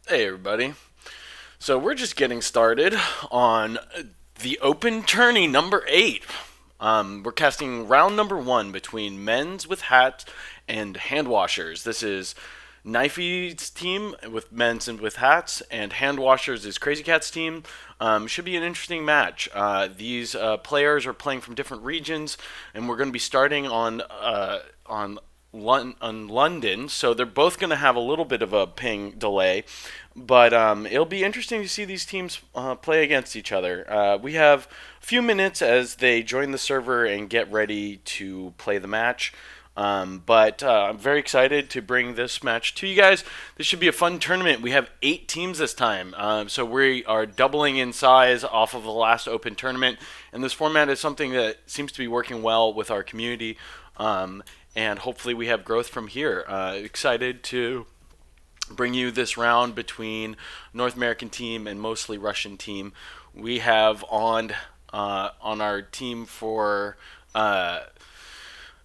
Hey, everybody. So, we're just getting started on the Open Tourney number 8. We're casting round number 1 between Men's with Hats and Handwashers. This is Knifey's team with Men's and with Hats, and Handwashers is Crazy Cat's team. Should be an interesting match. These players are playing from different regions, and we're going to be starting on London, so they're both going to have a little bit of a ping delay. But it'll be interesting to see these teams play against each other. We have a few minutes as they join the server and get ready to play the match. But I'm very excited to bring this match to you guys. This should be a fun tournament. We have 8 teams this time, so we are doubling in size off of the last open tournament. And this format is something that seems to be working well with our community. And hopefully we have growth from here. Excited to bring you this round between North American team and mostly Russian team. We have on our team for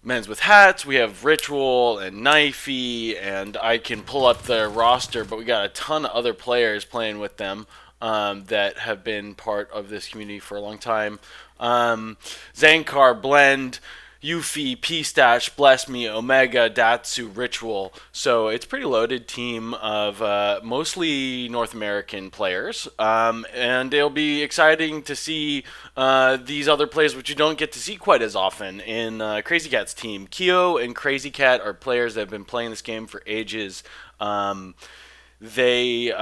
Men's with Hats, we have Ritual and Knifey, and I can pull up the roster, but we got a ton of other players playing with them that have been part of this community for a long time. Zankar, Blend, Yuffie, P-Stash, Bless Me, Omega, Datsu, Ritual. So it's a pretty loaded team of mostly North American players. And it'll be exciting to see these other players, which you don't get to see quite as often in Crazy Cat's team. Kyo and Crazy Cat are players that have been playing this game for ages. They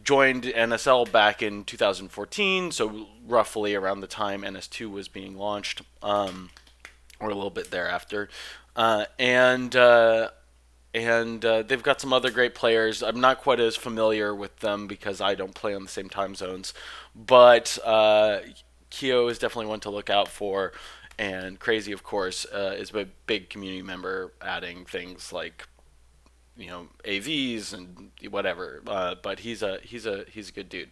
joined NSL back in 2014, so roughly around the time NS2 was being launched. Or a little bit thereafter. And they've got some other great players. I'm not quite as familiar with them because I don't play on the same time zones, but Kyo is definitely one to look out for. And Crazy, of course, is a big community member, adding things like AVs and whatever. But he's a good dude.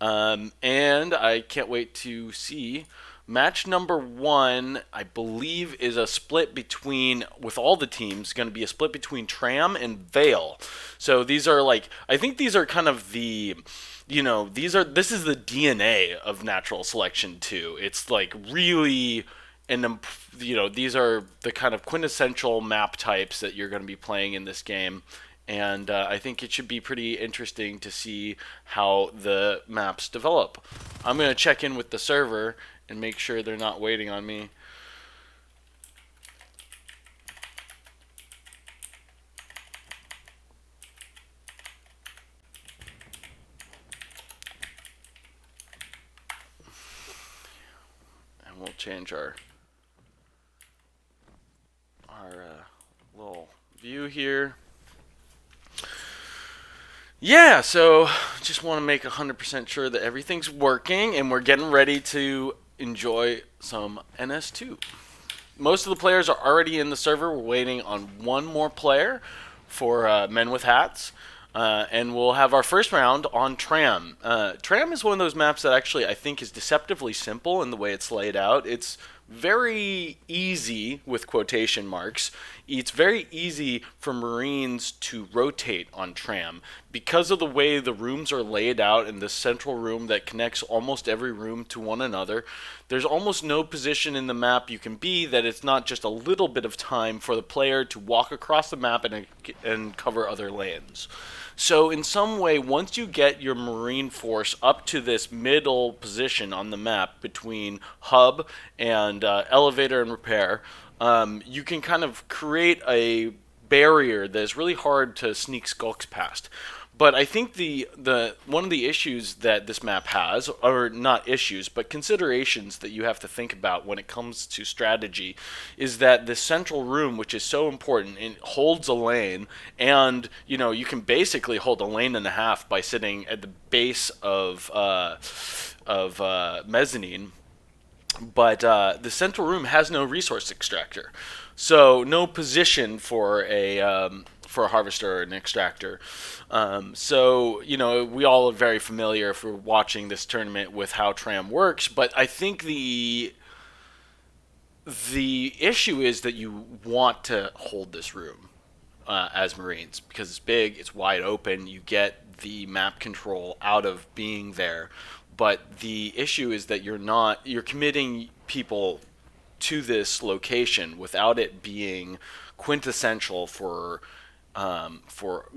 And I can't wait to see match number 1. I believe is a split between, with all the teams, going to be a split between Tram and Vale. So these are I think these are kind of this is the DNA of natural selection too. It's like really. And these are the kind of quintessential map types that you're going to be playing in this game. And I think it should be pretty interesting to see how the maps develop. I'm going to check in with the server and make sure they're not waiting on me. And we'll change our little view here. Yeah, so just want to make 100% sure that everything's working and we're getting ready to enjoy some NS2. Most of the players are already in the server. We're waiting on one more player for Men with Hats. And we'll have our first round on Tram. Tram is one of those maps that actually I think is deceptively simple in the way it's laid out. It's very easy, with quotation marks. It's very easy for Marines to rotate on Tram because of the way the rooms are laid out in the central room that connects almost every room to one another. There's almost no position in the map you can be that it's not just a little bit of time for the player to walk across the map and cover other lanes. So in some way, once you get your Marine force up to this middle position on the map between hub and elevator and repair, you can kind of create a barrier that is really hard to sneak skulks past. But I think the one of the issues that this map has, or not issues, but considerations that you have to think about when it comes to strategy, is that the central room, which is so important, it holds a lane, and you can basically hold a lane and a half by sitting at the base of mezzanine. But the central room has no resource extractor, so no position for a harvester or an extractor. So we all are very familiar if we're watching this tournament with how Tram works. But I think the issue is that you want to hold this room. as Marines because it's big, it's wide open. You get the map control out of being there, but the issue is that you're committing people to this location without it being quintessential for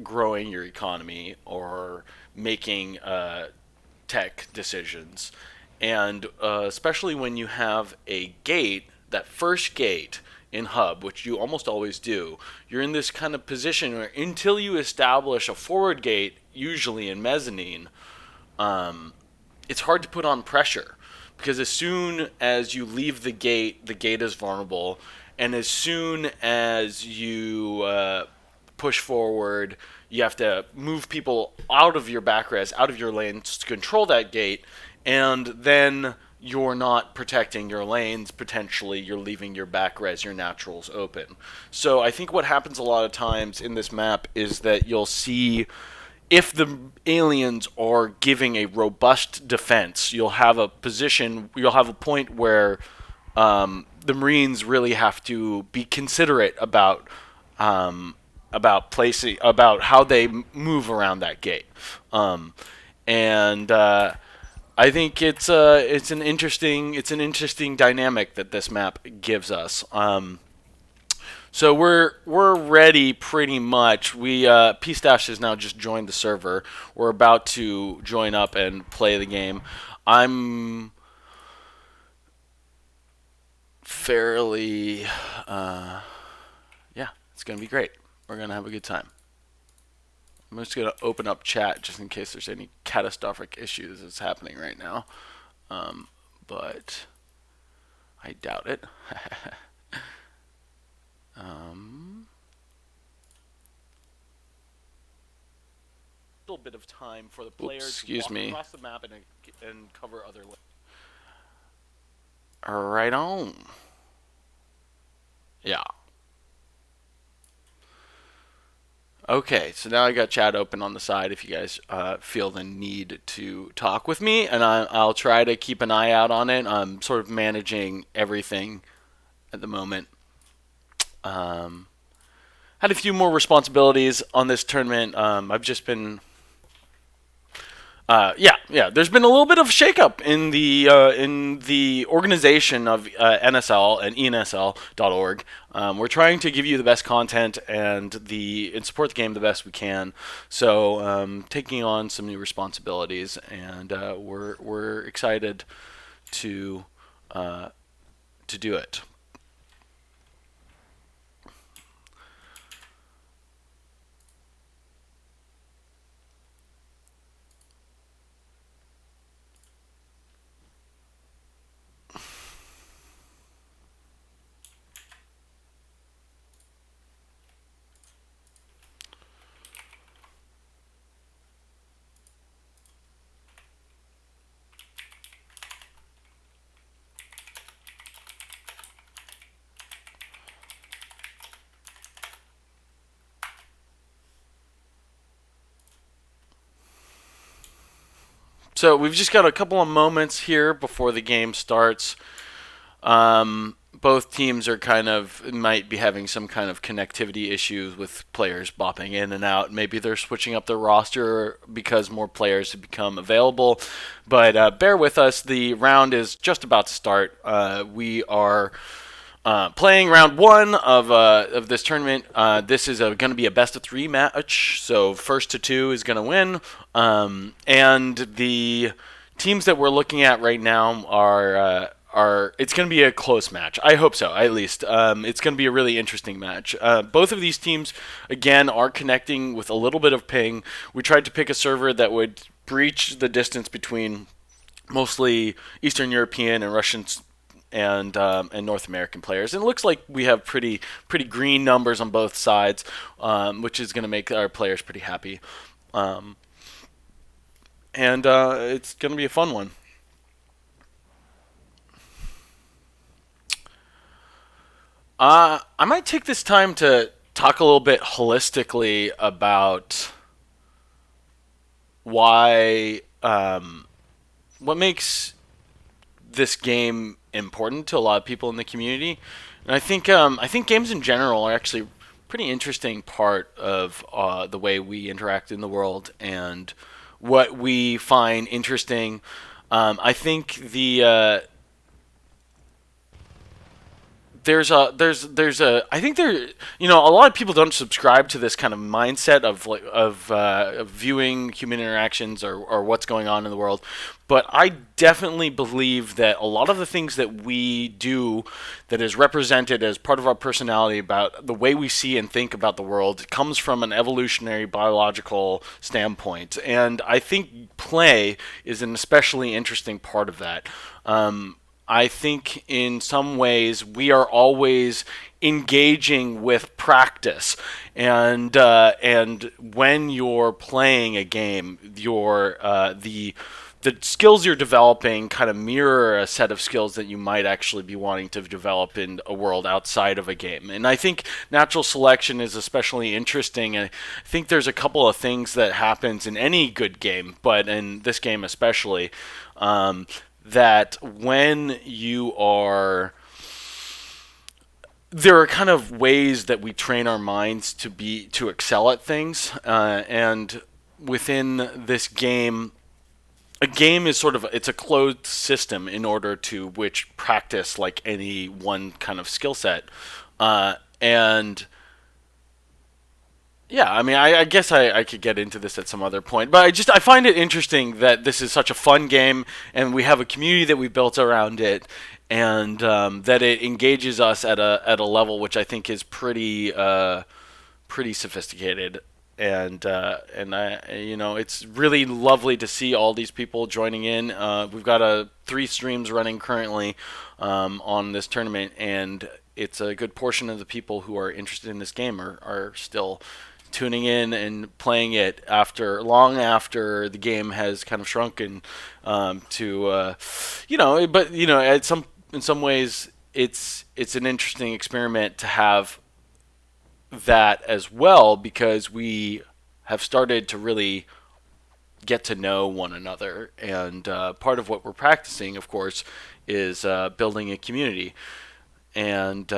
growing your economy or making tech decisions. And especially when you have a gate, that first gate in hub, which you almost always do, you're in this kind of position where until you establish a forward gate, usually in mezzanine, it's hard to put on pressure because as soon as you leave the gate is vulnerable, and as soon as you push forward, you have to move people out of your back res, out of your lanes to control that gate, and then you're not protecting your lanes. Potentially, you're leaving your back res, your naturals open. So I think what happens a lot of times in this map is that you'll see if the aliens are giving a robust defense, you'll have a point where the Marines really have to be considerate about how they move around that gate, and I think it's an interesting dynamic that this map gives us. So we're ready pretty much. P Stash has now just joined the server. We're about to join up and play the game. I'm fairly yeah, it's gonna be great. We're gonna have a good time. I'm just gonna open up chat just in case there's any catastrophic issues that's happening right now, but I doubt it. A little bit of time for the players to walk across the map and cover other lanes. Right on. Yeah. Okay, so now I got chat open on the side if you guys feel the need to talk with me, and I'll try to keep an eye out on it. I'm sort of managing everything at the moment. Had a few more responsibilities on this tournament. I've just been there's been a little bit of shakeup in the organization of NSL and ENSL.org. We're trying to give you the best content and support the game the best we can. So taking on some new responsibilities, and we're excited to do it. So we've just got a couple of moments here before the game starts. Both teams might be having some kind of connectivity issues with players bopping in and out. Maybe they're switching up their roster because more players have become available. But bear with us. The round is just about to start. We are playing round one of this tournament. This is going to be a best of three match, so first to two is going to win. And the teams that we're looking at right now are it's going to be a close match. I hope so, at least. It's going to be a really interesting match. Both of these teams, again, are connecting with a little bit of ping. We tried to pick a server that would breach the distance between mostly Eastern European and Russian and North American players. And it looks like we have pretty green numbers on both sides, which is going to make our players pretty happy. And it's going to be a fun one. I might take this time to talk a little bit holistically about why what makes this game important to a lot of people in the community. And I think games in general are actually pretty interesting part of the way we interact in the world and what we find interesting. I think there's a I think there a lot of people don't subscribe to this kind of mindset of of viewing human interactions or what's going on in the world, but I definitely believe that a lot of the things that we do that is represented as part of our personality about the way we see and think about the world comes from an evolutionary biological standpoint, and I think play is an especially interesting part of that. I think in some ways we are always engaging with practice, and when you're playing a game, the skills you're developing kind of mirror a set of skills that you might actually be wanting to develop in a world outside of a game. And I think natural selection is especially interesting. And I think there's a couple of things that happens in any good game, but in this game especially. That when you are there are kind of ways that we train our minds to excel at things, and within this game, a game is sort of it's a closed system in order to which practice like any one kind of skill set, and yeah, I mean, I guess I could get into this at some other point, but I find it interesting that this is such a fun game, and we have a community that we built around it, and that it engages us at a level which I think is pretty sophisticated, and it's really lovely to see all these people joining in. We've got three streams running currently on this tournament, and it's a good portion of the people who are interested in this game are still tuning in and playing it long after the game has kind of shrunken in some ways it's an interesting experiment to have that as well, because we have started to really get to know one another, and part of what we're practicing, of course, is building a community, and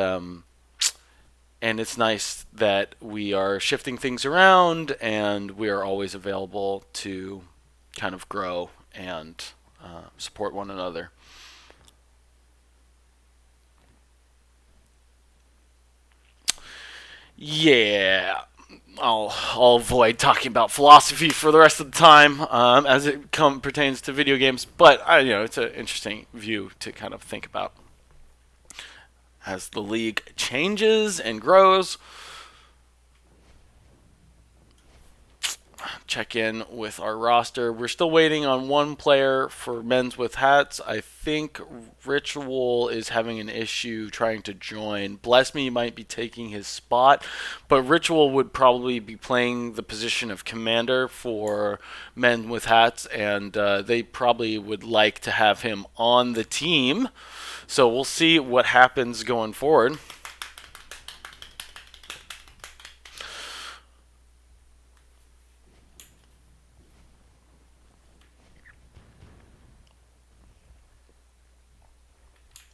it's nice that we are shifting things around, and we are always available to kind of grow and support one another. Yeah, I'll avoid talking about philosophy for the rest of the time as it pertains to video games, but it's an interesting view to kind of think about as the league changes and grows. Check in with our roster. We're still waiting on one player for men's with hats. I think Ritual is having an issue trying to join. Bless Me might be taking his spot, but Ritual would probably be playing the position of commander for men with hats, and they probably would like to have him on the team. So we'll see what happens going forward.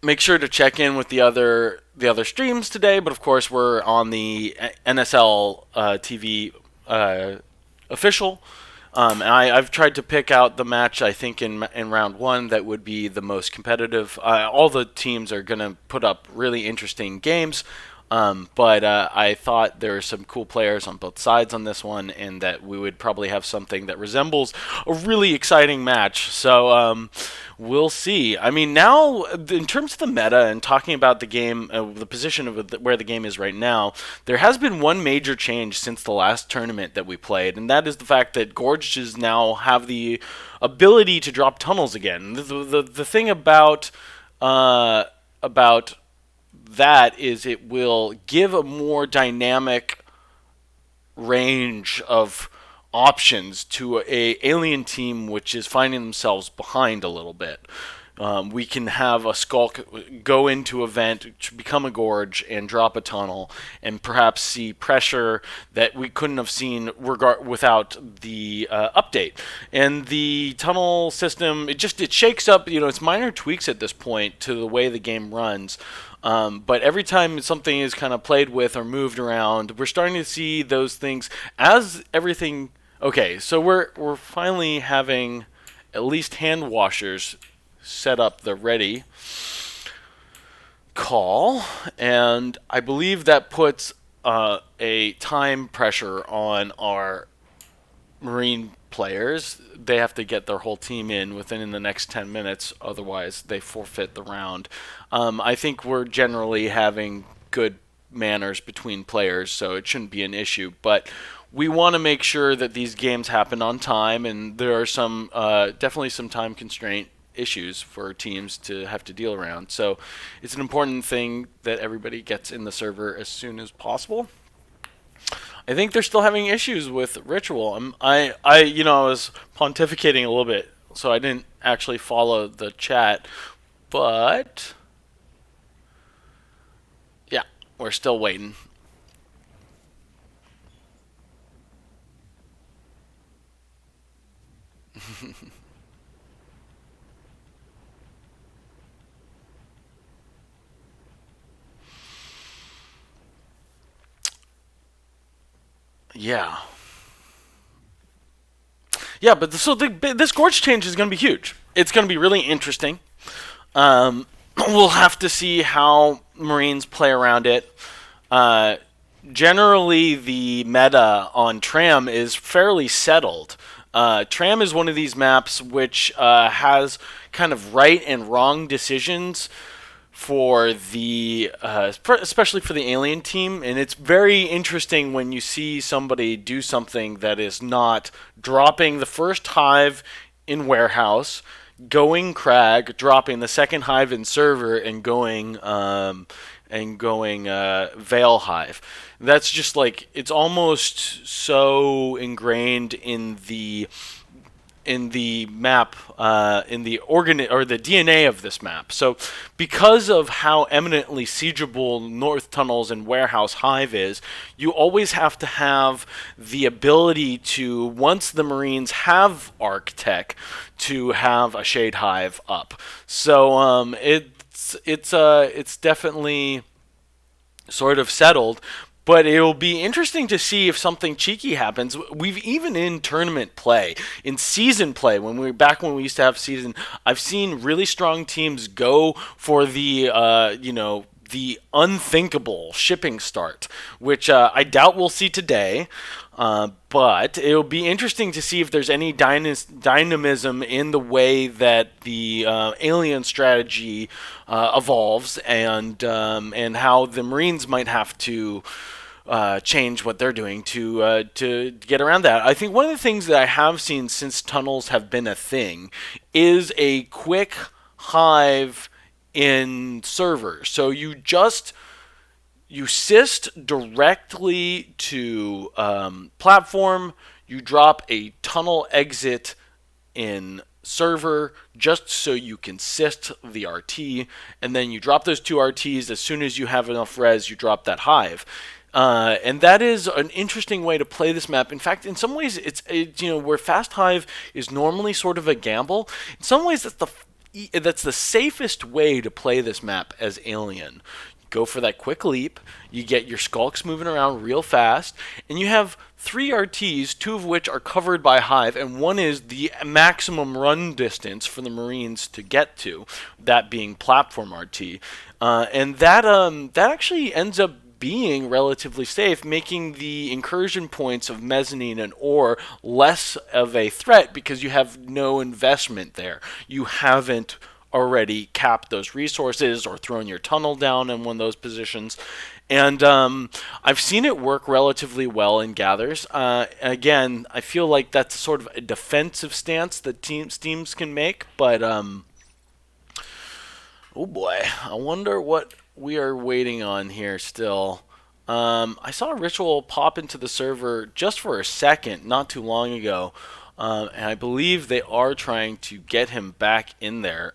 Make sure to check in with the other streams today, but of course we're on the NSL TV official. And I've tried to pick out the match I think in round one that would be the most competitive. All the teams are going to put up really interesting games, but I thought there were some cool players on both sides on this one, and that we would probably have something that resembles a really exciting match. So we'll see. I mean, now in terms of the meta and talking about the game, the position of where the game is right now, there has been one major change since the last tournament that we played, and that is the fact that gorges now have the ability to drop tunnels again. The thing about that is it will give a more dynamic range of options to a alien team which is finding themselves behind a little bit. we can have a skulk go into a vent, become a gorge, and drop a tunnel, and perhaps see pressure that we couldn't have seen without the update. And the tunnel system, it shakes up. It's minor tweaks at this point to the way the game runs. But every time something is kind of played with or moved around, we're starting to see those things as everything. Okay, so we're finally having at least Handwashers set up the ready call, and I believe that puts a time pressure on our Marine players. They have to get their whole team in within the next 10 minutes, otherwise they forfeit the round. I think we're generally having good manners between players, so it shouldn't be an issue, but we want to make sure that these games happen on time, and there are some definitely some time constraint issues for teams to have to deal around. So it's an important thing that everybody gets in the server as soon as possible. I think they're still having issues with Ritual. I was pontificating a little bit, so I didn't actually follow the chat, but yeah, we're still waiting. Yeah, yeah, but this gorge change is going to be huge. It's going to be really interesting. Um, we'll have to see how Marines play around it. Uh, Generally, the meta on Tram is fairly settled. Tram is one of these maps which has kind of right and wrong decisions for especially for the alien team, and it's very interesting when you see somebody do something that is not dropping the first hive in warehouse, going crag, dropping the second hive in server, and going veil hive. That's just like, it's almost so ingrained in the map, in the organ or the DNA of this map. So, because of how eminently siegeable North Tunnels and Warehouse Hive is, you always have to have the ability to, once the Marines have Arc Tech, to have a Shade Hive up. So, it's definitely sort of settled. But it'll be interesting to see if something cheeky happens. We've even in tournament play, in season play, when we used to have season, I've seen really strong teams go for the unthinkable shipping start, which I doubt we'll see today. But it'll be interesting to see if there's any dynamism in the way that the alien strategy evolves, and how the Marines might have to change what they're doing to get around that. I think one of the things that I have seen since tunnels have been a thing is a quick hive in server. So you syst directly to platform. You drop a tunnel exit in server just so you can syst the RT, and then you drop those two RTs. As soon as you have enough res, you drop that hive. And that is an interesting way to play this map. In fact, in some ways, where Fast Hive is normally sort of a gamble. In some ways, that's the safest way to play this map as Alien. Go for that quick leap. You get your skulks moving around real fast, and you have 3 RTs, 2 of which are covered by Hive, and 1 is the maximum run distance for the Marines to get to, that being platform RT. And that actually ends up being relatively safe, making the incursion points of mezzanine and ore less of a threat because you have no investment there. You haven't already capped those resources or thrown your tunnel down in one of those positions. And I've seen it work relatively well in gathers. Again, I feel like that's sort of a defensive stance that teams can make, but oh boy, I wonder what we are waiting on here still. I saw a ritual pop into the server just for a second not too long ago. and I believe they are trying to get him back in there.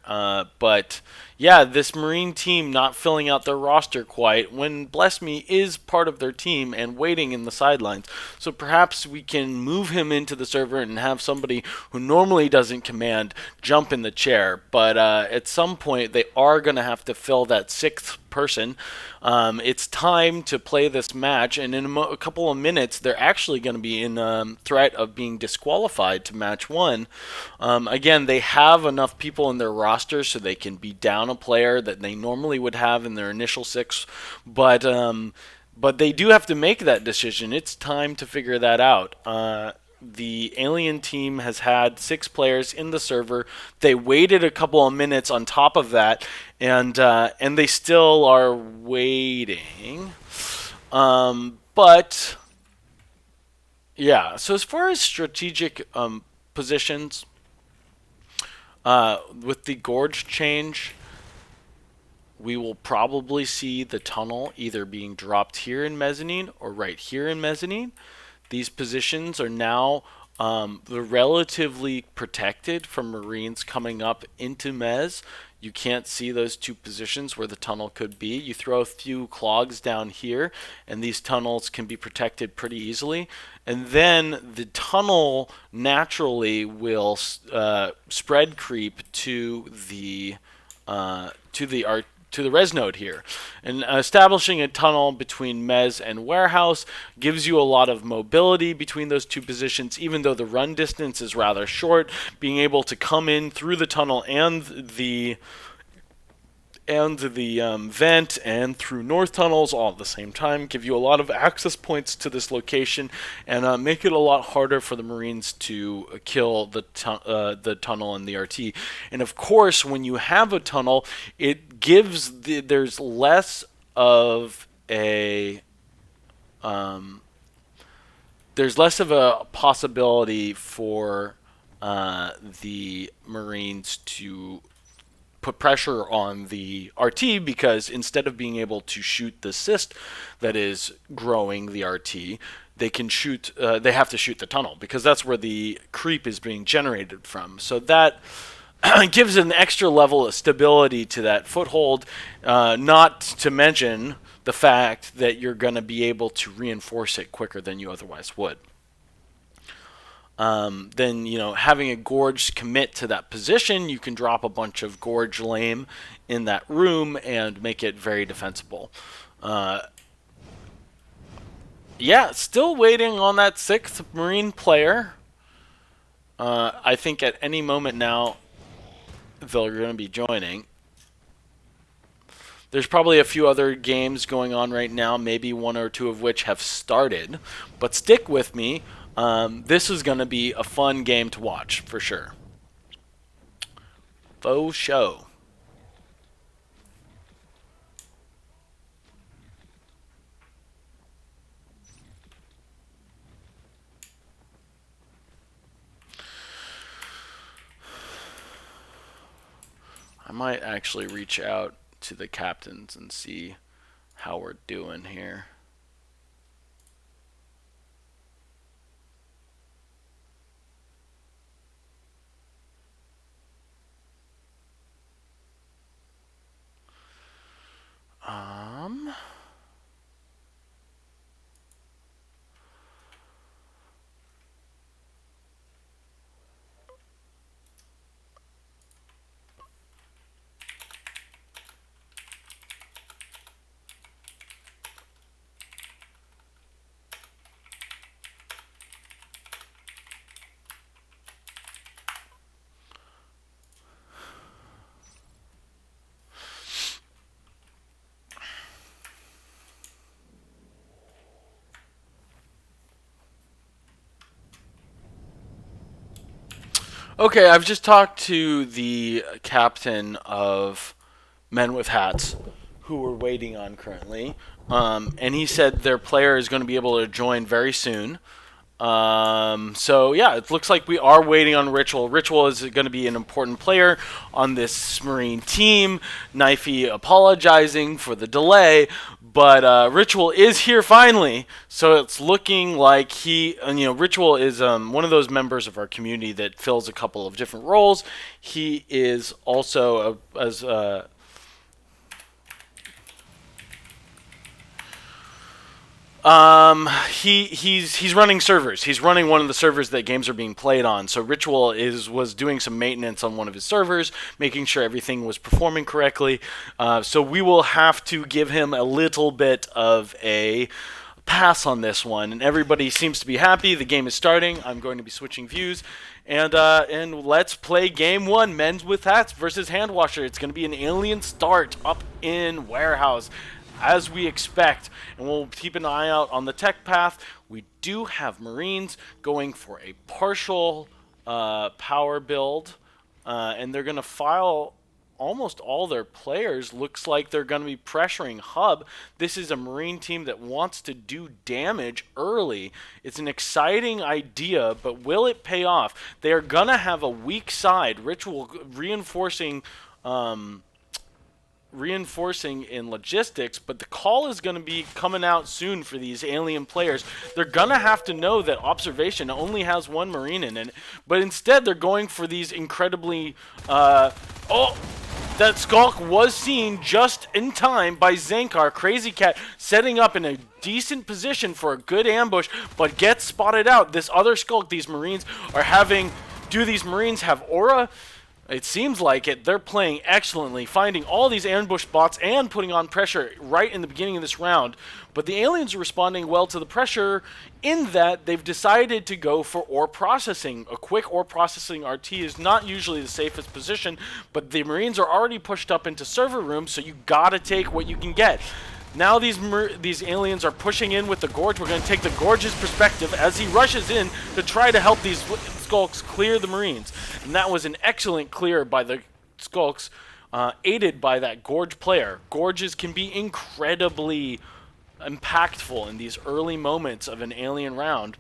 But yeah, this Marine team not filling out their roster quite when Bless Me is part of their team and waiting in the sidelines. So perhaps we can move him into the server and have somebody who normally doesn't command jump in the chair. But at some point, they are going to have to fill that sixth person. It's time to play this match, and in a couple of minutes, they're actually going to be in threat of being disqualified to match one. Again, they have enough people in their roster so they can be down a player that they normally would have in their initial six, but they do have to make that decision. It's time to figure that out. The alien team has had 6 players in the server. They waited a couple of minutes on top of that, and they still are waiting. But yeah. So as far as strategic positions, with the gorge change, we will probably see the tunnel either being dropped here in mezzanine or right here in mezzanine. These positions are now they're relatively protected from Marines coming up into Mez. You can't see those 2 positions where the tunnel could be. You throw a few clogs down here, and these tunnels can be protected pretty easily. And then the tunnel naturally will spread creep to the res node here. And establishing a tunnel between Mez and warehouse gives you a lot of mobility between those 2 positions, even though the run distance is rather short. Being able to come in through the tunnel and the vent and through north tunnels all at the same time give you a lot of access points to this location, and make it a lot harder for the Marines to kill the tunnel and the RT. And of course, when you have a tunnel, it gives there's less of a possibility for the Marines to put pressure on the RT, because instead of being able to shoot the cyst that is growing the RT, they can shoot. They have to shoot the tunnel because that's where the creep is being generated from. So that gives an extra level of stability to that foothold. Not to mention the fact that you're going to be able to reinforce it quicker than you otherwise would. Then, having a gorge commit to that position, you can drop a bunch of gorge lame in that room and make it very defensible. Yeah, still waiting on that 6th Marine player. I think at any moment now they're going to be joining. There's probably a few other games going on right now, maybe 1 or 2 of which have started, but stick with me. This is going to be a fun game to watch, for sure. Faux show. I might actually reach out to the captains and see how we're doing here. Okay, I've just talked to the captain of Men with Hats, who we're waiting on currently, and he said their player is going to be able to join very soon. So yeah, it looks like we are waiting on Ritual. Ritual is going to be an important player on this Marine team. Knifey apologizing for the delay, but Ritual is here finally. So it's looking like Ritual is one of those members of our community that fills a couple of different roles. He is also as he's running servers. He's running one of the servers that games are being played on. So Ritual was doing some maintenance on one of his servers, making sure everything was performing correctly. So we will have to give him a little bit of a pass on this one, and everybody seems to be happy. The game is starting. I'm going to be switching views, and let's play game one: Men's with Hats versus Handwasher. It's going to be an alien start up in Warehouse, as we expect, and we'll keep an eye out on the tech path. We do have Marines going for a partial power build, and they're going to file almost all their players. Looks like they're going to be pressuring Hub. This is a Marine team that wants to do damage early. It's an exciting idea, but will it pay off? They are going to have a weak side. Ritual reinforcing in logistics, but the call is going to be coming out soon for these alien players. They're going to have to know that observation only has one Marine in it, but instead they're going for these incredibly that Skulk was seen just in time by Zankar. Crazy Cat setting up in a decent position for a good ambush, but gets spotted out. This other Skulk these Marines are having. Do these Marines have aura? It seems like it. They're playing excellently, finding all these ambush spots and putting on pressure right in the beginning of this round. But the aliens are responding well to the pressure in that they've decided to go for ore processing. A quick ore processing RT is not usually the safest position, but the Marines are already pushed up into server rooms, so you gotta take what you can get. Now these aliens are pushing in with the Gorge. We're going to take the Gorge's perspective as he rushes in to try to help these Skulks clear the Marines. And that was an excellent clear by the Skulks, aided by that Gorge player. Gorges can be incredibly impactful in these early moments of an alien round.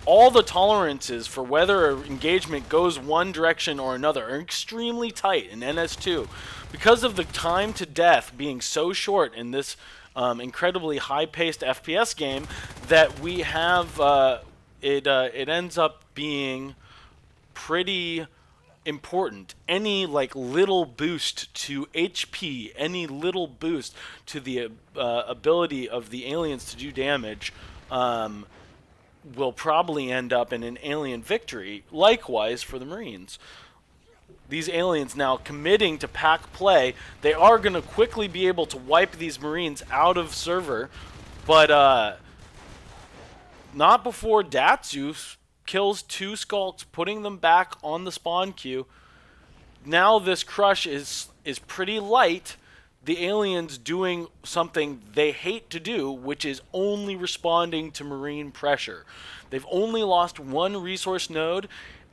All the tolerances for whether engagement goes one direction or another are extremely tight in NS2. Because of the time to death being so short in this incredibly high-paced FPS game, that we have it ends up being pretty important. Any little boost to HP, any little boost to the ability of the aliens to do damage, will probably end up in an alien victory. Likewise for the Marines. These aliens now committing to pack play. They are going to quickly be able to wipe these Marines out of server, but not before Datsu kills two Skulks, putting them back on the spawn queue. Now this crush is pretty light. The aliens doing something they hate to do, which is only responding to Marine pressure. They've only lost one resource node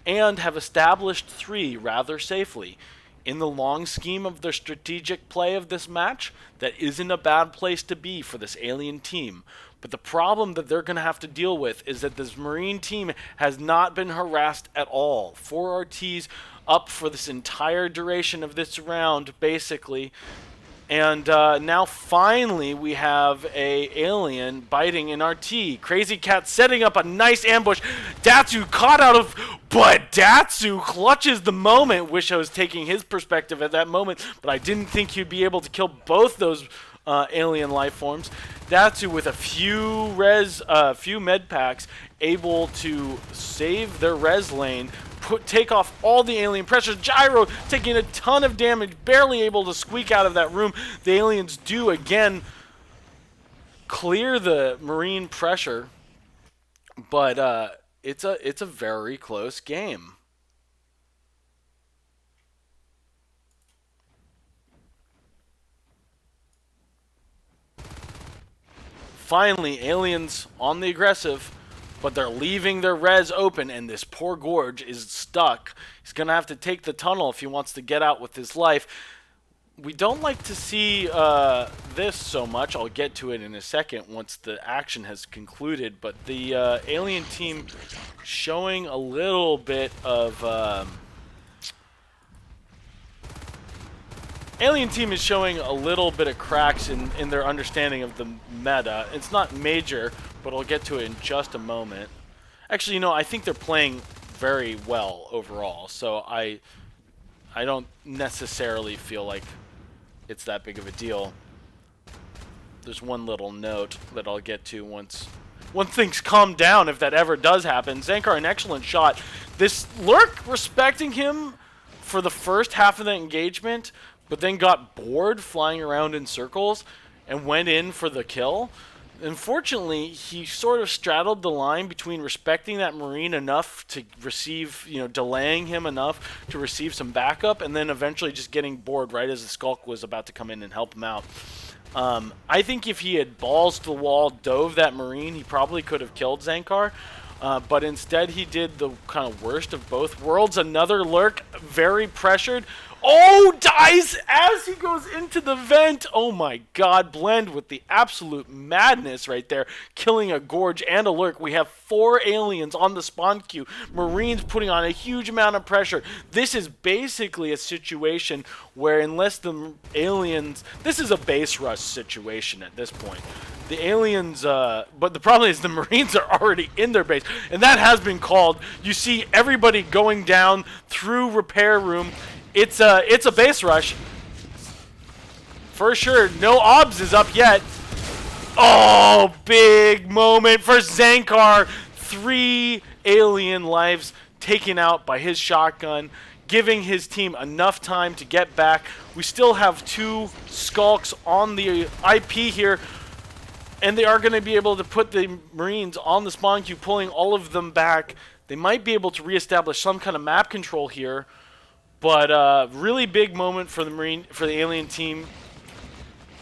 and have established 3 rather safely. In the long scheme of the strategic play of this match, that isn't a bad place to be for this alien team. But the problem that they're going to have to deal with is that this Marine team has not been harassed at all. 4 RTs up for this entire duration of this round, basically. And now finally we have a alien biting an RT. Crazy Cat setting up a nice ambush. Datsu caught out of, but Datsu clutches the moment. Wish I was taking his perspective at that moment, but I didn't think he'd be able to kill both those alien life forms. Datsu with a few med packs, able to save their res lane. Take off all the alien pressure. Gyro taking a ton of damage, barely able to squeak out of that room. The aliens do again clear the Marine pressure, but it's a very close game. Finally, aliens on the aggressive, but they're leaving their res open, and this poor Gorge is stuck. He's going to have to take the tunnel if he wants to get out with his life. we don't like to see this so much. I'll get to it in a second once the action has concluded. But the alien team showing a little bit of alien team is showing a little bit of cracks in their understanding of the meta. It's not major, but I'll get to it in just a moment. Actually, I think they're playing very well overall. So I don't necessarily feel like it's that big of a deal. There's one little note that I'll get to once things calm down, if that ever does happen. Zankar, an excellent shot. This Lurk respecting him for the first half of the engagement, but then got bored flying around in circles and went in for the kill. Unfortunately, he sort of straddled the line between respecting that Marine enough to receive, delaying him enough to receive some backup, and then eventually just getting bored right as the Skulk was about to come in and help him out. I think if he had balls to the wall, dove that Marine, he probably could have killed Zankar. But instead, he did the kind of worst of both worlds. Another Lurk, very pressured. Oh, dies as he goes into the vent. Oh my god, blend with the absolute madness right there. Killing a Gorge and a Lurk. We have 4 aliens on the spawn queue. Marines putting on a huge amount of pressure. This is basically a situation where unless the aliens... This is a base rush situation at this point. The aliens, but the problem is the Marines are already in their base, and that has been called. You see everybody going down through repair room. It's a base rush. For sure, no obs is up yet. Oh, big moment for Zankar. 3 alien lives taken out by his shotgun, giving his team enough time to get back. We still have 2 Skulks on the IP here, and they are going to be able to put the Marines on the spawn queue, pulling all of them back. They might be able to reestablish some kind of map control here, but really big moment for the alien team.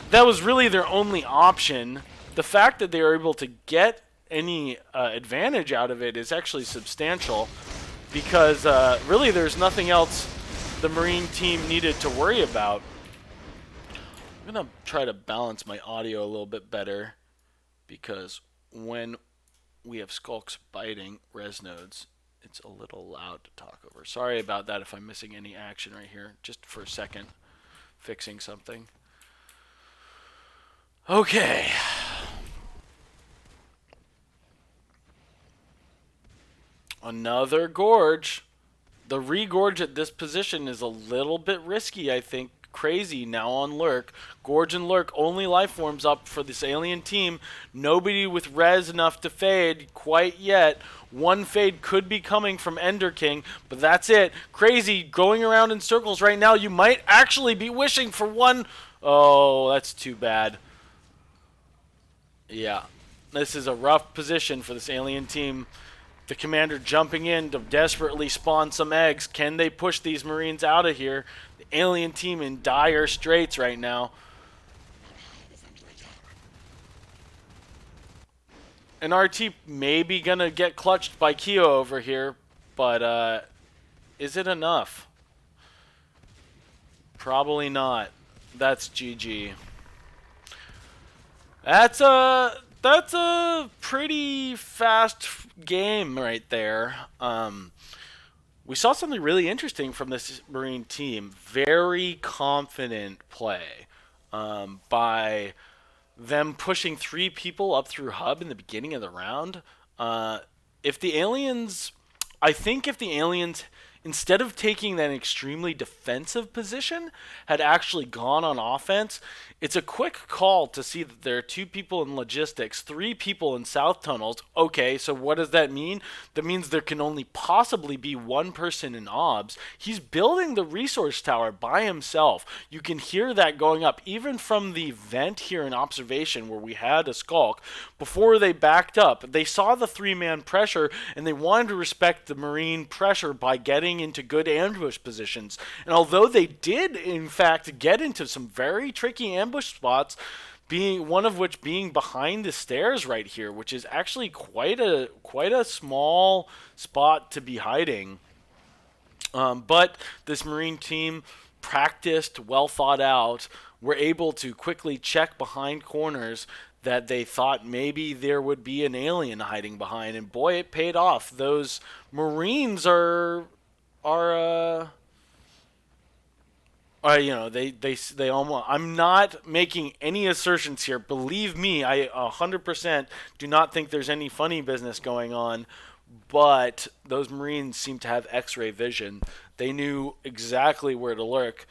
That was really their only option. The fact that they were able to get any advantage out of it is actually substantial, because really there's nothing else the Marine team needed to worry about. I'm going to try to balance my audio a little bit better, because when we have Skulks biting res nodes, it's a little loud to talk over. Sorry about that if I'm missing any action right here. Just for a second, fixing something. Okay. Another Gorge. The re-Gorge at this position is a little bit risky, I think. Crazy now on Lurk. Gorge and Lurk, only life forms up for this alien team. Nobody with res enough to fade quite yet. One fade could be coming from Ender King, but that's it. Crazy going around in circles right now. You might actually be wishing for one. Oh, that's too bad. Yeah, this is a rough position for this alien team. The commander jumping in to desperately spawn some eggs. Can they push these Marines out of here? The alien team in dire straits right now. And RT maybe going to get clutched by Kyo over here, but is it enough? Probably not. That's GG. That's a pretty fast game right there. We saw something really interesting from this Marine team. Very confident play by them pushing 3 people up through hub in the beginning of the round. I think if the aliens, instead of taking that extremely defensive position, had actually gone on offense, it's a quick call to see that there are 2 people in logistics, 3 people in south tunnels. Okay, so what does that mean? That means there can only possibly be 1 person in obs. He's building the resource tower by himself. You can hear that going up, even from the vent here in observation where we had a Skulk. Before they backed up, they saw the 3-man pressure, and they wanted to respect the Marine pressure by getting into good ambush positions. And although they did, in fact, get into some very tricky ambush spots, being one of which being behind the stairs right here, which is actually quite a small spot to be hiding. But this Marine team practiced, well thought out, were able to quickly check behind corners that they thought maybe there would be an alien hiding behind, and boy, it paid off. Those Marines are they almost. I'm not making any assertions here. Believe me, I 100% do not think there's any funny business going on. But those Marines seem to have X-ray vision. They knew exactly where to lurk.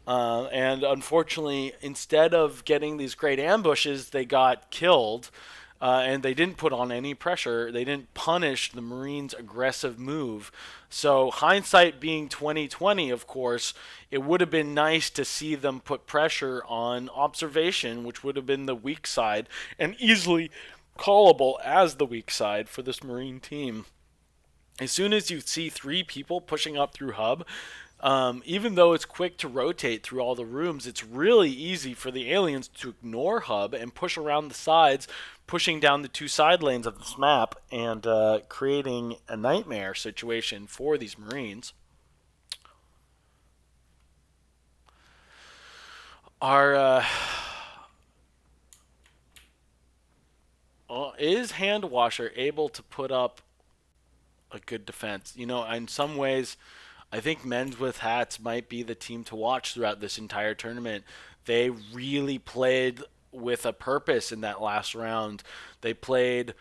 And unfortunately, instead of getting these great ambushes, they got killed. And they didn't put on any pressure. They didn't punish the Marines' aggressive move. So hindsight being 2020, of course, it would have been nice to see them put pressure on observation, which would have been the weak side, and easily callable as the weak side for this Marine team. As soon as you see 3 people pushing up through hub, even though it's quick to rotate through all the rooms, it's really easy for the aliens to ignore hub and push around the sides, pushing down the 2 side lanes of this map and creating a nightmare situation for these Marines. Our is Handwasher able to put up a good defense? In some ways, I think men's with hats might be the team to watch throughout this entire tournament. They really played with a purpose in that last round. They played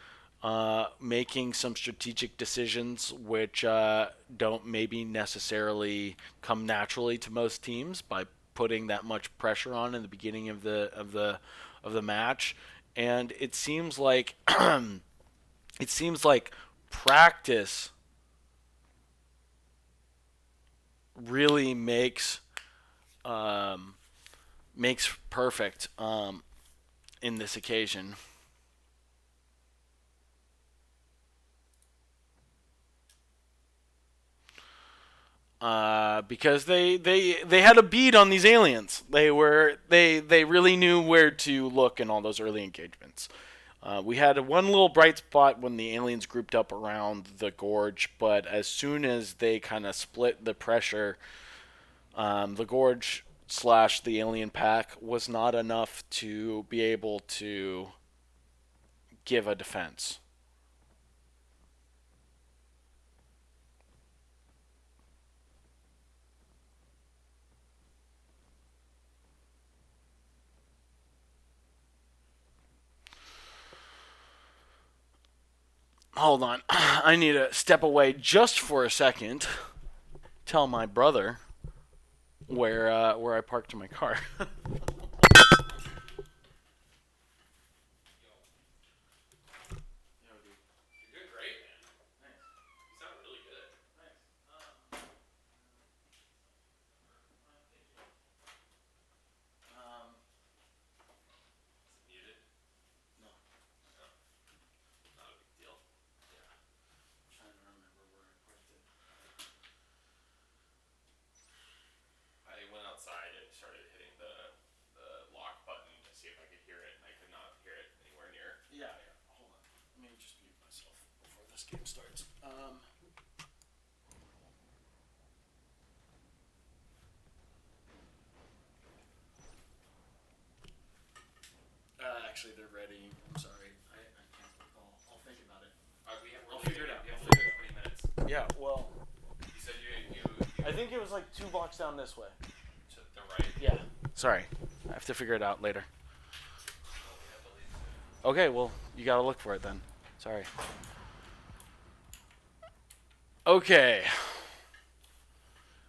making some strategic decisions which don't maybe necessarily come naturally to most teams by putting that much pressure on in the beginning of the match. And it seems like practice really makes perfect in this occasion. Because they had a bead on these aliens. They really knew where to look in all those early engagements. We had one little bright spot when the aliens grouped up around the gorge, but as soon as they kind of split the pressure, the gorge / the alien pack was not enough to be able to give a defense. Hold on. I need to step away just for a second. Tell my brother where I parked my car. Game starts. Actually, they're ready. I'm sorry. I can't recall. I'll think about it. I'll figure it out. We have 20 minutes. Yeah, well. You said you I think it was like 2 blocks down this way. To the right? Yeah. Sorry. I have to figure it out later. Okay, well, you gotta look for it then. Sorry. Okay.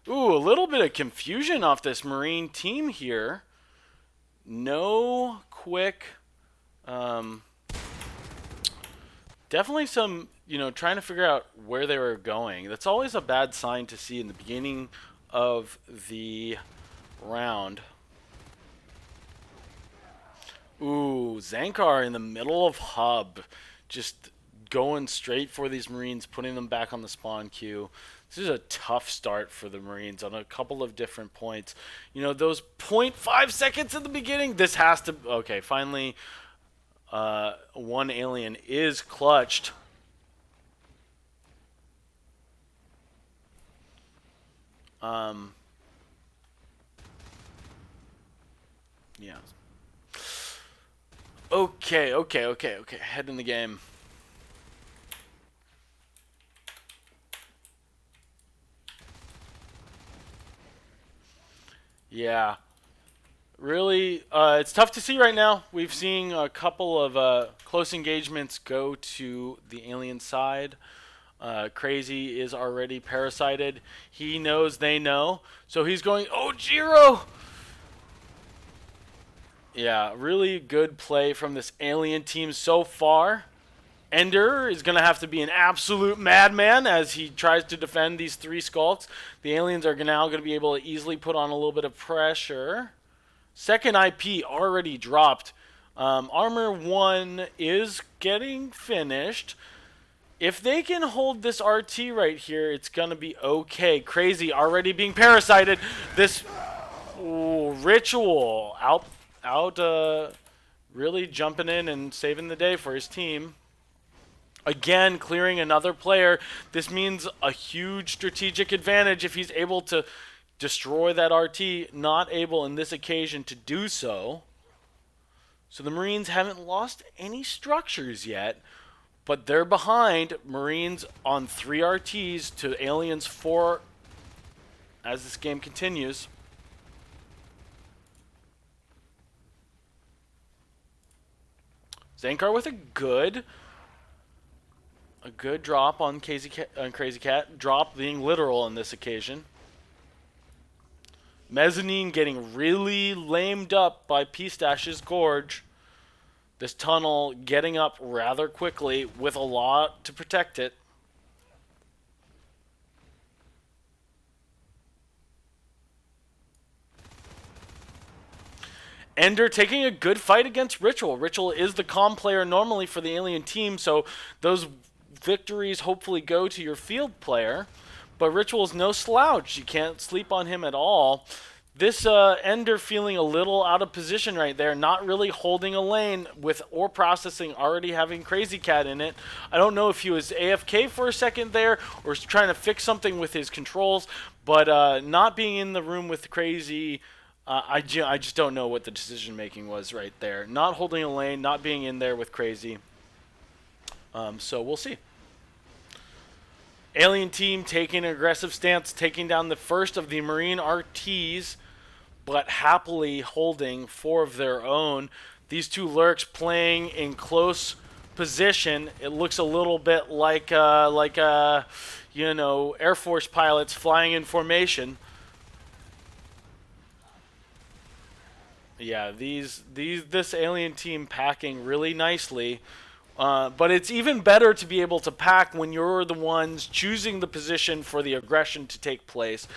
Ooh, a little bit of confusion off this Marine team here. No quick. Definitely some, trying to figure out where they were going. That's always a bad sign to see in the beginning of the round. Ooh, Zankar in the middle of hub. Just going straight for these Marines, putting them back on the spawn queue. This is a tough start for the Marines on a couple of different points. Those 0.5 seconds at the beginning, this has to... Okay, finally, one alien is clutched. Yeah. Okay. Head in the game. Yeah. Really, it's tough to see right now. We've seen a couple of close engagements go to the alien side. Crazy is already parasited. He knows they know. So he's going, oh, Jiro! Yeah, really good play from this alien team so far. Ender is going to have to be an absolute madman as he tries to defend these three skulks. The aliens are now going to be able to easily put on a little bit of pressure. Second IP already dropped. Armor 1 is getting finished. If they can hold this RT right here, it's going to be okay. Crazy already being parasited. This ritual out really jumping in and saving the day for his team. Again, clearing another player. This means a huge strategic advantage if he's able to destroy that RT. Not able in this occasion to do so. So the Marines haven't lost any structures yet, but they're behind. Marines on 3 RTs to Aliens 4 as this game continues. Zankar with a good drop on Crazy Cat. Drop being literal on this occasion. Mezzanine getting really lamed up by Pistach's Gorge. This tunnel getting up rather quickly with a lot to protect it. Ender taking a good fight against Ritual. Ritual is the calm player normally for the alien team, so those victories hopefully go to your field player. But Ritual's no slouch. You can't sleep on him at all. This Ender feeling a little out of position right there, not really holding a lane with ore processing already having Crazy Cat in it. I don't know if he was AFK for a second there or was trying to fix something with his controls, but not being in the room with Crazy, I just don't know what the decision making was right there. Not holding a lane, not being in there with Crazy. So we'll see. Alien team taking an aggressive stance, taking down the first of the Marine RTs, but happily holding 4 of their own. These 2 lurks playing in close position. It looks a little bit like Air Force pilots flying in formation. Yeah, this alien team packing really nicely. But it's even better to be able to pack when you're the ones choosing the position for the aggression to take place.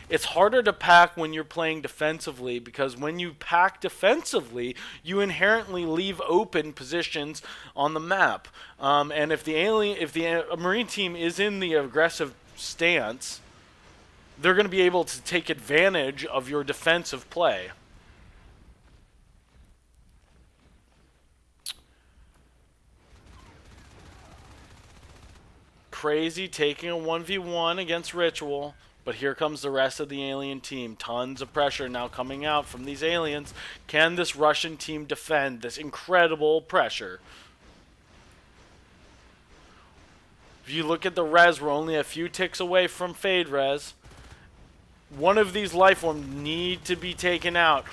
It's harder to pack when you're playing defensively because when you pack defensively, you inherently leave open positions on the map. And if the Marine team is in the aggressive stance, they're going to be able to take advantage of your defensive play. Crazy taking a 1v1 against Ritual, but here comes the rest of the alien team. Tons of pressure now coming out from these aliens. Can this Russian team defend this incredible pressure? If you look at the res, we're only a few ticks away from fade res. One of these lifeforms need to be taken out.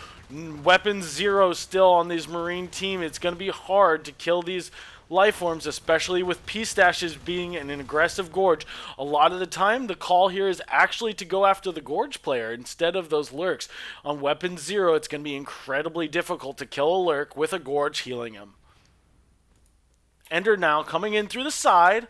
Weapon 0 still on this Marine team. It's going to be hard to kill these lifeforms, especially with P-Stashes being an aggressive Gorge. A lot of the time, the call here is actually to go after the Gorge player instead of those lurks. On Weapon 0, it's going to be incredibly difficult to kill a lurk with a Gorge healing him. Ender now coming in through the side.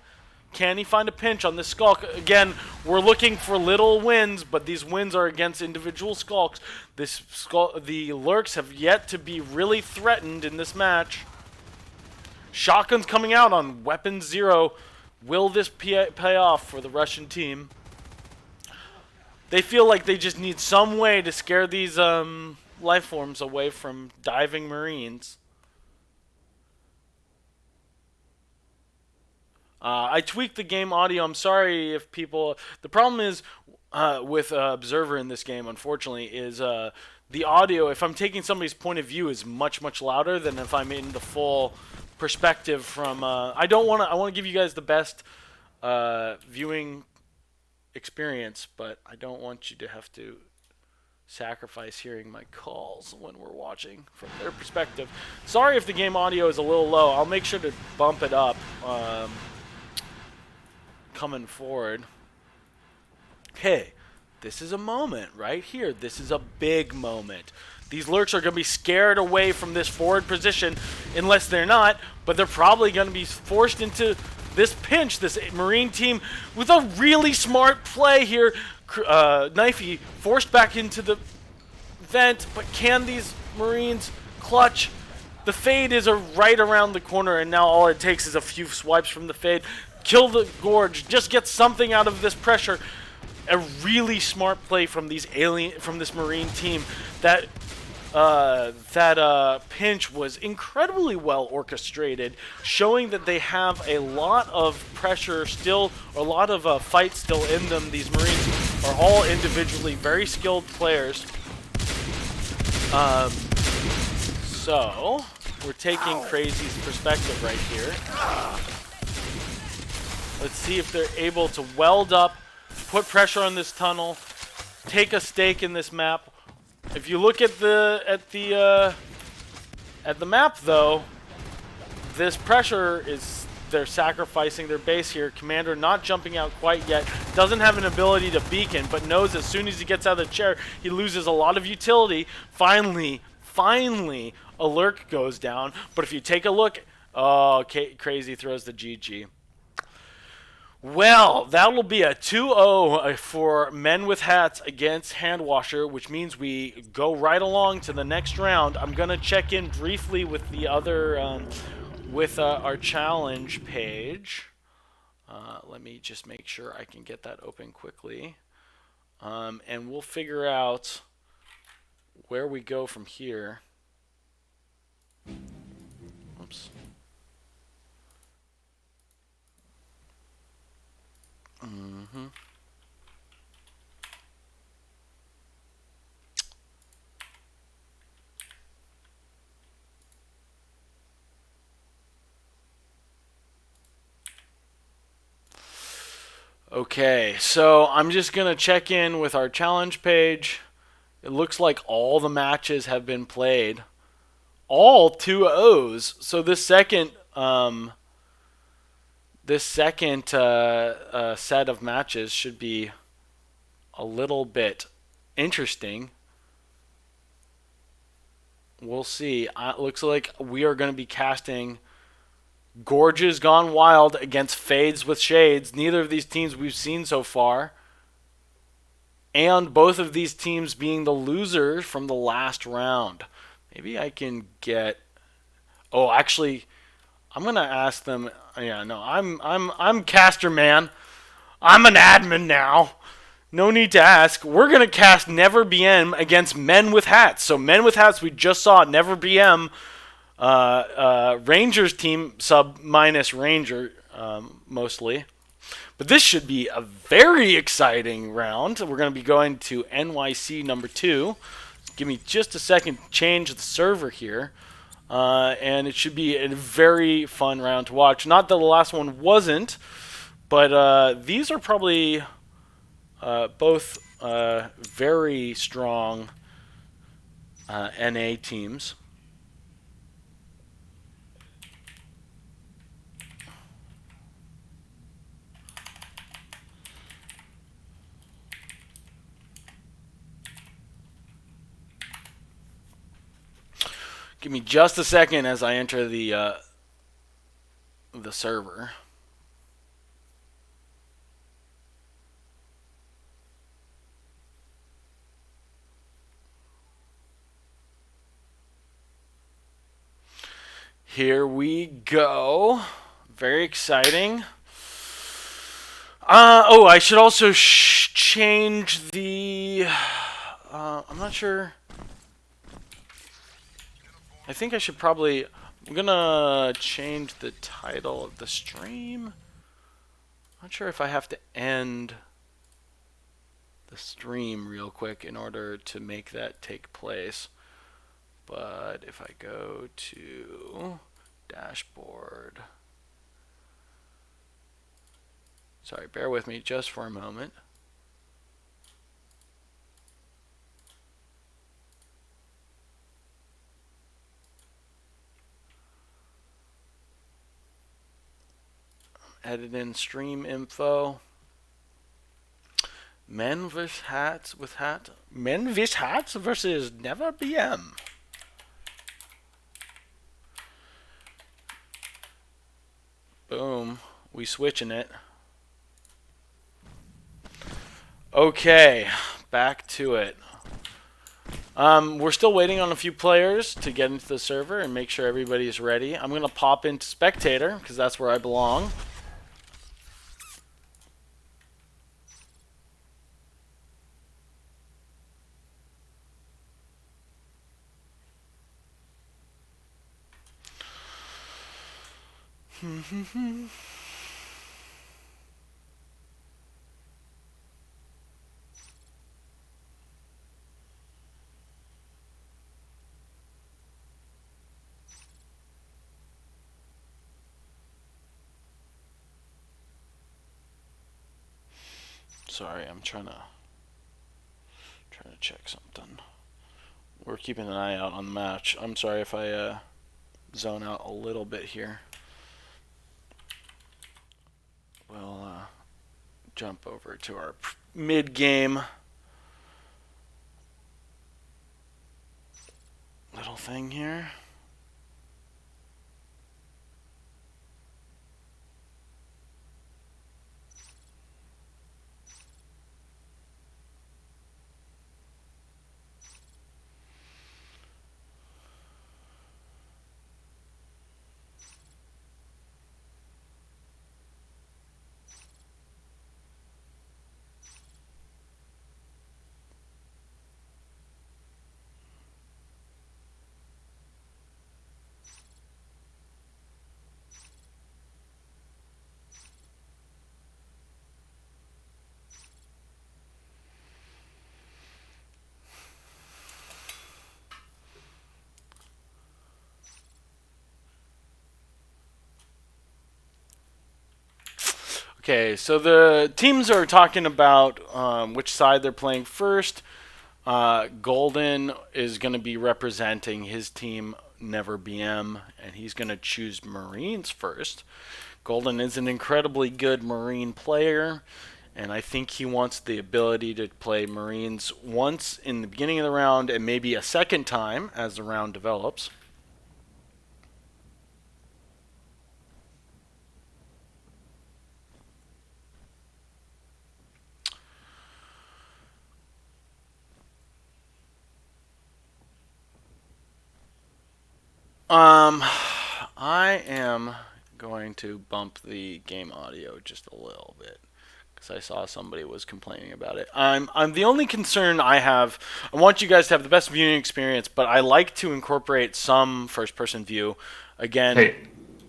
Can he find a pinch on this Skulk? Again, we're looking for little wins, but these wins are against individual Skulks. The lurks have yet to be really threatened in this match. Shotguns coming out on Weapon 0. Will this pay off for the Russian team? They feel like they just need some way to scare these lifeforms away from diving Marines. I tweaked the game audio. I'm sorry if people... The problem is with Observer in this game, unfortunately, is the audio, if I'm taking somebody's point of view, is much, much louder than if I'm in the full perspective from... I want to give you guys the best viewing experience, but I don't want you to have to sacrifice hearing my calls when we're watching from their perspective. Sorry if the game audio is a little low. I'll make sure to bump it up coming forward. Hey, this is a moment right here. This is a big moment. These lurks are going to be scared away from this forward position unless they're not, but they're probably going to be forced into this pinch, this Marine team, with a really smart play here. Knifey forced back into the vent, but can these Marines clutch? The fade is right around the corner, and now all it takes is a few swipes from the fade. Kill the gorge, just get something out of this pressure. A really smart play from this Marine team. That pinch was incredibly well orchestrated, showing that they have a lot of pressure still, or a lot of fight still in them. These Marines are all individually very skilled players. So we're taking Crazy's perspective right here. Let's see if they're able to weld up, put pressure on this tunnel, take a stake in this map. If you look at the map, though, this pressure is, they're sacrificing their base here. Commander not jumping out quite yet, doesn't have an ability to beacon, but knows as soon as he gets out of the chair, he loses a lot of utility. Finally, a lurk goes down. But if you take a look, oh, Crazy throws the GG. Well, that will be a 2-0 for Men with Hats against Handwasher, which means we go right along to the next round. I'm going to check in briefly with the other, our challenge page. Let me just make sure I can get that open quickly. And we'll figure out where we go from here. Oops. Mm-hmm. Okay, so I'm just going to check in with our challenge page. It looks like all the matches have been played. All 2-0s. So this second set of matches should be a little bit interesting. We'll see. It looks like we are going to be casting Gorges Gone Wild against Fades with Shades. Neither of these teams we've seen so far. And both of these teams being the losers from the last round. Maybe I can get... Oh, actually, I'm going to ask them... Yeah, no, I'm caster man. I'm an admin now. No need to ask. We're going to cast Never BM against Men with Hats. So Men with Hats, we just saw Never BM. Rangers team sub minus Ranger mostly. But this should be a very exciting round. We're going to be going to NYC number 2. Give me just a second to change the server here. And it should be a very fun round to watch. Not that the last one wasn't, but these are probably both very strong NA teams. Give me just a second as I enter the server. Here we go. Very exciting. Oh, I should also change the... I'm not sure... I think I should probably... I'm going to change the title of the stream. Not sure if I have to end the stream real quick in order to make that take place. But if I go to dashboard, sorry, bear with me just for a moment. Edit in stream info. Men with hats Men with hats versus Never BM. Boom. We switching it. Okay, back to it. We're still waiting on a few players to get into the server and make sure everybody's ready. I'm going to pop into spectator because that's where I belong. Sorry, I'm trying to check something. We're keeping an eye out on the match. I'm sorry if I zone out a little bit here. We'll jump over to our mid-game little thing here. Okay, so the teams are talking about which side they're playing first. Golden is going to be representing his team, Never BM, and he's going to choose Marines first. Golden is an incredibly good Marine player, and I think he wants the ability to play Marines once in the beginning of the round and maybe a second time as the round develops. I am going to bump the game audio just a little bit because I saw somebody was complaining about it. I'm the only concern I have. I want you guys to have the best viewing experience, but I like to incorporate some first-person view. Again, hey,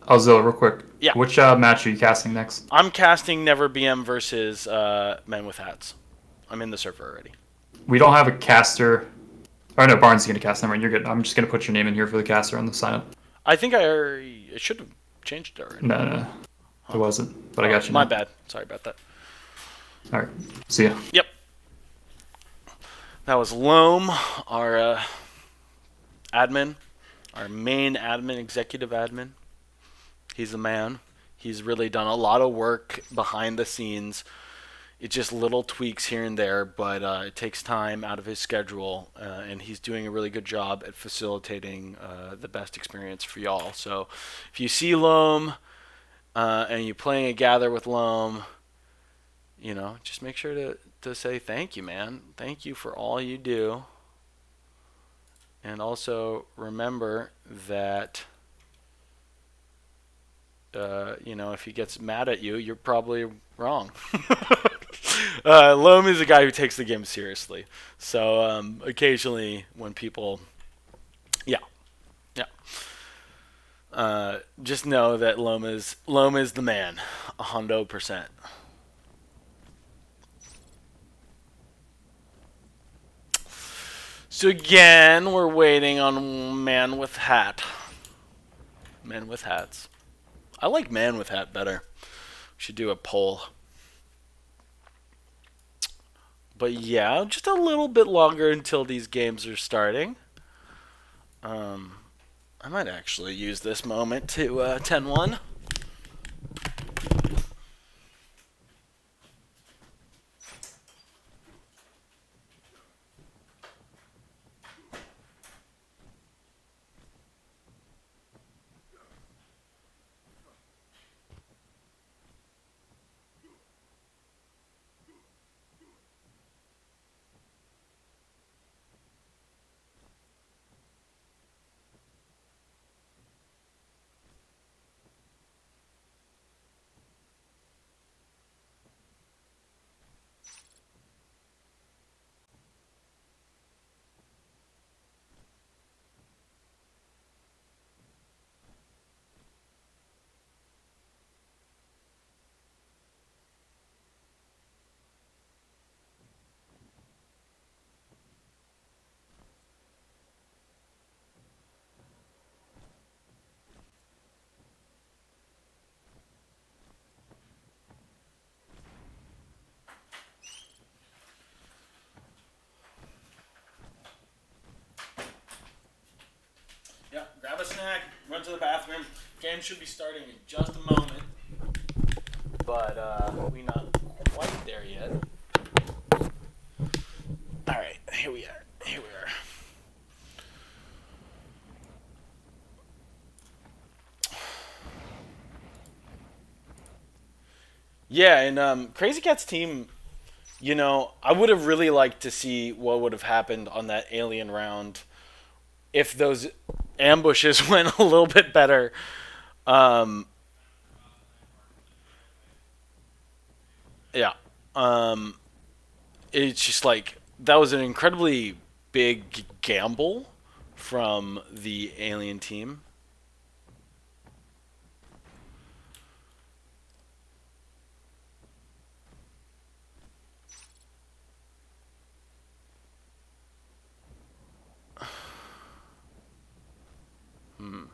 Ozil, real quick. Yeah. Which match are you casting next? I'm casting Never BM versus Men with Hats. I'm in the server already. We don't have a caster. Oh no, Barnes is gonna cast. Never mind, you're good. I'm just gonna put your name in here for the caster on the sign up. I think I should have changed it already. No, it wasn't. But I got you. My bad. Sorry about that. All right. See ya. Yep. That was Loam, our admin, our main admin, executive admin. He's the man. He's really done a lot of work behind the scenes. It's just little tweaks here and there, but it takes time out of his schedule, and he's doing a really good job at facilitating the best experience for y'all. So if you see Loam and you're playing a gather with Loam, just make sure to say thank you, man. Thank you for all you do. And also remember that if he gets mad at you, you're probably wrong. Loam is a guy who takes the game seriously. So occasionally when people, just know that Loam is the man, 100%. So again, we're waiting on man with hat. Men with hats. I like man with hat better. We should do a poll. But yeah, just a little bit longer until these games are starting. I might actually use this moment to 10-1. Yeah, grab a snack, run to the bathroom. Game should be starting in just a moment. But we're not quite there yet. Alright, here we are. Here we are. Yeah, and Crazy Cat's team, I would have really liked to see what would have happened on that alien round if those ambushes went a little bit better. Um, yeah. Um, it's just like that was an incredibly big gamble from the alien team. Hmm.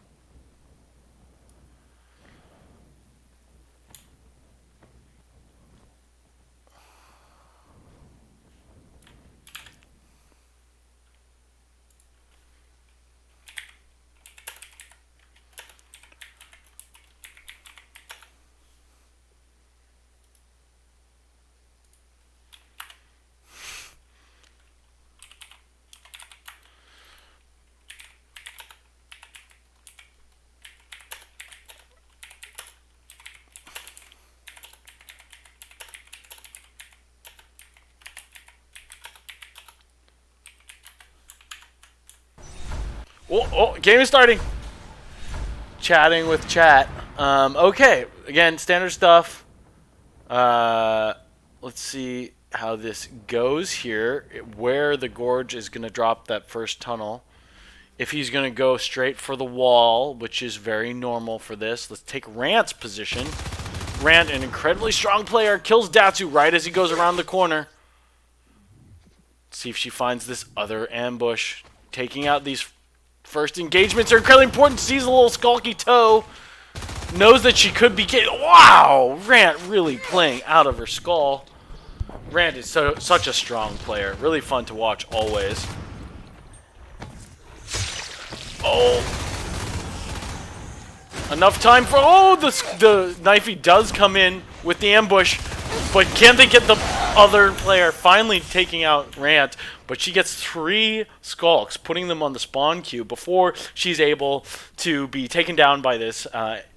Game is starting. Chatting with chat. Okay, again, standard stuff. Let's see how this goes here. Where the Gorge is going to drop that first tunnel. If he's going to go straight for the wall, which is very normal for this. Let's take Rant's position. Rant, an incredibly strong player, kills Datsu right as he goes around the corner. Let's see if she finds this other ambush. Taking out these first engagements are incredibly important. Sees a little skulky toe. Knows that she could be getting... Wow! Rant really playing out of her skull. Rant is such a strong player. Really fun to watch always. Oh! Enough time for... Oh! The knifey does come in with the ambush. But can they get the other player finally taking out Rant? But she gets 3 skulks, putting them on the spawn queue before she's able to be taken down by this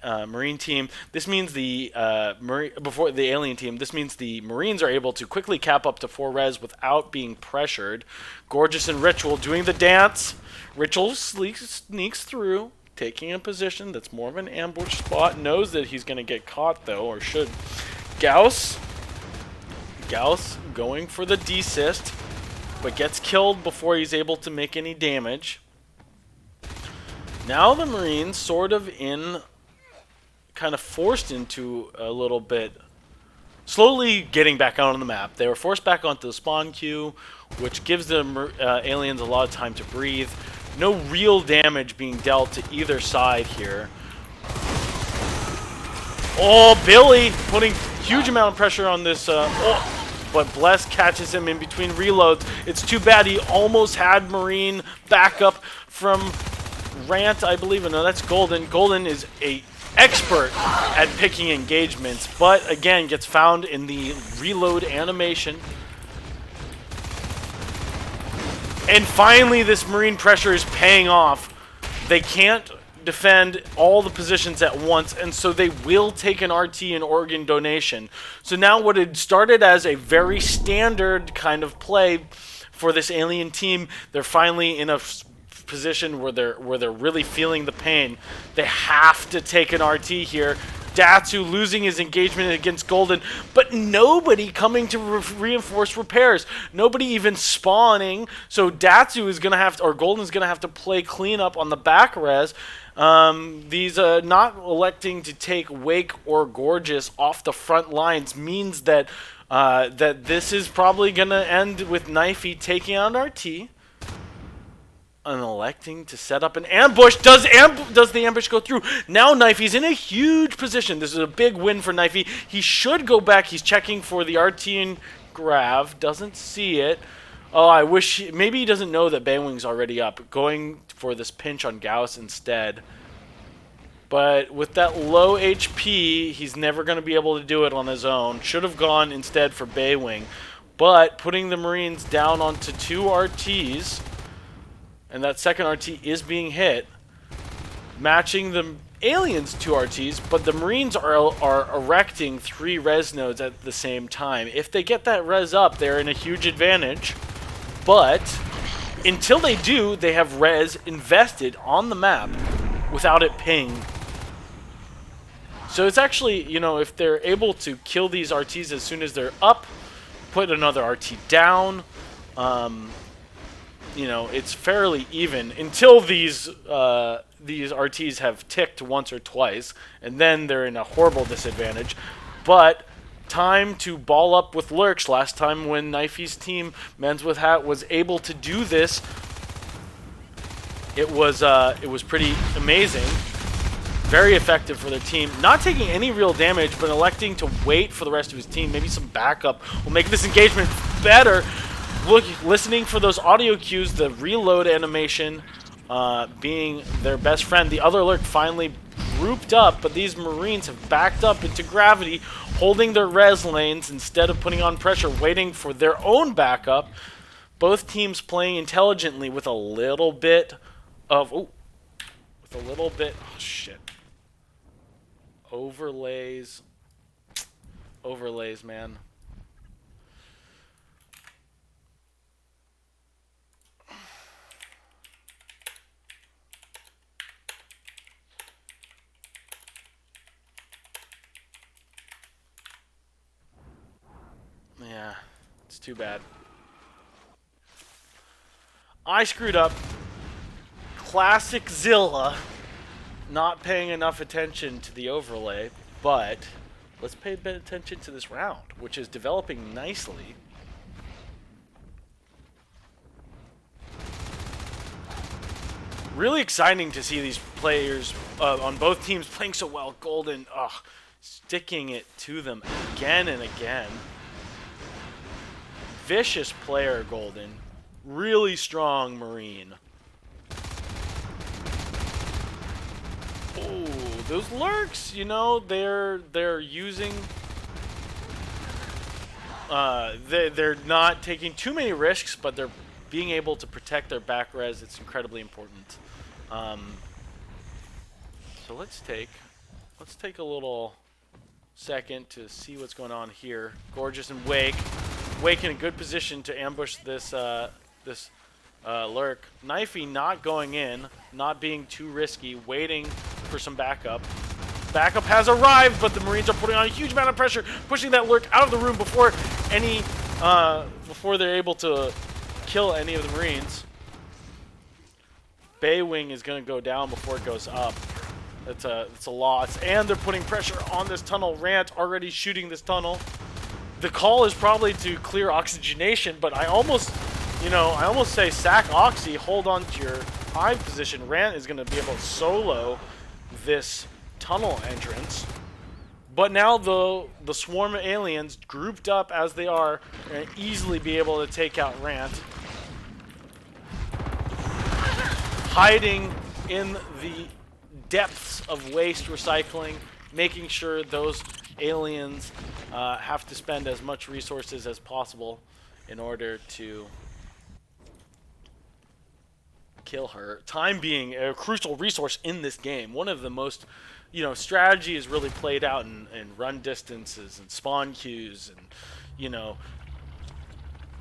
Marine team. This means before the alien team, this means the Marines are able to quickly cap up to 4 res without being pressured. Gorgeous and Ritual doing the dance. Ritual sneaks through, taking a position that's more of an ambush spot. Knows that he's going to get caught, though, or should. Gauss going for the desist, but gets killed before he's able to make any damage. Now the Marines sort of kind of forced into a little bit, slowly getting back out on the map. They were forced back onto the spawn queue which gives the aliens a lot of time to breathe. No real damage being dealt to either side here. Oh, Billy putting huge amount of pressure on this. But Bless catches him in between reloads. It's too bad. He almost had Marine backup from Rant, I believe. No, that's Golden. Golden is a expert at picking engagements, but again gets found in the reload animation. And finally, this Marine pressure is paying off. They can't defend all the positions at once, and so they will take an RT and organ donation. So now what had started as a very standard kind of play for this alien team, they're finally in a position where they're really feeling the pain. They have to take an RT here. Datsu losing his engagement against Golden, but nobody coming to reinforce repairs. Nobody even spawning. So Datsu is gonna have to, or Golden's gonna have to play cleanup on the back res. These not electing to take Wake or Gorgeous off the front lines means that that this is probably gonna end with Knifey taking out RT. And electing to set up an ambush. Does the ambush go through? Now Knifey's in a huge position. This is a big win for Knifey. He should go back. He's checking for the RT and Grav. Doesn't see it. Oh, I wish... maybe he doesn't know that Bangwing's already up. Going for this pinch on Gauss instead. But with that low HP, he's never going to be able to do it on his own. Should have gone instead for Baywing. But putting the Marines down onto 2 RTs... and that second RT is being hit, matching the aliens 2 RTs, but the Marines are erecting 3 res nodes at the same time. If they get that res up, they're in a huge advantage, but until they do, they have res invested on the map without it ping. So it's actually, you know, if they're able to kill these RTs as soon as they're up, put another RT down, you know, it's fairly even until these RTs have ticked once or twice, and then they're in a horrible disadvantage. But time to ball up with Lurks. Last time when Knifey's team, Men's with Hat, was able to do this, it was pretty amazing. Very effective for their team. Not taking any real damage, but electing to wait for the rest of his team. Maybe some backup will make this engagement better. Listening for those audio cues, the reload animation being their best friend. The other Lurk finally grouped up, but these Marines have backed up into gravity, holding their res lanes instead of putting on pressure, waiting for their own backup. Both teams playing intelligently with a little bit of... oh, shit. Overlays. Overlays, man. Yeah, it's too bad. I screwed up. Classic Zilla. Not paying enough attention to the overlay, but let's pay a bit of attention to this round, which is developing nicely. Really exciting to see these players on both teams playing so well. Golden, sticking it to them again and again. Vicious player, Golden. Really strong Marine. Oh, those Lurks, you know, they're using... they're not taking too many risks, but they're being able to protect their back res. It's incredibly important. So let's take a little second to see what's going on here. Gorgeous and Wake. Wake in a good position to ambush this Lurk. Knifey not going in, not being too risky, waiting for some backup. Backup has arrived, but the Marines are putting on a huge amount of pressure, pushing that Lurk out of the room before they're able to kill any of the Marines. Baywing is going to go down before it goes up. It's a loss, and they're putting pressure on this tunnel. Rant already shooting this tunnel. The call is probably to clear oxygenation, but I almost you know, I almost say sack Oxy, hold on to your hive position. Rant is going to be able to solo this tunnel entrance. But now the swarm of aliens, grouped up as they are going to easily be able to take out Rant. Hiding in the depths of waste recycling, making sure those aliens have to spend as much resources as possible in order to kill her. Time being a crucial resource in this game. One of the most, you know, strategy is really played out in run distances and spawn queues and, you know,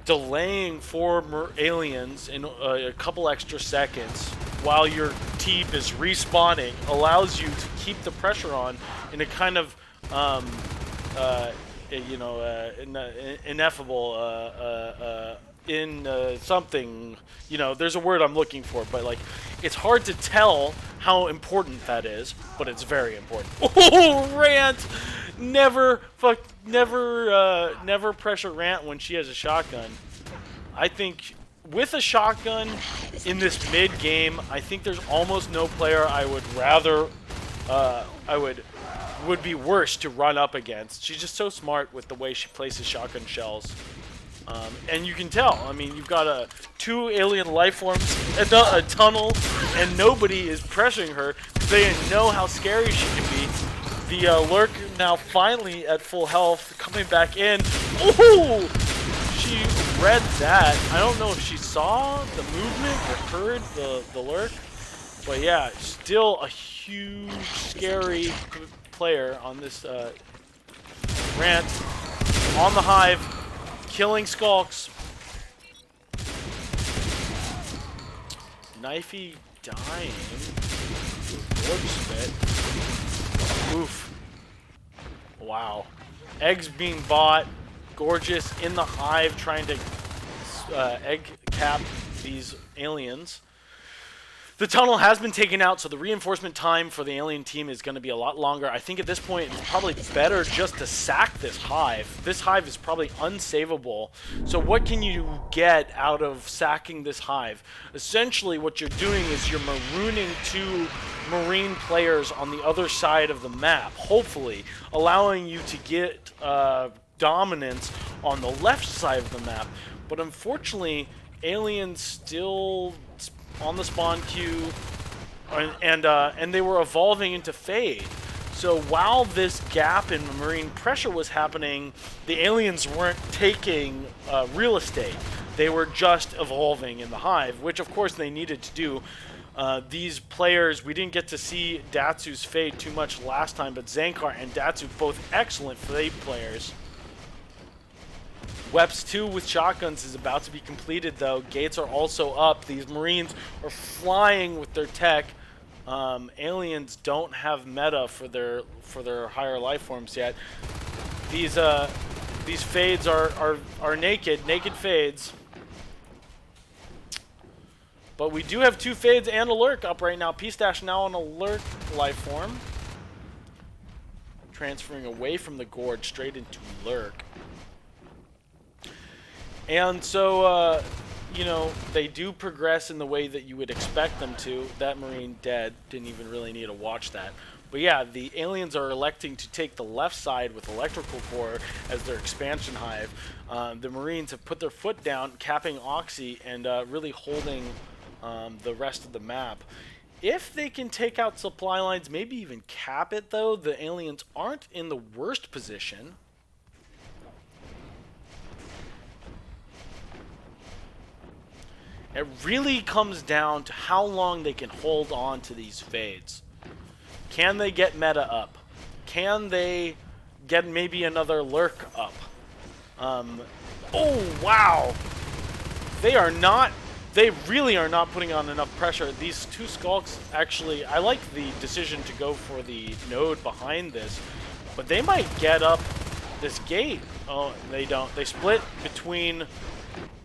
delaying for aliens in a couple extra seconds while your team is respawning allows you to keep the pressure on in a kind of you know, ineffable something, you know, there's a word I'm looking for, but like it's hard to tell how important that is, but it's very important. Oh, Rant! Never pressure Rant when she has a shotgun. I think with a shotgun in this mid game, I think there's almost no player I would rather would be worse to run up against. She's just so smart with the way she places shotgun shells. And you can tell, I mean, you've got two alien life forms, a tunnel, and nobody is pressuring her because they know how scary she can be. The Lurk now finally at full health, coming back in. Ooh! She read that. I don't know if she saw the movement or heard the Lurk, but yeah, still a huge, scary player on this Rant on the hive. Killing Skulks. Knifey dying. Gorge spit. Oof. Wow. Eggs being bought. Gorgeous in the hive trying to egg cap these aliens. The tunnel has been taken out, so the reinforcement time for the alien team is going to be a lot longer. I think at this point it's probably better just to sack this hive. This hive is probably unsavable. So what can you get out of sacking this hive? Essentially what you're doing is you're marooning two Marine players on the other side of the map, hopefully, allowing you to get dominance on the left side of the map. But unfortunately, aliens still on the spawn queue, and they were evolving into Fade. So while this gap in Marine pressure was happening, the aliens weren't taking real estate. They were just evolving in the hive, which of course they needed to do. These players, we didn't get to see Datsu's Fade too much last time, but Zankar and Datsu, both excellent Fade players. Weps 2 with shotguns is about to be completed, though. Gates are also up. These Marines are flying with their tech. Aliens don't have meta for their higher life forms yet. These Fades are naked Fades. But we do have two Fades and a Lurk up right now. P-Stash now on a Lurk life form. Transferring away from the Gorge straight into Lurk. And so, you know, they do progress in the way that you would expect them to. That Marine dead. Didn't even really need to watch that. But yeah, the aliens are electing to take the left side with Electrical Core as their expansion hive. The Marines have put their foot down, capping Oxy and really holding the rest of the map. If they can take out supply lines, maybe even cap it, though, the aliens aren't in the worst position. It really comes down to how long they can hold on to these Fades. Can they get meta up? Can they get maybe another Lurk up? Oh, wow! They really are not putting on enough pressure. These two Skulks, actually, I like the decision to go for the node behind this, but they might get up this gate. Oh, they don't. They split between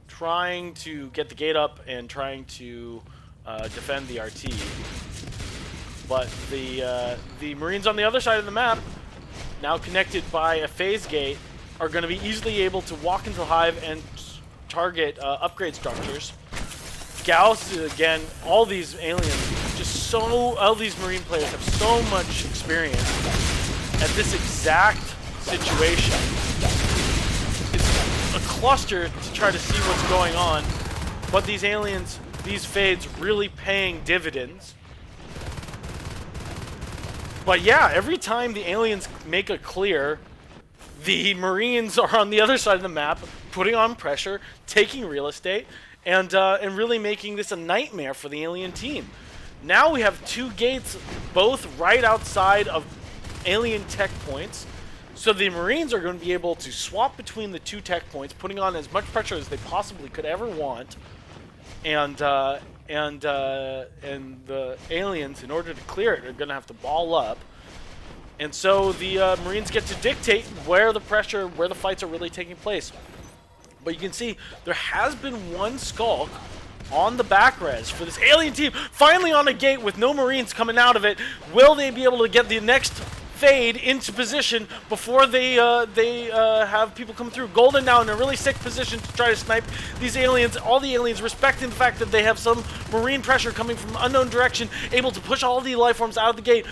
trying to get the gate up and trying to defend the RT. But the Marines on the other side of the map, now connected by a phase gate, are going to be easily able to walk into the hive and target upgrade structures. Gauss, again, all these aliens, all these Marine players have so much experience at this exact situation. It's a cluster to try to see what's going on, but these aliens, these fades really paying dividends. But yeah, every time the aliens make a clear, the Marines are on the other side of the map, putting on pressure, taking real estate, and really making this a nightmare for the alien team. Now we have 2 gates, both right outside of alien tech points, so the Marines are going to be able to swap between the 2 tech points, putting on as much pressure as they possibly could ever want, and the aliens, in order to clear it, are going to have to ball up. And so the Marines get to dictate where the fights are really taking place. But you can see there has been one skulk on the back res for this alien team, finally on a gate with no Marines coming out of it. Will they be able to get the next fade into position before they have people come through? Golden now in a really sick position to try to snipe these aliens. All the aliens respecting the fact that they have some Marine pressure coming from unknown direction, able to push all the life forms out of the gate.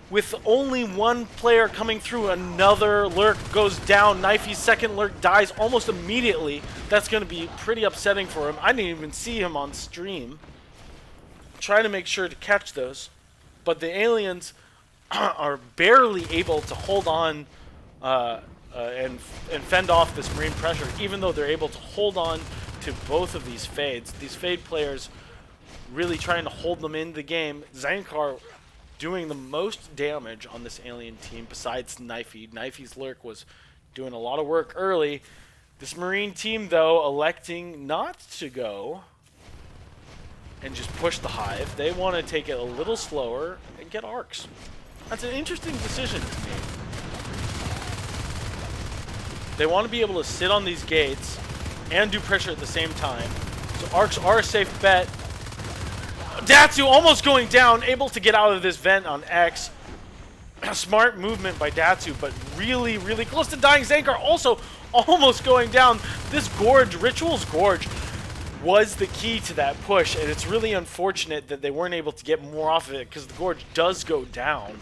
With only one player coming through, another lurk goes down. Knifey's second lurk dies almost immediately. That's going to be pretty upsetting for him. I didn't even see him on stream. Trying to make sure to catch those. But the aliens are barely able to hold on and fend off this Marine pressure, even though they're able to hold on to both of these fades. These fade players really trying to hold them in the game. Zankar doing the most damage on this alien team besides Knifey. Knifey's lurk was doing a lot of work early. This Marine team, though, electing not to go and just push the hive. They want to take it a little slower and get arcs. That's an interesting decision to me. They want to be able to sit on these gates and do pressure at the same time. So arcs are a safe bet. Datsu almost going down, able to get out of this vent on X. Smart movement by Datsu, but really, really close to dying. Zankar also almost going down. This Gorge, Ritual's Gorge, was the key to that push, and it's really unfortunate that they weren't able to get more off of it, because the Gorge does go down.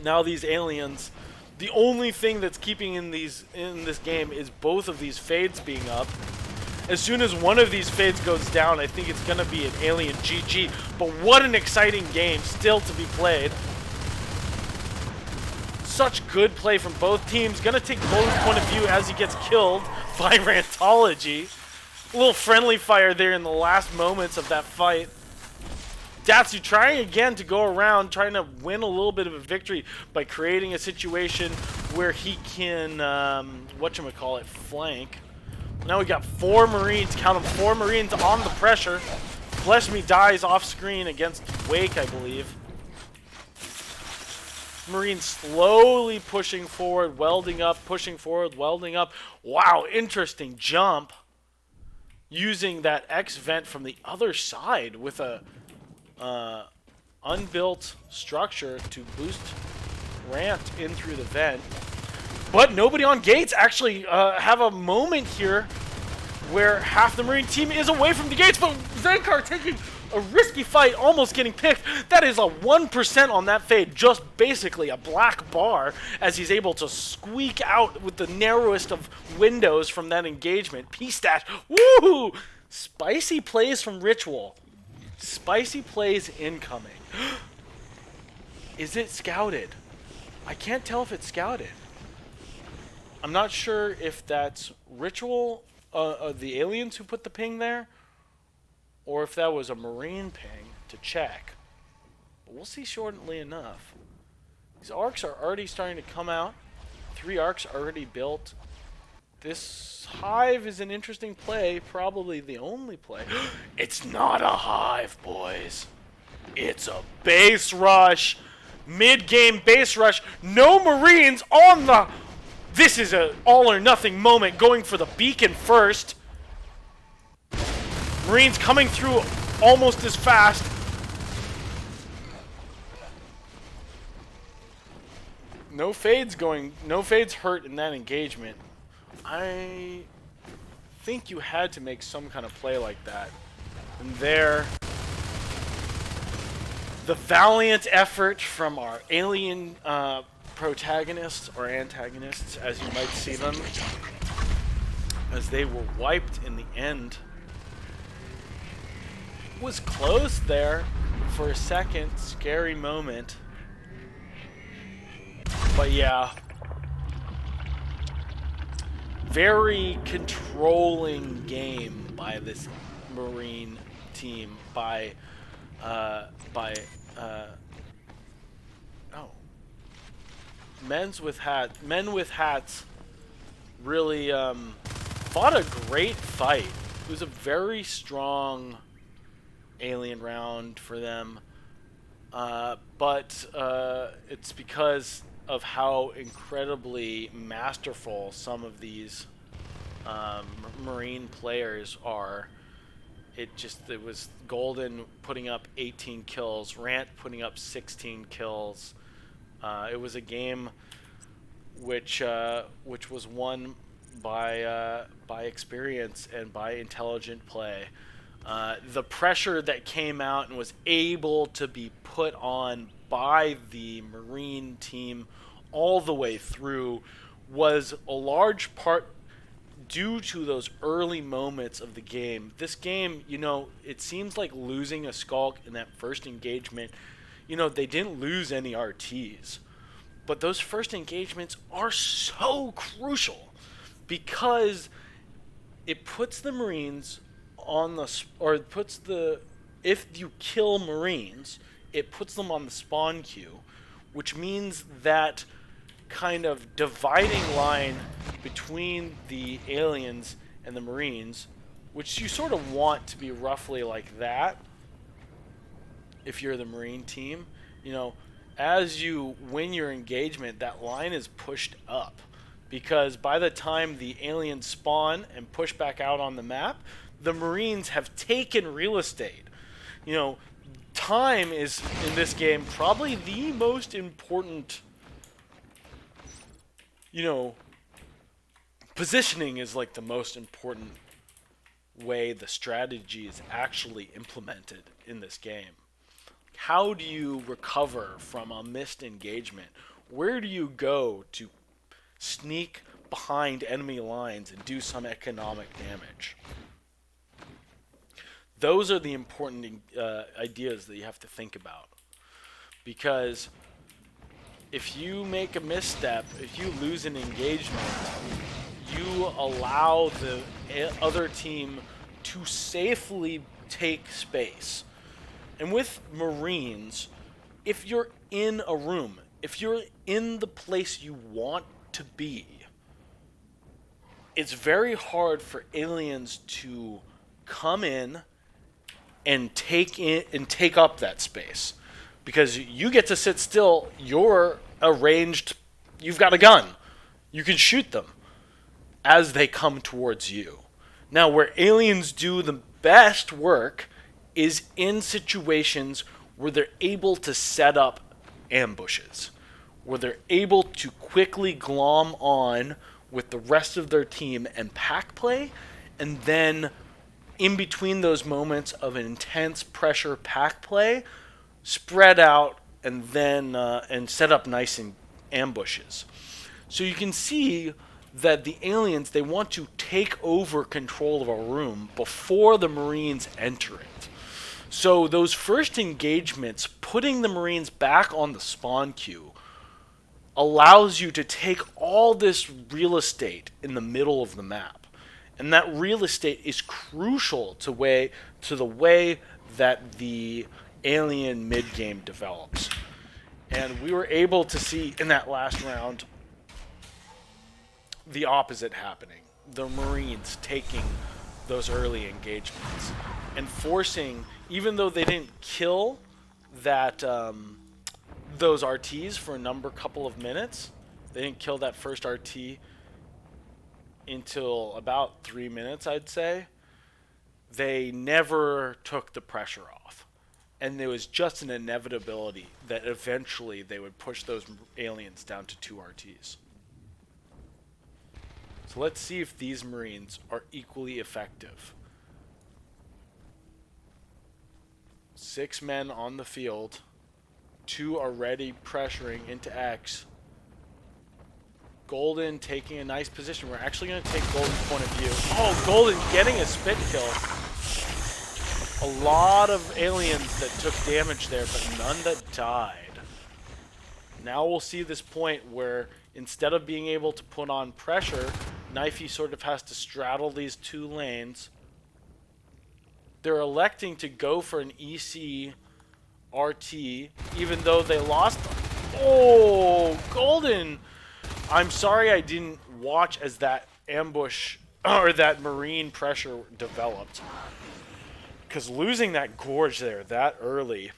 Now these aliens, the only thing that's keeping in this game is both of these fades being up. As soon as one of these fades goes down, I think it's going to be an alien GG. But what an exciting game still to be played. Such good play from both teams. Going to take Golden's point of view as he gets killed by Rantology. A little friendly fire there in the last moments of that fight. Datsu trying again to go around, trying to win a little bit of a victory by creating a situation where he can, flank. Now we got 4 Marines, count them, 4 Marines on the pressure. Bless Me dies off screen against Wake, I believe. Marines slowly pushing forward, welding up, pushing forward, welding up. Wow, interesting jump. Using that X vent from the other side with a unbuilt structure to boost Rant in through the vent. But nobody on gates. Actually have a moment here where half the Marine team is away from the gates, but Zankar taking a risky fight, almost getting picked. That is a 1% on that fade, just basically a black bar, as he's able to squeak out with the narrowest of windows from that engagement. P-Stash, woohoo! Spicy plays from Ritual. Spicy plays incoming. Is it scouted? I can't tell if it's scouted. I'm not sure if that's Ritual, the aliens who put the ping there, or if that was a Marine ping to check. But we'll see shortly enough. These arcs are already starting to come out. 3 arcs already built. This hive is an interesting play, probably the only play. It's not a hive, boys. It's a base rush. Mid-game base rush. No Marines on the... This is an all-or-nothing moment, going for the beacon first. Marines coming through almost as fast. No fades hurt in that engagement. I think you had to make some kind of play like that. And there, the valiant effort from our alien protagonists, or antagonists, as you might see them, as they were wiped in the end. Was close there for a second, scary moment. But yeah, very controlling game by this Marine team, by men with hats really fought a great fight. It was a very strong alien round for them, but it's because of how incredibly masterful some of these Marine players are. It was Golden putting up 18 kills, Rant putting up 16 kills. It was a game which was won by experience and by intelligent play. The pressure that came out and was able to be put on by the Marine team all the way through was a large part due to those early moments of the game. This game, it seems like losing a Skulk in that first engagement. They didn't lose any RTs, but those first engagements are so crucial because it puts the Marines on if you kill Marines, it puts them on the spawn queue, which means that kind of dividing line between the aliens and the Marines, which you sort of want to be roughly like that if you're the Marine team. As you win your engagement, that line is pushed up, because by the time the aliens spawn and push back out on the map, the Marines have taken real estate. Time is, in this game, probably the most important. Positioning is like the most important way the strategy is actually implemented in this game. How do you recover from a missed engagement? Where do you go to sneak behind enemy lines and do some economic damage? Those are the important ideas that you have to think about. Because if you make a misstep, if you lose an engagement, you allow the other team to safely take space. And with Marines, if you're in a room, if you're in the place you want to be, it's very hard for aliens to come in and take up that space, because you get to sit still. You're arranged. You've got a gun. You can shoot them as they come towards you. Now, where aliens do the best work is in situations where they're able to set up ambushes, where they're able to quickly glom on with the rest of their team and pack play, and then in between those moments of intense pressure pack play, spread out and then and set up nice ambushes. So you can see that the aliens, they want to take over control of a room before the Marines enter it. So those first engagements, putting the Marines back on the spawn queue, allows you to take all this real estate in the middle of the map. And that real estate is crucial to the way that the alien mid-game develops. And we were able to see in that last round the opposite happening. The Marines taking those early engagements and forcing, even though they didn't kill that those RTs for a couple of minutes, they didn't kill that first RT until about 3 minutes, I'd say. They never took the pressure off. And there was just an inevitability that eventually they would push those aliens down to 2 RTs. So let's see if these Marines are equally effective. 6 men on the field. 2 already pressuring into X. Golden taking a nice position. We're actually going to take Golden's point of view. Oh, Golden getting a spit kill. A lot of aliens that took damage there, but none that died. Now we'll see this point where instead of being able to put on pressure, Knifey sort of has to straddle these 2 lanes. They're electing to go for an EC RT, even though they lost. Oh, Golden! I'm sorry I didn't watch as that ambush or that Marine pressure developed. Because losing that Gorge there that early,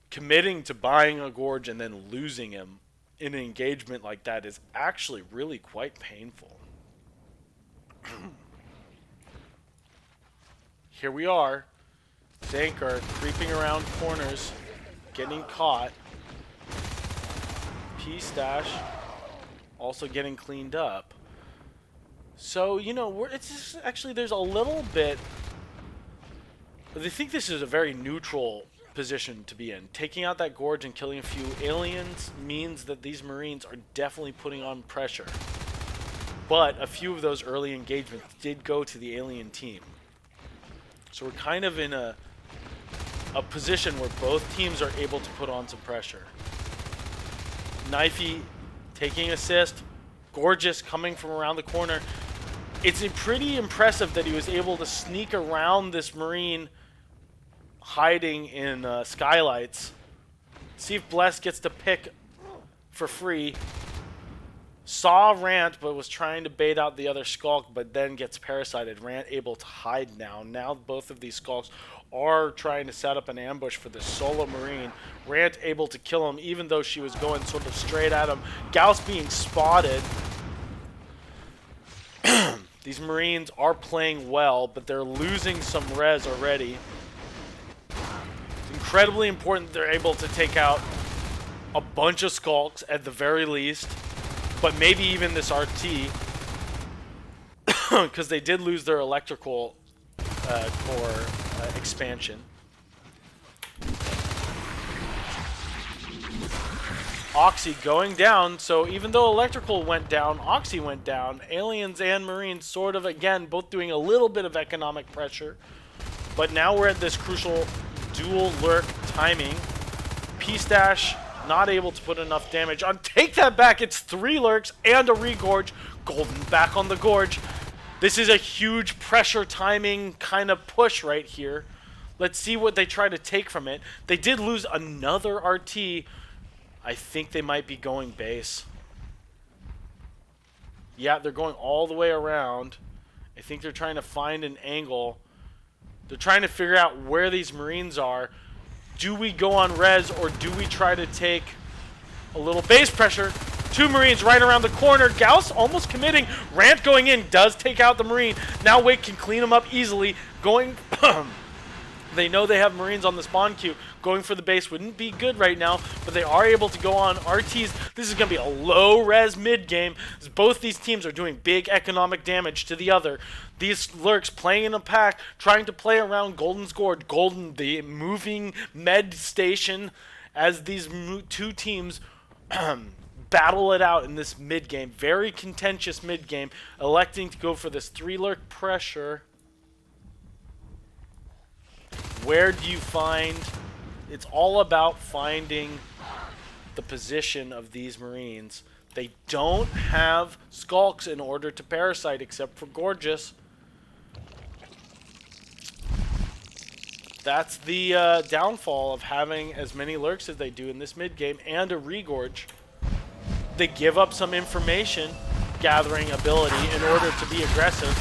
committing to buying a Gorge and then losing him in an engagement like that is actually really quite painful. Here we are. Zanker creeping around corners, getting caught. P-Stash also getting cleaned up. So, you know, it's just, actually there's a little bit... I think this is a very neutral position to be in. Taking out that Gorge and killing a few aliens means that these Marines are definitely putting on pressure. But a few of those early engagements did go to the alien team. So we're kind of in a position where both teams are able to put on some pressure. Knifey taking assist. Gorgeous coming from around the corner. It's pretty impressive that he was able to sneak around this Marine hiding in skylights. See if Bless gets to pick for free. Saw Rant, but was trying to bait out the other Skulk, but then gets parasited. Rant able to hide now. Now both of these Skulks are trying to set up an ambush for the solo Marine. Rant able to kill him, even though she was going sort of straight at him. Gauss being spotted. These Marines are playing well, but they're losing some res already. It's incredibly important they're able to take out a bunch of Skulks at the very least, but maybe even this RT, because they did lose their electrical core expansion. Oxy going down, so even though electrical went down, Oxy went down. Aliens and Marines sort of, again, both doing a little bit of economic pressure. But now we're at this crucial dual lurk timing. P-Stash not able to put enough damage on. Take that back, it's 3 lurks and a regorge. Golden back on the gorge. This is a huge pressure timing kind of push right here. Let's see what they try to take from it. They did lose another RT. I think they might be going base. Yeah, they're going all the way around. I think they're trying to find an angle. They're trying to figure out where these Marines are. Do we go on res or do we try to take a little base pressure? 2 Marines right around the corner. Gauss almost committing. Rant going in does take out the Marine. Now Wake can clean him up easily. Going... They know they have Marines on the spawn queue. Going for the base wouldn't be good right now, but they are able to go on RTs. This is going to be a low-res mid-game, as both these teams are doing big economic damage to the other. These lurks playing in a pack, trying to play around Golden's Gorge. Golden, the moving med station, as these 2 teams battle it out in this mid-game. Very contentious mid-game, electing to go for this 3 lurk pressure. Where do you find... It's all about finding the position of these Marines. They don't have Skulks in order to parasite, except for Gorgeous. That's the downfall of having as many lurks as they do in this mid-game, and a regorge. They give up some information gathering ability in order to be aggressive.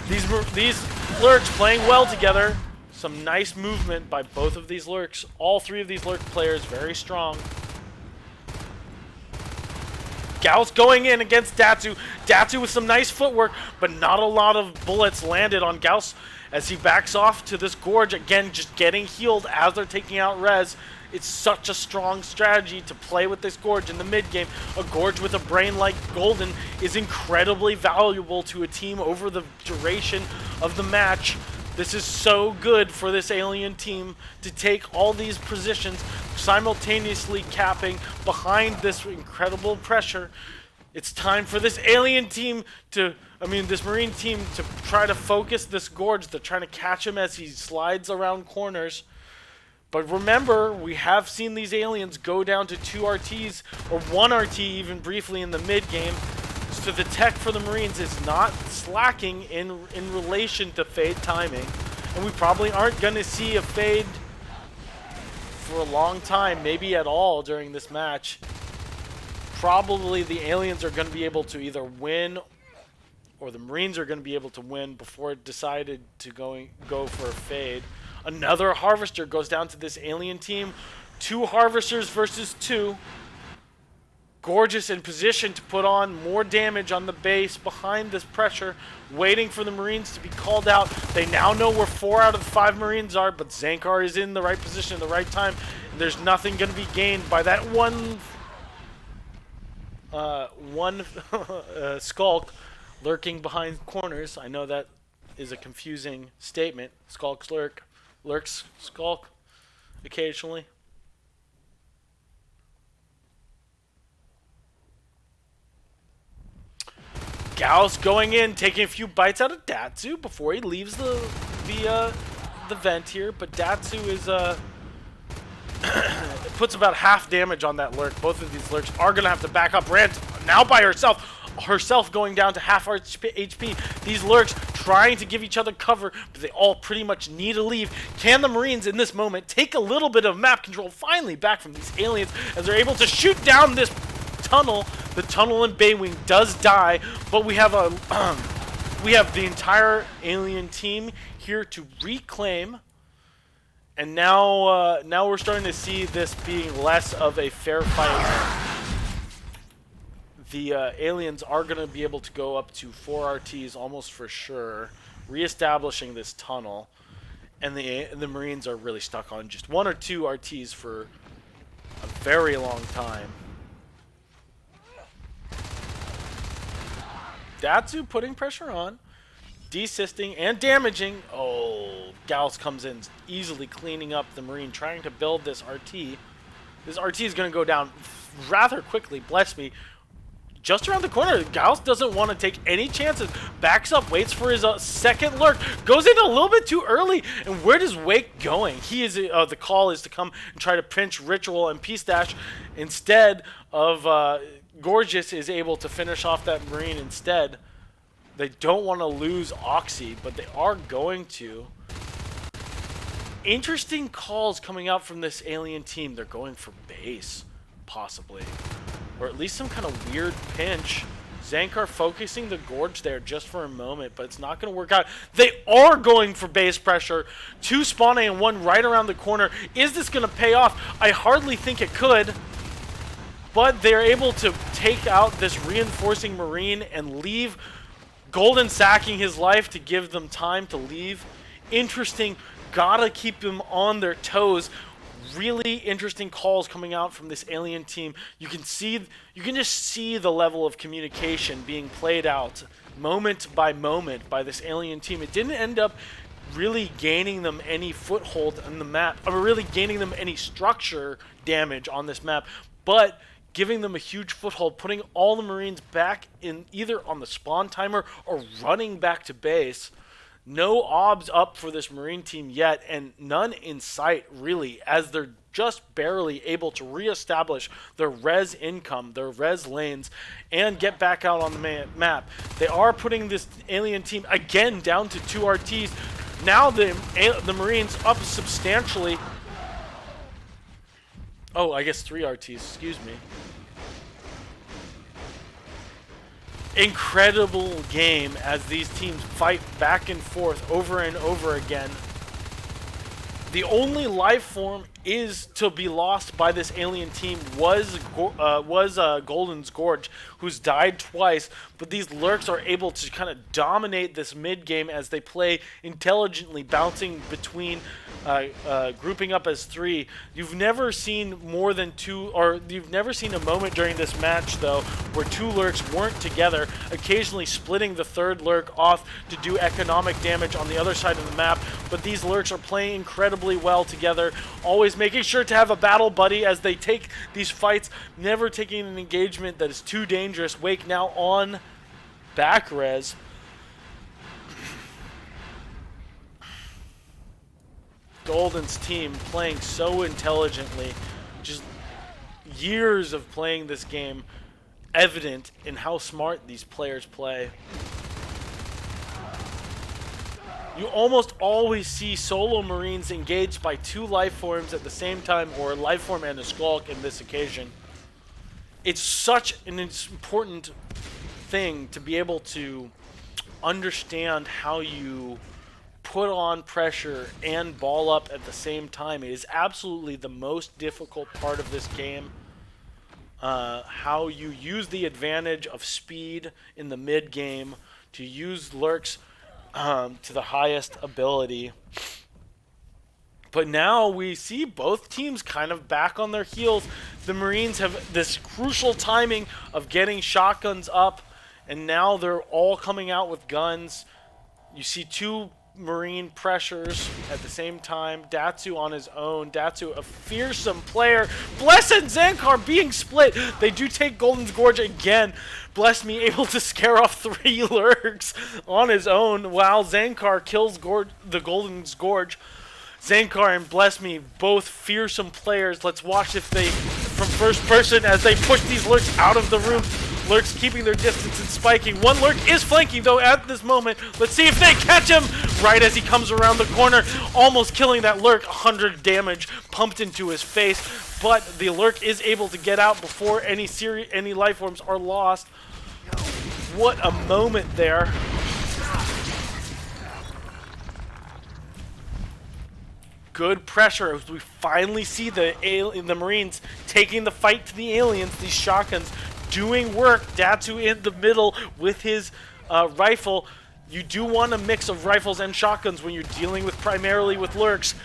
These lurks playing well together. Some nice movement by both of these lurks. All 3 of these lurk players very strong. Gauss going in against Datsu. Datsu with some nice footwork, but not a lot of bullets landed on Gauss as he backs off to this gorge. Again, just getting healed as they're taking out res. It's such a strong strategy to play with this Gorge in the mid game. A Gorge with a brain like Golden is incredibly valuable to a team over the duration of the match. This is so good for this Alien team to take all these positions, simultaneously capping behind this incredible pressure. It's time for this Alien team this Marine team to try to focus this Gorge. They're trying to catch him as he slides around corners. But remember, we have seen these Aliens go down to 2 RTs, or 1 RT even briefly in the mid game. So the tech for the Marines is not slacking in relation to fade timing. And we probably aren't going to see a fade for a long time, maybe at all during this match. Probably the Aliens are going to be able to either win, or the Marines are going to be able to win before it decided to go for a fade. Another Harvester goes down to this Alien team. 2 Harvesters versus 2. Gorgeous in position to put on more damage on the base behind this pressure, waiting for the Marines to be called out. They now know where 4 out of the 5 Marines are, but Zankar is in the right position at the right time. And there's nothing going to be gained by that one Skulk lurking behind corners. I know that is a confusing statement. Skulks lurks Skulk occasionally. Gauss going in, taking a few bites out of Datsu before he leaves the vent here, but Datsu is puts about half damage on that lurk. Both of these lurks are gonna have to back up. Rand now by herself going down to half HP. These lurks trying to give each other cover, but they all pretty much need to leave. Can the Marines in this moment take a little bit of map control finally back from these Aliens as they're able to shoot down this tunnel? The tunnel in Baywing does die, but we have the entire Alien team here to reclaim. And now we're starting to see this being less of a fair fight. The Aliens are going to be able to go up to 4 RTs almost for sure, reestablishing this tunnel. And the Marines are really stuck on just 1 or 2 RTs for a very long time. Datsu putting pressure on, desisting and damaging. Oh, Gauss comes in, easily cleaning up the Marine, trying to build this RT. This RT is going to go down rather quickly, bless me. Just around the corner, Gauss doesn't want to take any chances. Backs up, waits for his second lurk. Goes in a little bit too early. And where does Wake going? He is the call is to come and try to pinch Ritual and Peace Dash instead of Gorgeous is able to finish off that Marine instead. They don't want to lose Oxy, but they are going to. Interesting calls coming out from this Alien team. They're going for base, possibly. Or at least some kind of weird pinch. Zankar focusing the Gorge there just for a moment, but it's not going to work out. They are going for base pressure. 2 spawning and 1 right around the corner. Is this going to pay off? I hardly think it could. But they're able to take out this reinforcing Marine and leave Golden sacking his life to give them time to leave. Interesting. Gotta keep them on their toes. Really interesting calls coming out from this Alien team. You can just see the level of communication being played out moment by moment by this Alien team. It didn't end up really gaining them any foothold on the map, or really gaining them any structure damage on this map, but giving them a huge foothold, putting all the Marines back in either on the spawn timer or running back to base. No obs up for this Marine team yet, and none in sight really, as they're just barely able to reestablish their res income, their res lanes, and get back out on the map. They are putting this Alien team again down to 2 RTs. Now the Marines up substantially. Oh, I guess 3 RTs, excuse me. Incredible game as these teams fight back and forth over and over again. The only life form is to be lost by this alien team was Golden's Gorge, who's died twice, but these lurks are able to kind of dominate this mid game as they play intelligently, bouncing between, grouping up as 3. You've never seen more than 2, or you've never seen a moment during this match though where 2 lurks weren't together, occasionally splitting the 3rd lurk off to do economic damage on the other side of the map. But these lurks are playing incredibly well together, always making sure to have a battle buddy as they take these fights, never taking an engagement that is too dangerous. Wake now on back res. Golden's team playing so intelligently, just years of playing this game, evident in how smart these players play. You almost always see solo Marines engaged by 2 life forms at the same time, or a life form and a skulk in this occasion. It's such an important thing to be able to understand how you put on pressure and ball up at the same time. It is absolutely the most difficult part of this game. How you use the advantage of speed in the mid game to use lurks to the highest ability. But now we see both teams kind of back on their heels. The Marines have this crucial timing of getting shotguns up, and now they're all coming out with guns. You see 2 Marine pressures at the same time. Datsu on his own. Datsu, a fearsome player. Bless and Zankar being split. They do take Golden's Gorge again. Bless me able to scare off 3 lurks on his own while Zankar kills the Golden's Gorge. Zankar and Bless Me, both fearsome players. Let's watch if they, from first person, as they push these lurks out of the room. Lurks keeping their distance and spiking. One lurk is flanking though at this moment. Let's see if they catch him right as he comes around the corner, almost killing that lurk. 100 damage pumped into his face, but the lurk is able to get out before any life forms are lost. What a moment there. Good pressure as we finally see the Marines taking the fight to the aliens. These shotguns doing work. Datsu in the middle with his rifle. You do want a mix of rifles and shotguns when you're dealing with primarily with lurks.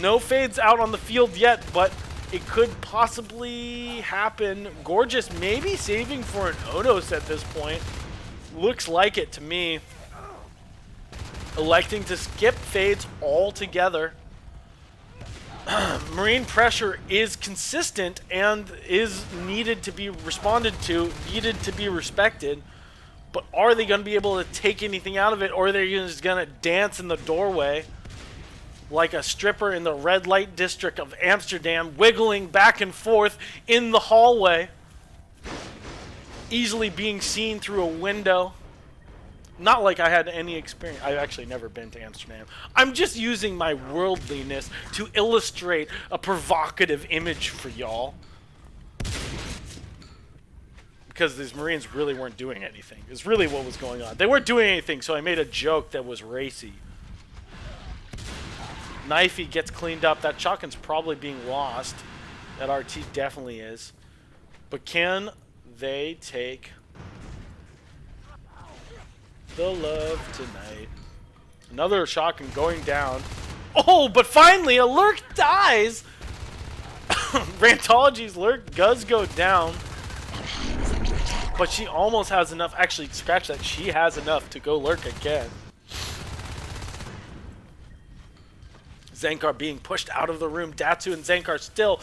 No fades out on the field yet, but it could possibly happen. Gorgeous maybe saving for an Onos at this point. Looks like it to me. Electing to skip fades altogether. Marine pressure is consistent and is needed to be responded to, needed to be respected. But are they going to be able to take anything out of it, or are they just going to dance in the doorway like a stripper in the red light district of Amsterdam, wiggling back and forth in the hallway, easily being seen through a window? Not like I had any experience. I've actually never been to Amsterdam. I'm just using my worldliness to illustrate a provocative image for y'all. Because these Marines really weren't doing anything. It's really what was going on. They weren't doing anything, so I made a joke that was racy. Knifey gets cleaned up. That shotgun's probably being lost. That RT definitely is. But can they take the love tonight? Another shotgun going down. Oh, but finally a lurk dies. Rantology's lurk does go down, but she almost has enough. Actually, scratch that. She has enough to go lurk again. Zankar being pushed out of the room. Datsu and Zankar still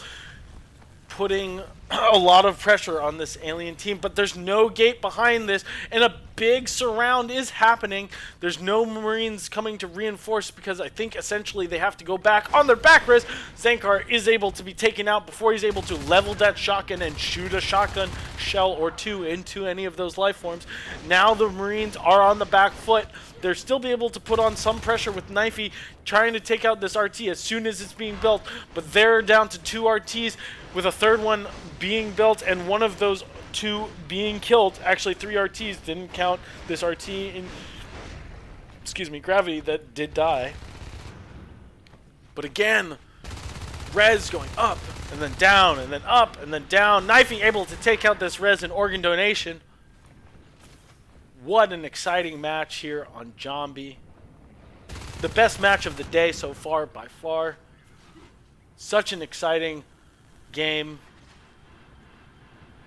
putting a lot of pressure on this alien team, but there's no gate behind this, and a big surround is happening. There's no Marines coming to reinforce because I think essentially they have to go back on their back res. Zankar is able to be taken out before he's able to level that shotgun and shoot a shotgun shell or 2 into any of those life forms. Now the Marines are on the back foot. They'll still be able to put on some pressure with Knifey trying to take out this RT as soon as it's being built, but they're down to 2 RTs with a third one being built and one of those 2 being killed. Actually, 3 RTs, didn't count this RT in, Gravity that did die. But again, Rez going up, and then down, and then up, and then down. Knifey able to take out this Rez and organ donation. What an exciting match here on Zombie. The best match of the day so far, by far. Such an exciting game.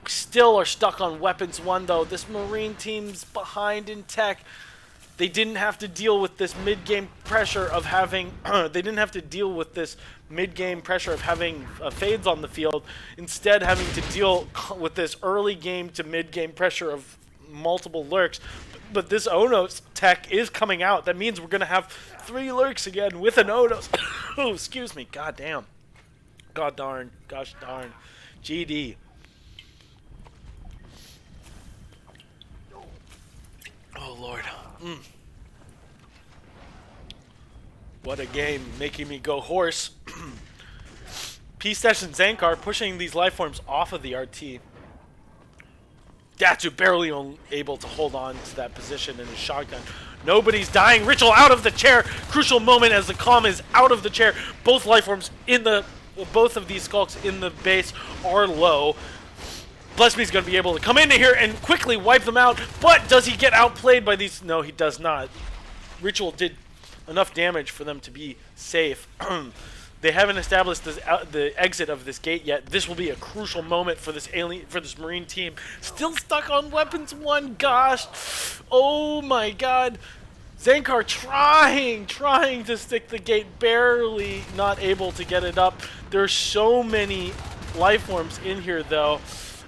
Still are stuck on Weapons 1, though. This Marine team's behind in tech. They didn't have to deal with this mid-game pressure of having... they didn't have to deal with this mid-game pressure of having fades on the field. Instead, having to deal with this early game to mid-game pressure of multiple lurks. But this Onos tech is coming out. That means we're going to have 3 lurks again with an Onos. Oh, excuse me. God damn. God darn. Gosh darn. GD. Oh, Lord. What a game. Making me go hoarse. P-Stash and Zankar pushing these life forms off of the RT. Datu barely able to hold on to that position in his shotgun. Nobody's dying. Ritual out of the chair. Crucial moment as the comm is out of the chair. Both life forms in the... Both of these skulks in the base are low. Blessme's going to be able to come into here and quickly wipe them out. But does he get outplayed by these? No, he does not. Ritual did enough damage for them to be safe. They haven't established the exit of this gate yet. This will be a crucial moment for this Marine team. Still stuck on Weapons 1. Gosh. Oh my god. Zankar trying to stick the gate, barely not able to get it up. There's so many life forms in here, though.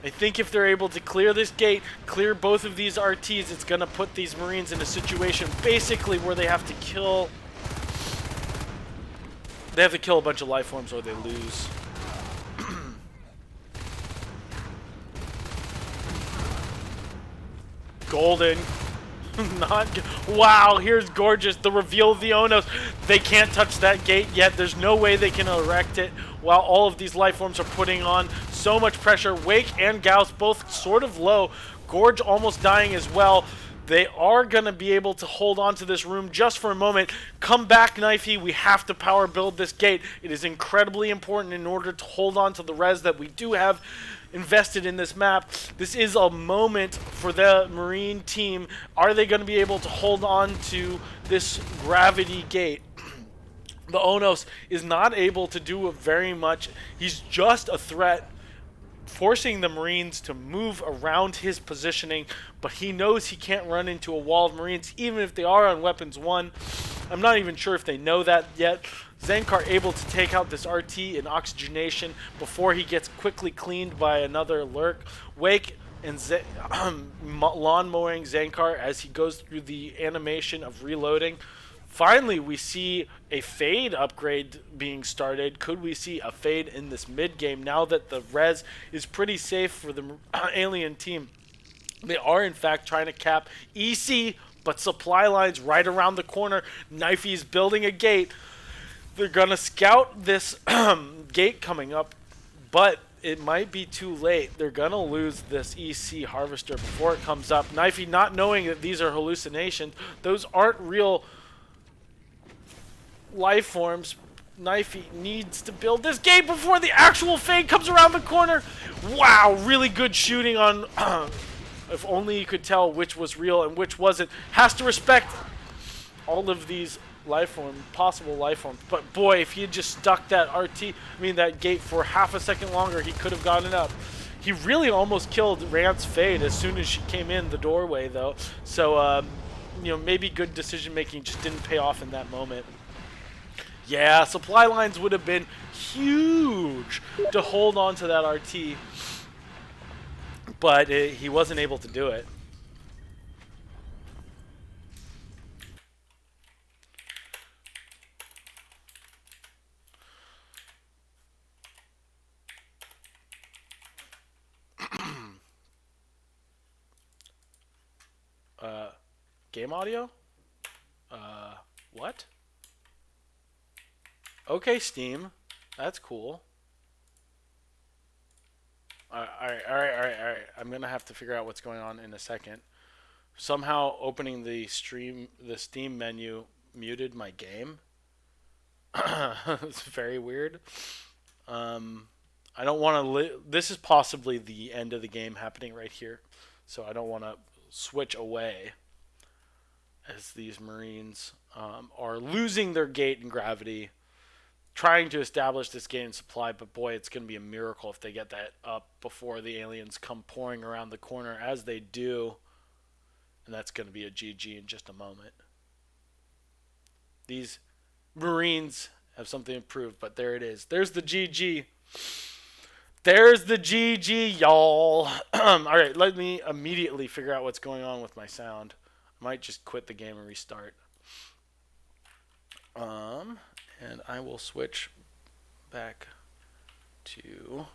I think if they're able to clear this gate, clear both of these RTs, it's going to put these Marines in a situation basically where they have to kill... They have to kill a bunch of life forms or they lose. Golden. Wow, here's gorgeous. The reveal of the Onos. They can't touch that gate yet. There's no way they can erect it while all of these life forms are putting on so much pressure. Wake and Gauss both sort of low. Gorge almost dying as well. They are going to be able to hold on to this room just for a moment. Come back, Knifey. We have to power build this gate. It is incredibly important in order to hold on to the res that we do have invested in this map. This is a moment for the Marine team. Are they going to be able to hold on to this gravity gate? The Onos is not able to do very much. He's just a threat, forcing the Marines to move around his positioning, but he knows he can't run into a wall of Marines, even if they are on Weapons 1. I'm not even sure if they know that yet. Zankar able to take out this RT in oxygenation before he gets quickly cleaned by another lurk. Wake and lawn mowing Zankar as he goes through the animation of reloading. Finally, we see a fade upgrade being started. Could we see a fade in this mid-game now that the res is pretty safe for the alien team? They are, in fact, trying to cap EC, but supply lines right around the corner. Knifey is building a gate. They're going to scout this gate coming up, but it might be too late. They're going to lose this EC harvester before it comes up. Knifey not knowing that these are hallucinations. Those aren't real life forms. Knifey needs to build this gate before the actual fade comes around the corner. Wow, really good shooting on... if only you could tell which was real and which wasn't. Has to respect all of these possible life forms. But boy, if he had just stuck that that gate for half a second longer, he could have gotten up. He really almost killed Rant's fade as soon as she came in the doorway, though. So, maybe good decision making just didn't pay off in that moment. Yeah, supply lines would have been huge to hold on to that RT, but he wasn't able to do it. Game audio? What? Okay, Steam. That's cool. Alright. I'm gonna have to figure out what's going on in a second. Somehow opening the Steam menu muted my game. It's very weird. I don't want to. This is possibly the end of the game happening right here, so I don't want to switch away as these Marines are losing their gate and gravity, trying to establish this gate and supply. But boy, it's going to be a miracle if they get that up before the aliens come pouring around the corner, as they do, and that's going to be a GG in just a moment. These Marines have something to prove, but there it is. There's the GG. There's the GG, y'all. All right, let me immediately figure out what's going on with my sound. I might just quit the game and restart. And I will switch back to...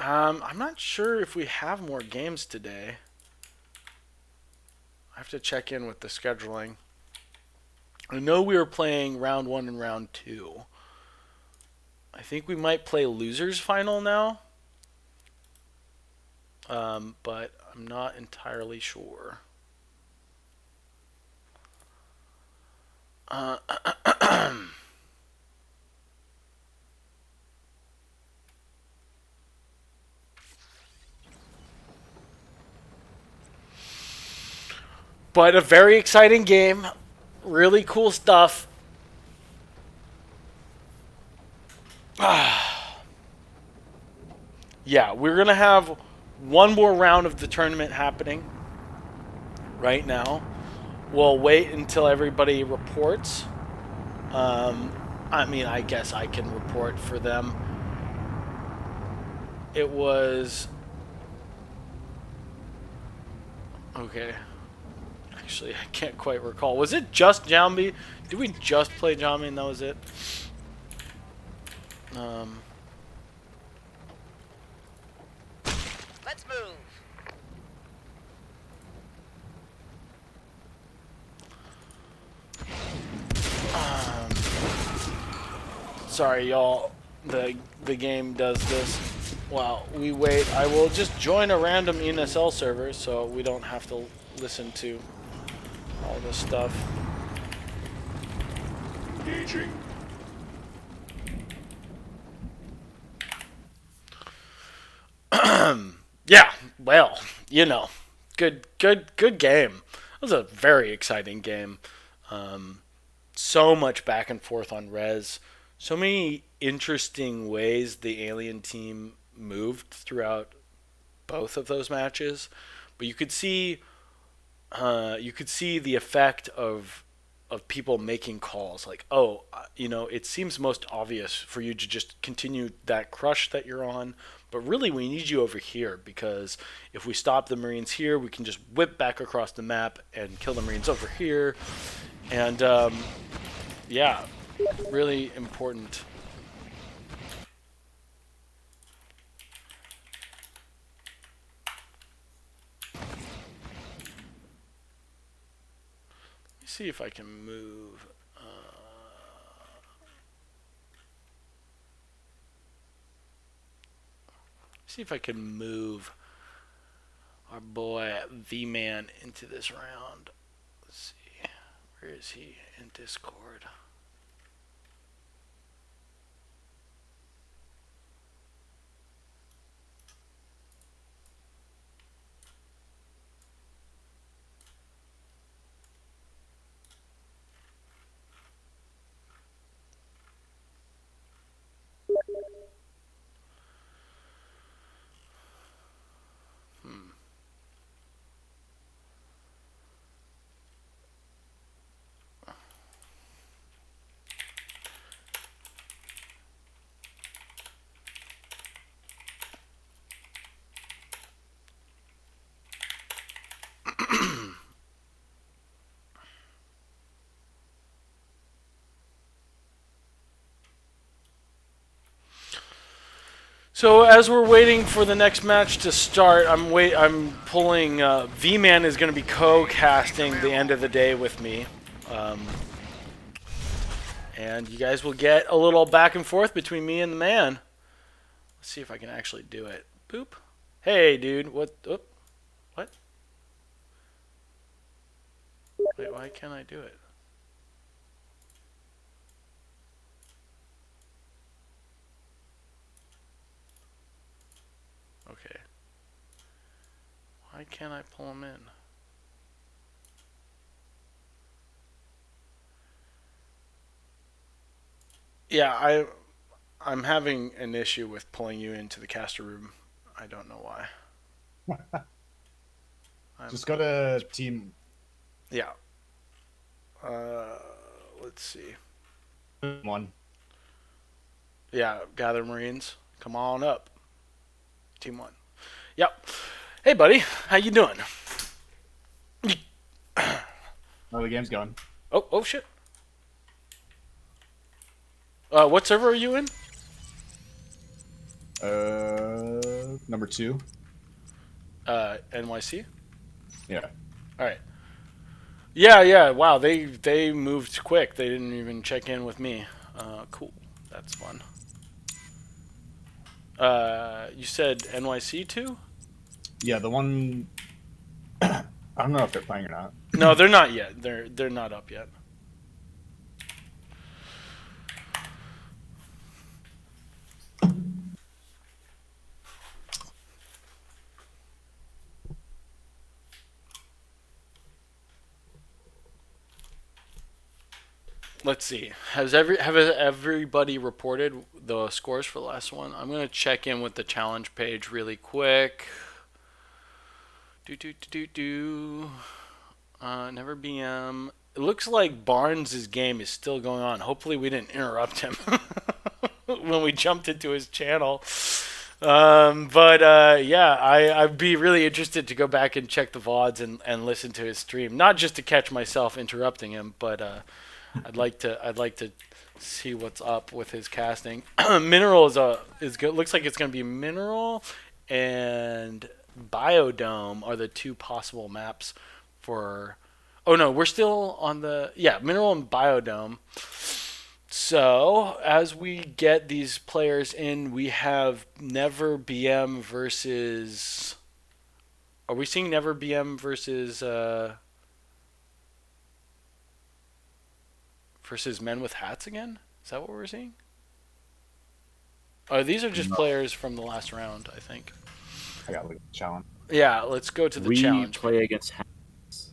I'm not sure if we have more games today. I have to check in with the scheduling. I know we were playing round 1 and round 2. I think we might play losers final now. But I'm not entirely sure. But a very exciting game. Really cool stuff. Yeah, we're going to have one more round of the tournament happening right now. We'll wait until everybody reports. I mean, I guess I can report for them. It was... Okay. Actually, I can't quite recall. Was it just Jambi? Did we just play Jambi and that was it? Let's move. Sorry, y'all. The game does this while we wait. I will just join a random NSL server so we don't have to listen to all this stuff. Engaging. Yeah, well, you know, good game. It was a very exciting game. So much back and forth on res. So many interesting ways the alien team moved throughout both of those matches. But you could see the effect of people making calls like, oh, you know, it seems most obvious for you to just continue that crush that you're on, but really we need you over here, because if we stop the Marines here, we can just whip back across the map and kill the Marines over here. And yeah, really important. See if I can move. See if I can move our boy V-Man into this round. Let's see. Where is he in Discord? So as we're waiting for the next match to start, I'm pulling. V-Man is going to be co-casting the end of the day with me, and you guys will get a little back and forth between me and the man. Let's see if I can actually do it. Boop. Hey, dude. What? Oop. What? Wait, why can't I do it? Okay. Why can't I pull him in? Yeah, I'm having an issue with pulling you into the caster room. I don't know why. Just go to team Yeah. Uh, let's see. 1. Yeah, gather Marines. Come on up. Team 1. Yep. Hey, buddy. How you doing? Oh, the game's going. Oh, shit. What server are you in? Number 2. NYC? Yeah. All right. Yeah. Wow, they moved quick. They didn't even check in with me. Cool. That's fun. You said NYC too? Yeah, the one. I don't know if they're playing or not. No, they're not yet. They're not up yet. Let's see. Have everybody reported the scores for the last one? I'm gonna check in with the challenge page really quick. Never BM. It looks like Barnes' game is still going on. Hopefully, we didn't interrupt him when we jumped into his channel. Yeah, I'd be really interested to go back and check the VODs and listen to his stream. Not just to catch myself interrupting him, but I'd like to see what's up with his casting. Mineral is good. Looks like it's gonna be Mineral and Biodome are the two possible maps for. Oh no, we're still on the Mineral and Biodome. So as we get these players in, we have Never BM versus. Are we seeing Never BM versus Men with Hats again? Is that what we're seeing? Oh, these are just players from the last round, I think. I got the challenge. Yeah, let's go to the challenge. We play against Happiness.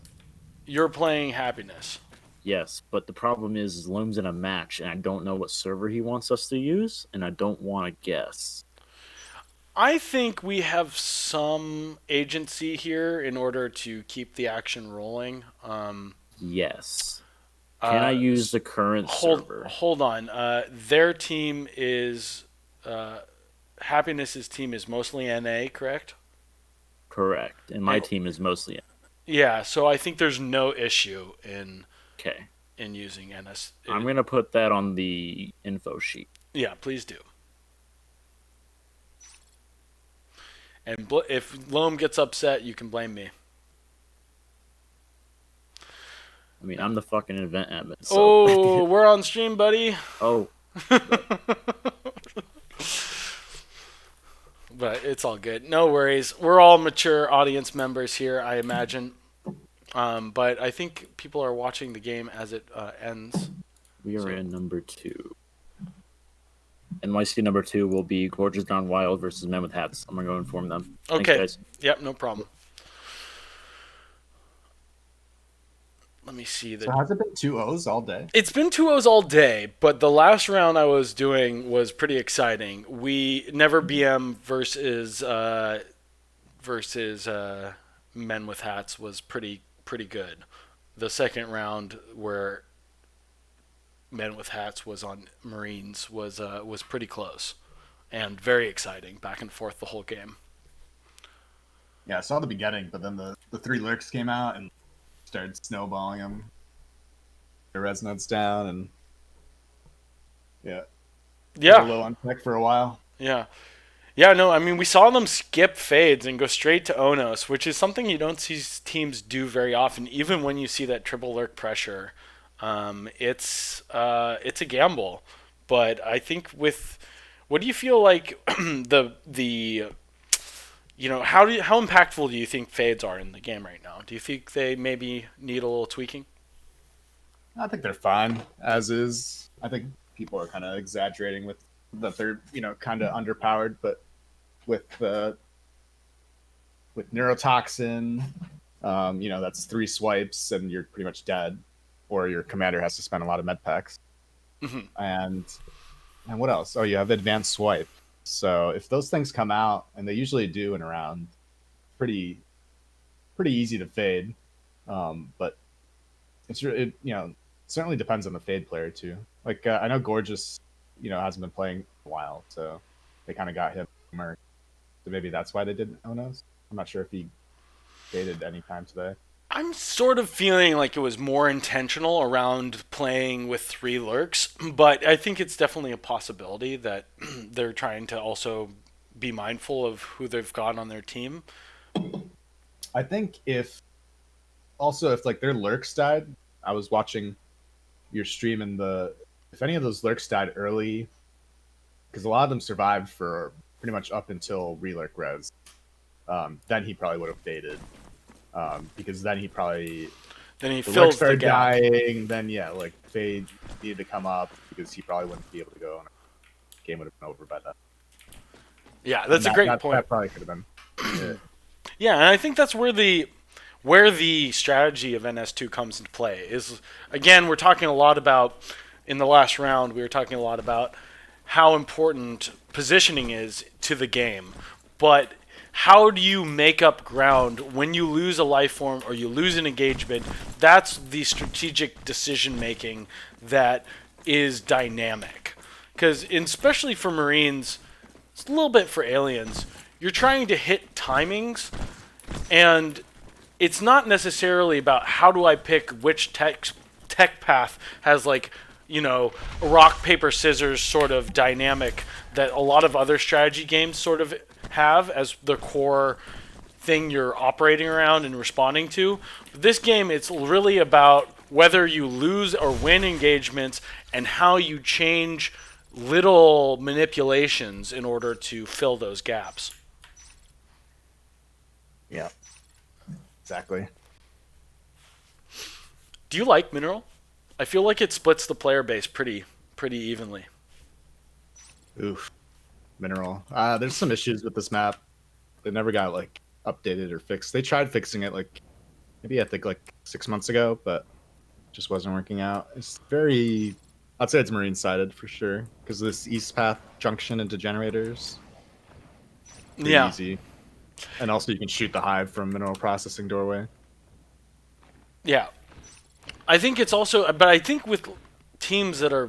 You're playing Happiness. Yes, but the problem is Loom's in a match, and I don't know what server he wants us to use, and I don't want to guess. I think we have some agency here in order to keep the action rolling. Yes. Can I use the current server? Hold on. Their team is... Happiness's team is mostly NA, correct? Correct. And my team is mostly... Yeah, so I think there's no issue in using NS. I'm going to put that on the info sheet. Yeah, please do. And if Loam gets upset, you can blame me. I mean, I'm the fucking event admin. So. Oh, we're on stream, buddy. Oh. But it's all good. No worries. We're all mature audience members here, I imagine. But I think people are watching the game as it ends. We are in number 2. NYC number 2 will be Gorgeous Gone Wild versus Men with Hats. I'm going to go inform them. Okay. Thanks, guys. Yep, no problem. Let me see. So has it been 2-0s all day? It's been 2-0s all day, but the last round I was doing was pretty exciting. We Never BM versus Men with Hats was pretty good. The second round where Men with Hats was on Marines was pretty close and very exciting, back and forth the whole game. Yeah, I saw the beginning, but then the 3 lurks came out and started snowballing them. The resonance down and yeah, low on tech for a while. Yeah, no, I mean, we saw them skip fades and go straight to Onos, which is something you don't see teams do very often. Even when you see that triple lurk pressure, it's a gamble. But I think what do you feel like the how impactful do you think fades are in the game right now? Do you think they maybe need a little tweaking? I think they're fine as is. I think people are kind of exaggerating with that they're kind of underpowered, but with with neurotoxin, that's 3 swipes and you're pretty much dead, or your commander has to spend a lot of med packs. And what else? Oh, you have advanced swipe. So if those things come out, and they usually do in a round, pretty easy to fade. But certainly depends on the fade player too. Like I know Gorgeous, hasn't been playing for a while, so they kind of got him. So maybe that's why they did Onos. I'm not sure if he faded any time today. I'm sort of feeling like it was more intentional around playing with 3 lurks, but I think it's definitely a possibility that they're trying to also be mindful of who they've got on their team. I think if like their lurks died, I was watching your stream, and if any of those lurks died early, because a lot of them survived for pretty much up until relurk res, then he probably would have faded. Because then he fills lurks the started gap. dying. Then fade needed to come up because he probably wouldn't be able to go, and the game would have been over by then. Yeah, that's a great point. That probably could have been. Yeah, and I think that's where the strategy of NS2 comes into play. Is again, we're talking a lot about in the last round. We were talking a lot about how important positioning is to the game, but how do you make up ground when you lose a life form or you lose an engagement? That's the strategic decision making that is dynamic. Because especially for Marines, it's a little bit for aliens, you're trying to hit timings, and it's not necessarily about how do I pick which tech path has a rock, paper, scissors sort of dynamic that a lot of other strategy games sort of have as the core thing you're operating around and responding to. But this game, it's really about whether you lose or win engagements and how you change little manipulations in order to fill those gaps. Yeah, exactly. Do you like Mineral? I feel like it splits the player base pretty evenly. Oof. Mineral. There's some issues with this map. They never got updated or fixed. They tried fixing it maybe I think 6 months ago, but just wasn't working out. It's I'd say it's marine sided for sure, because this east path junction into generators. Pretty easy. And also you can shoot the hive from mineral processing doorway. Yeah. I think it's also, but I think with teams that are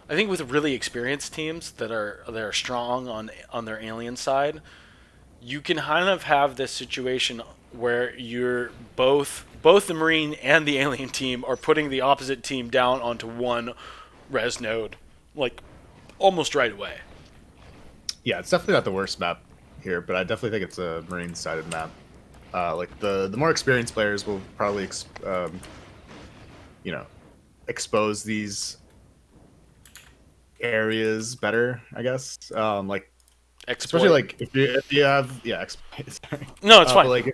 with really experienced teams that are strong on their alien side, you can kind of have this situation where you're both the Marine and the alien team are putting the opposite team down onto one res node, almost right away. Yeah, it's definitely not the worst map here, but I definitely think it's a marine sided map. The more experienced players will probably expose these areas better, I guess. Especially if you have sorry. No, it's fine. But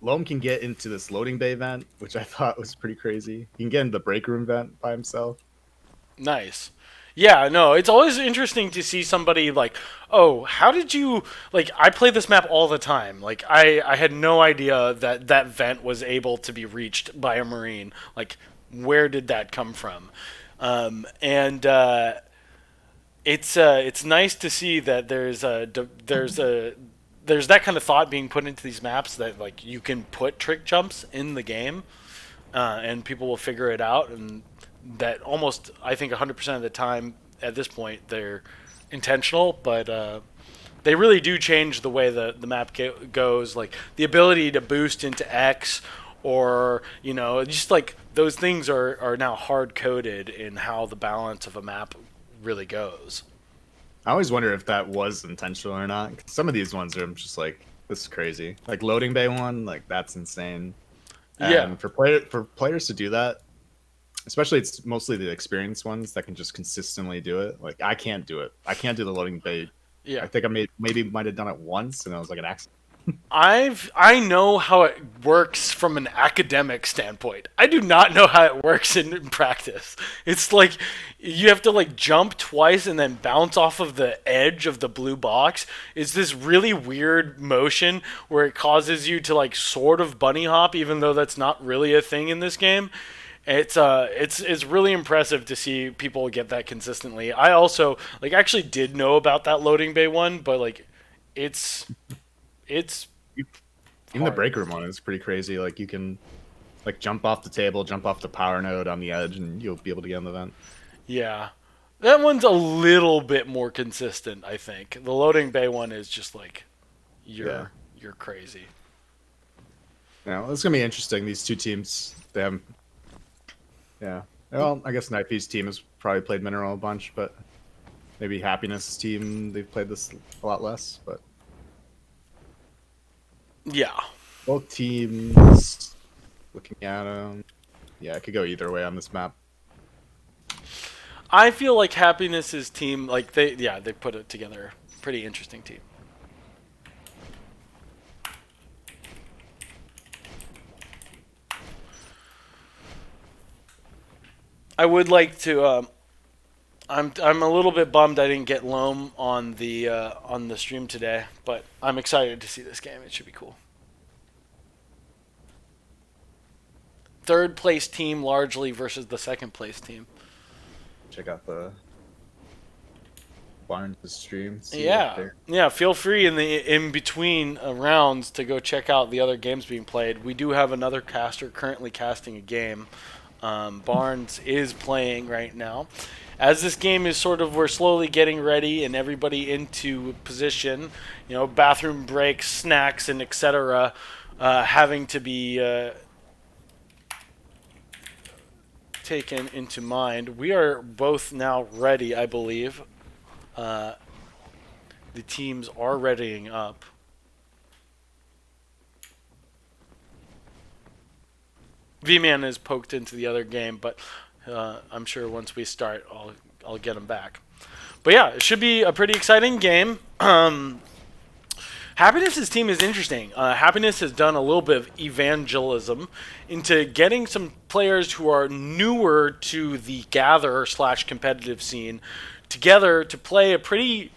Loam can get into this loading bay vent, which I thought was pretty crazy. He can get into the break room vent by himself. Nice. Yeah, no, it's always interesting to see somebody oh, how did you, I play this map all the time. I had no idea that vent was able to be reached by a Marine. Where did that come from? It's nice to see that there's that kind of thought being put into these maps, that you can put trick jumps in the game, and people will figure it out, and that almost, I think 100% of the time at this point they're intentional, but they really do change the way the map goes. The ability to boost into X, or just those things are now hard coded in how the balance of a map really goes. I always wonder if that was intentional or not. Some of these ones are I'm just this is crazy. Loading bay one, that's insane. And for players to do that, especially it's mostly the experienced ones that can just consistently do it. I can't do it. I can't do the loading bay Yeah. I think I might have done it once, and it was like an accident. I know how it works from an academic standpoint. I do not know how it works in practice. It's like you have to like jump twice and then bounce off of the edge of the blue box. It's this really weird motion where it causes you to like sort of bunny hop, even though that's not really a thing in this game. It's really impressive to see people get that consistently. I also like actually did know about that loading bay one, but like it's Even the hard. break room one is pretty crazy. Like you can like jump off the table, jump off the power node on the edge, and you'll be able to get on the vent. Yeah. That one's a little bit more consistent, I think. The loading bay one is just like you're crazy. Now it's gonna be interesting. These two teams, they have, yeah. Well, I guess Knifey's team has probably played Mineral a bunch, but maybe Happiness' team they've played this a lot less. But Yeah. both teams, looking at them, yeah, it could go either way on this map. I feel like Happiness's team like they put it together. Pretty interesting team. I would like to I'm a little bit bummed I didn't get Loam on the stream today, but I'm excited to see this game. It should be cool. Third place team largely versus the second place team. Check out the Barnes' stream. See Yeah. Feel free in between rounds to go check out the other games being played. We do have another caster currently casting a game. Barnes is playing right now. As this game is we're slowly getting ready and everybody into position, bathroom breaks, snacks, and etc. Having to be taken into mind. We are both now ready, I believe. The teams are readying up. V-Man is poked into the other game, but I'm sure once we start, I'll get him back. But yeah, it should be a pretty exciting game. Happiness's team is interesting. Happiness has done a little bit of evangelism into getting some players who are newer to the gather/competitive scene together to play a pretty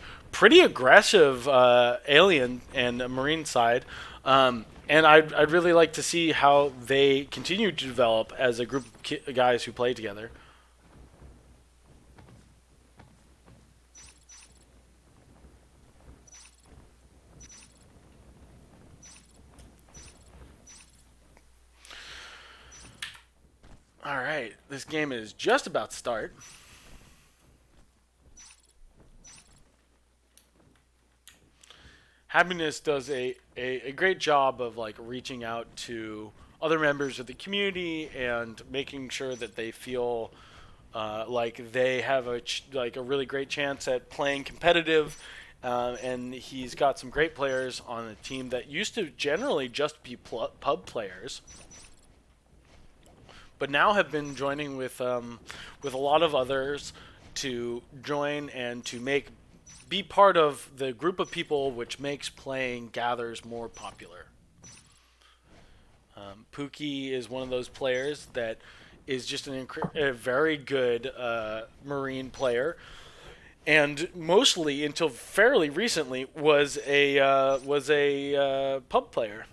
aggressive alien and marine side. And I'd really like to see how they continue to develop as a group of guys who play together. All right, this game is just about to start. Happiness does a great job of like reaching out to other members of the community and making sure that they feel like they have a really great chance at playing competitive. And he's got some great players on a team that used to generally just be pub players, but now have been joining with a lot of others to join and to be part of the group of people which makes playing gathers more popular. Pookie is one of those players that is just a very good Marine player, and mostly until fairly recently was a pub player.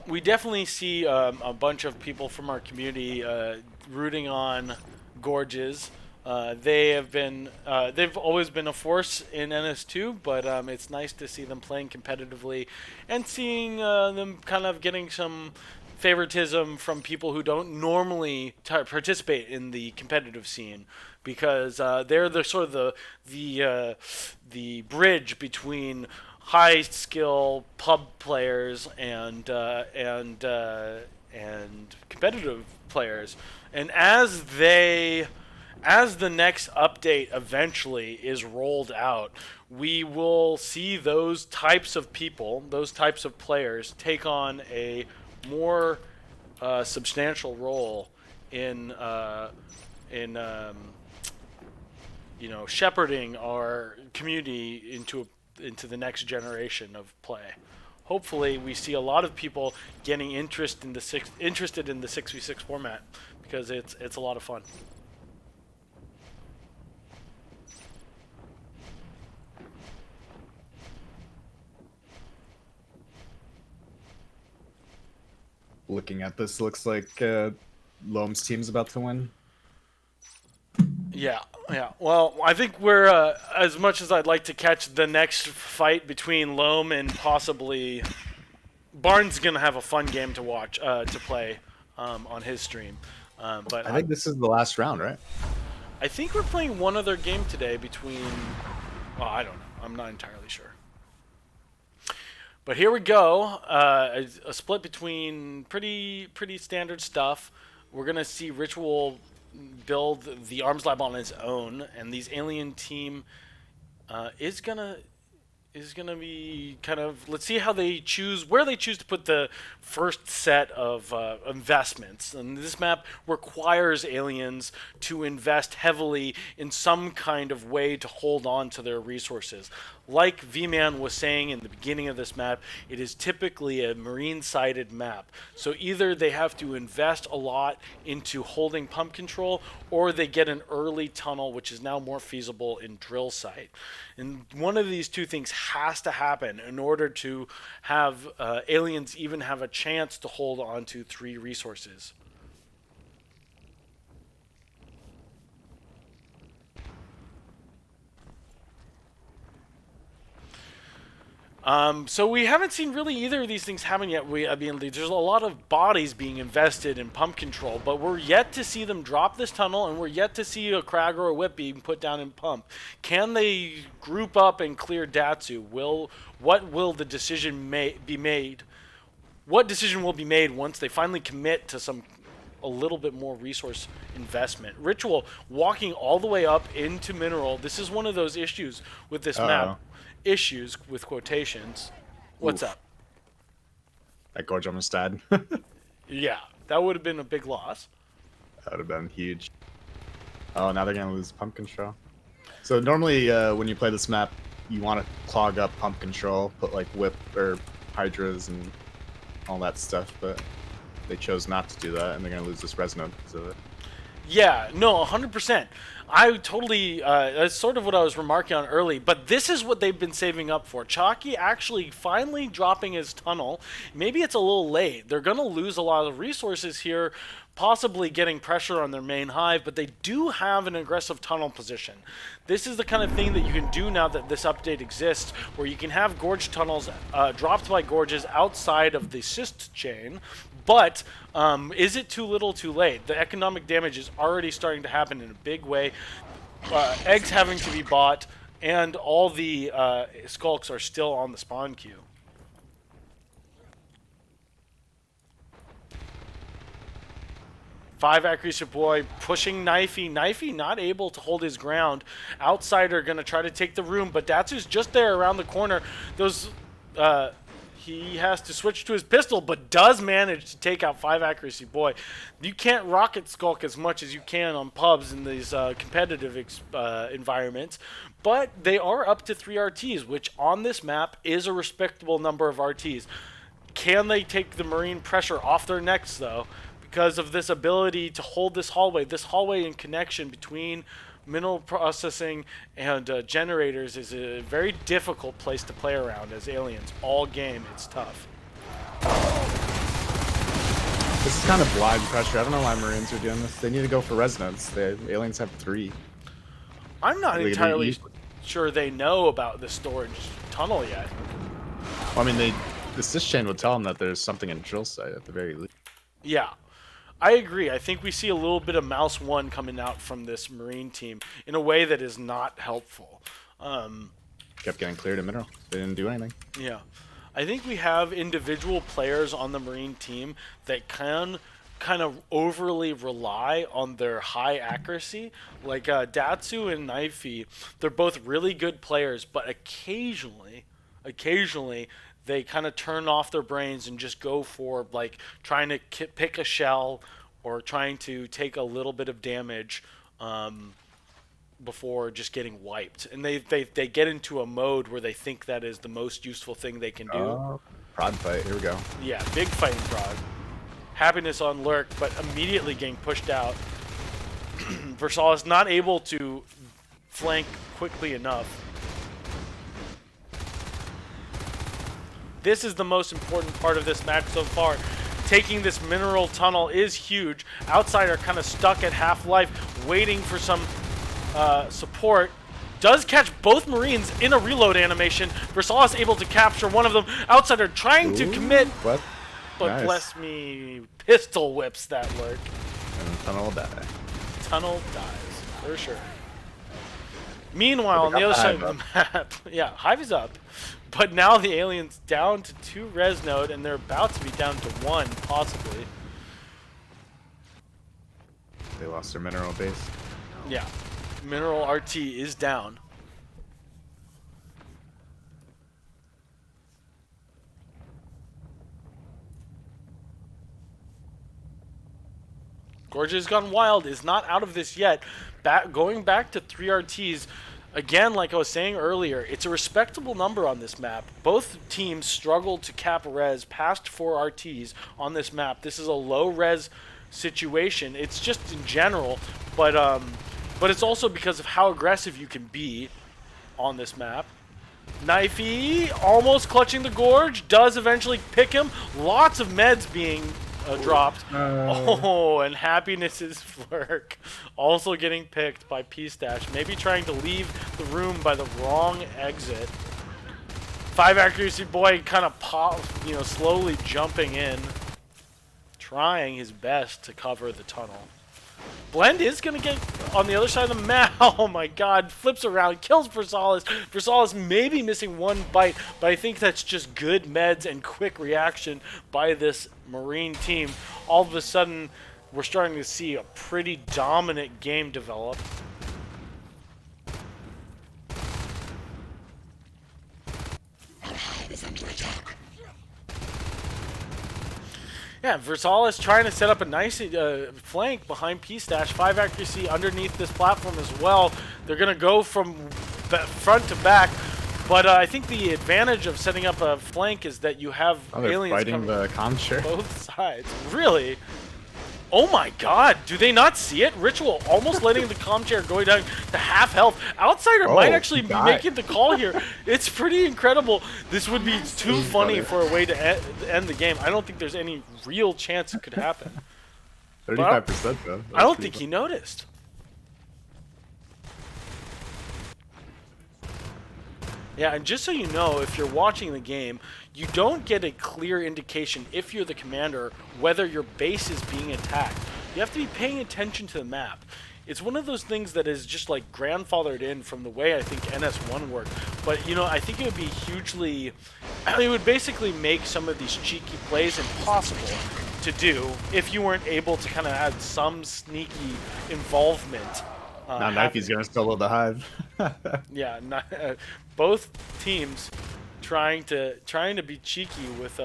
We definitely see a bunch of people from our community rooting on Gorges. They've always been a force in NS2, but it's nice to see them playing competitively and seeing them kind of getting some favoritism from people who don't normally participate in the competitive scene, because they're the sort of the bridge between high skill pub players and competitive players. And as the next update eventually is rolled out, we will see those types of people, those types of players, take on a more substantial role in shepherding our community into the next generation of play. Hopefully, we see a lot of people getting interested in the 6v6 format because it's a lot of fun. Looking at this, looks like Loam's team's about to win. Yeah. Well, I think we're as much as I'd like to catch the next fight between Loam and possibly Barnes, gonna have a fun game to watch to play on his stream. But I think this is the last round, right? I think we're playing one other game today between. Well, I don't know. I'm not entirely sure. But here we go. A split between pretty standard stuff. We're gonna see Ritual build the Arms Lab on his own, and these alien team is gonna be kind of, let's see how they choose, where they choose to put the first set of investments. And this map requires aliens to invest heavily in some kind of way to hold on to their resources. Like V-Man was saying in the beginning of this map, it is typically a marine-sided map. So either they have to invest a lot into holding pump control, or they get an early tunnel, which is now more feasible in drill site. And one of these two things has to happen in order to have aliens even have a chance to hold on to 3 resources. So we haven't seen really either of these things happen yet. I mean, there's a lot of bodies being invested in pump control, but we're yet to see them drop this tunnel, and we're yet to see a Krag or a Whip being put down in pump. Can they group up and clear Datsu? What will the decision be made? What decision will be made once they finally commit to a little bit more resource investment? Ritual walking all the way up into Mineral. This is one of those issues with this map. Issues with quotations. What's up? That Gorge almost died. Yeah, that would have been a big loss. That would have been huge. Oh, now they're going to lose pump control. So normally when you play this map, you want to clog up pump control, put like Whip or Hydras and all that stuff, but they chose not to do that, and they're going to lose this resonance because of it. Yeah, no, 100%. I totally, that's sort of what I was remarking on early, but this is what they've been saving up for. Chalky actually finally dropping his tunnel. Maybe it's a little late. They're going to lose a lot of resources here, possibly getting pressure on their main hive, but they do have an aggressive tunnel position. This is the kind of thing that you can do now that this update exists, where you can have Gorge tunnels dropped by Gorges outside of the cyst chain. But is it too little too late? The economic damage is already starting to happen in a big way. Eggs having to be bought, and all the skulks are still on the spawn queue. Five accuracy boy pushing Knifey. Knifey not able to hold his ground. Outsider going to try to take the room, but Datsu's just there around the corner. Those... he has to switch to his pistol, but does manage to take out 5 accuracy boy. You can't rocket skulk as much as you can on pubs in these competitive environments, but they are up to 3 RTs, which on this map is a respectable number of RTs. Can they take the marine pressure off their necks, though, because of this ability to hold this hallway? This hallway in connection between mineral processing and generators is a very difficult place to play around as aliens. All game, it's tough. This is kind of blind pressure. I don't know why Marines are doing this. They need to go for resonance. The aliens have 3. I'm not entirely sure they know about the storage tunnel yet. Well, I mean, the sys chain would tell them that there's something in drill site at the very least. Yeah. I agree. I think we see a little bit of Mouse 1 coming out from this Marine team in a way that is not helpful. kept getting cleared in mineral. They didn't do anything. Yeah. I think we have individual players on the Marine team that can kind of overly rely on their high accuracy. Like Datsu and Knifey, they're both really good players, but occasionally they kind of turn off their brains and just go for like trying to pick a shell or trying to take a little bit of damage before just getting wiped. And they get into a mode where they think that is the most useful thing they can do. Prod fight. Here we go. Yeah, big fighting prod. Happiness on lurk, but immediately getting pushed out. Versailles not able to flank quickly enough. This is the most important part of this match so far. Taking this mineral tunnel is huge. Outside are kind of stuck at half-life, waiting for some support. Does catch both Marines in a reload animation. Versailles able to capture one of them. Outsider trying to commit, What? but Nice. bless me, pistol whips that lurk. And tunnel die. Tunnel dies, for sure. Meanwhile, on the other side of the map, yeah, Hive is up. But now the aliens down to 2 res node, and they're about to be down to 1, possibly. They lost their mineral base. Yeah. Mineral RT is down. Gorgeous Gone Wild is not out of this yet. Going back to 3 RTs, again, like I was saying earlier, it's a respectable number on this map. Both teams struggled to cap res past 4 RTs on this map. This is a low res situation. It's just in general, but it's also because of how aggressive you can be on this map. Knifey almost clutching the gorge, does eventually pick him. Lots of meds being dropped. Oh, and Happiness's Flurk also getting picked by P-Stash. Maybe trying to leave the room by the wrong exit. 5 accuracy boy kind of slowly jumping in. Trying his best to cover the tunnel. Blend is going to get on the other side of the map. Oh my god. Flips around. Kills Versailles. Versailles maybe missing 1 bite, but I think that's just good meds and quick reaction by this Marine team. All of a sudden, we're starting to see a pretty dominant game develop. Yeah, Versailles trying to set up a nice flank behind P-Stash. 5 accuracy underneath this platform as well. They're going to go from front to back. But I think the advantage of setting up a flank is that you have aliens fighting coming the comm chair. both sides. Really? Oh my god, do they not see it? Ritual almost letting the comm chair go down to half health. Outsider might actually be making the call here. It's pretty incredible. This would be too funny for a way to end the game. I don't think there's any real chance it could happen. 35% though. I don't think he noticed. Yeah, and just so you know, if you're watching the game, you don't get a clear indication, if you're the commander, whether your base is being attacked. You have to be paying attention to the map. It's one of those things that is just like grandfathered in from the way I think NS1 worked. But, you know, I think it would be hugely... It would basically make some of these cheeky plays impossible to do if you weren't able to kind of add some sneaky involvement. Now Knifey's going to solo the Hive. Yeah, both teams trying to be cheeky with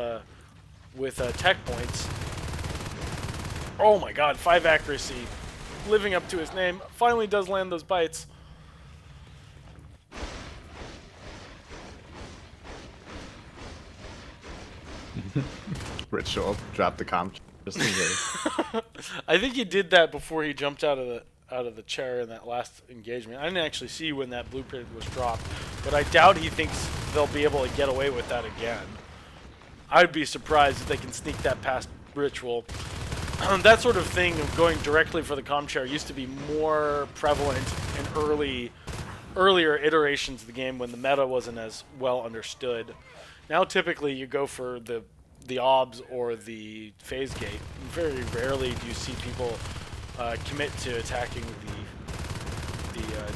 tech points. Oh my god, 5 accuracy, living up to his name. Finally does land those bites. Ritual dropped the comm just in case. I think he did that before he jumped out of the chair in that last engagement. I didn't actually see when that blueprint was dropped, but I doubt he thinks they'll be able to get away with that again. I'd be surprised if they can sneak that past Ritual. That sort of thing of going directly for the comm chair used to be more prevalent in earlier iterations of the game when the meta wasn't as well understood. Now typically you go for the obs or the phase gate. Very rarely do you see people commit to attacking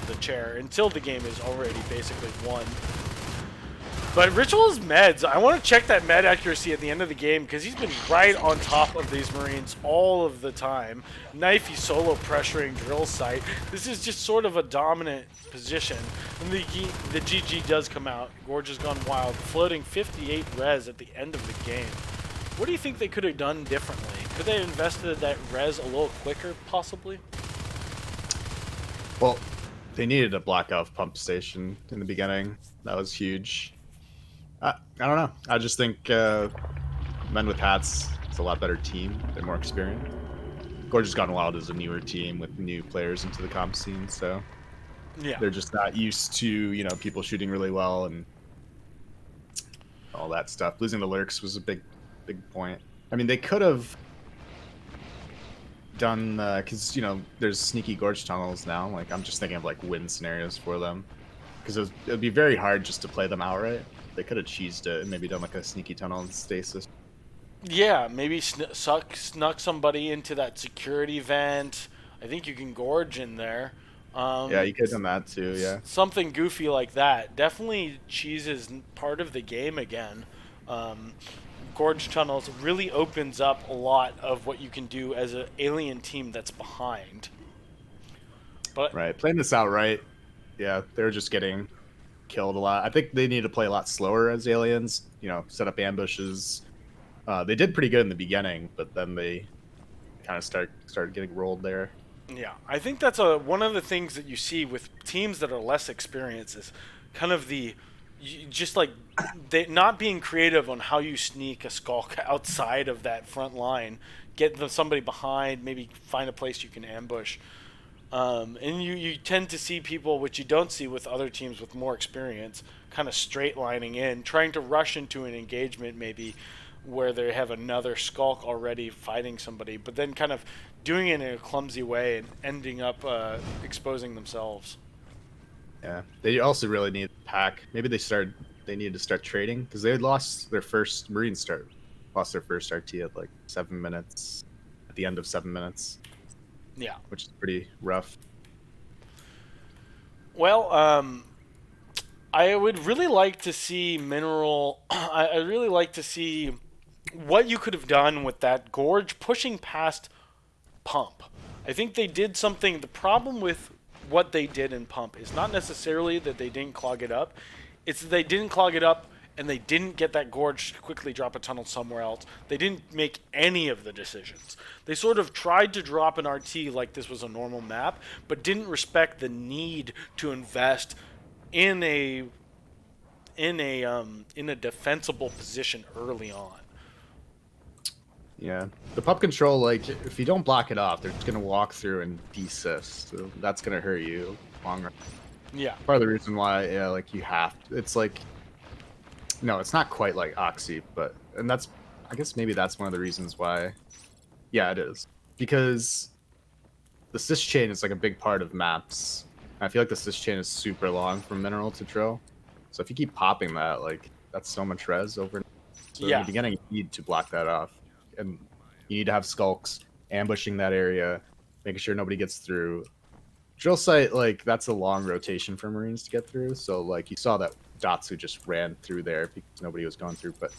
the chair until the game is already basically won. But Ritual's meds, I want to check that med accuracy at the end of the game because he's been right on top of these Marines all of the time. Knifey solo pressuring drill site. This is just sort of a dominant position. And the GG does come out. Gorge has gone wild, floating 58 res at the end of the game. What do you think they could have done differently? Could they have invested that res a little quicker, possibly? Well, they needed a blackout pump station in the beginning. That was huge. I don't know. I just think Men with Hats is a lot better team. They're more experienced. Gorge has Gone Wild is a newer team with new players into the comp scene, so Yeah. they're just not used to, you know, people shooting really well and all that stuff. Losing the lurks was a big point. I mean, they could have done because you know there's sneaky gorge tunnels now. Like I'm just thinking of like win scenarios for them because it'd be very hard just to play them outright. They could have cheesed it and maybe done like a sneaky tunnel and stasis. Yeah, maybe snuck somebody into that security vent. I think you can gorge in there. Yeah, you could have done that too. Yeah. Something goofy like that. Definitely cheese is part of the game again. Gorge tunnels really opens up a lot of what you can do as an alien team that's behind. But Right, playing this outright, yeah, they're just getting killed a lot. I think they need to play a lot slower as aliens. You know, set up ambushes. They did pretty good in the beginning, but then they kind of started getting rolled there. yeah, I think that's one of the things that you see with teams that are less experienced is kind of just like they not being creative on how you sneak a skulk outside of that front line, get somebody behind, maybe find a place you can ambush. And you tend to see people, which you don't see with other teams with more experience, kind of straight lining in, trying to rush into an engagement maybe where they have another skulk already fighting somebody, but then kind of doing it in a clumsy way and ending up exposing themselves. Yeah, they also really need pack. Maybe they needed to start trading because they had lost their first Marines lost their first RT at like 7 minutes, at the end of 7 minutes. Yeah. Which is pretty rough. Well, I would really like to see Mineral. I really like to see what you could have done with that Gorge pushing past Pump. I think they did something. The problem with what they did in Pump is not necessarily that they didn't clog it up. It's that they didn't clog it up and they didn't get that Gorge to quickly drop a tunnel somewhere else. They didn't make any of the decisions. They sort of tried to drop an RT like this was a normal map, but didn't respect the need to invest in a defensible position early on. Yeah, the pump control, like if you don't block it off, they're just gonna walk through and desist. So that's gonna hurt you long run. Yeah. Part of the reason why, yeah, like you have to, it's like, no, it's not quite like Oxy, but and that's, I guess maybe that's one of the reasons why. Yeah, it is because the sys chain is like a big part of maps. I feel like the sys chain is super long from mineral to drill, so if you keep popping that, like that's so much res over. So Yeah. in the beginning, you need to block that off, and you need to have skulks ambushing that area, making sure nobody gets through. Drill site, like that's a long rotation for Marines to get through. So like you saw that Datsu just ran through there because nobody was going through. But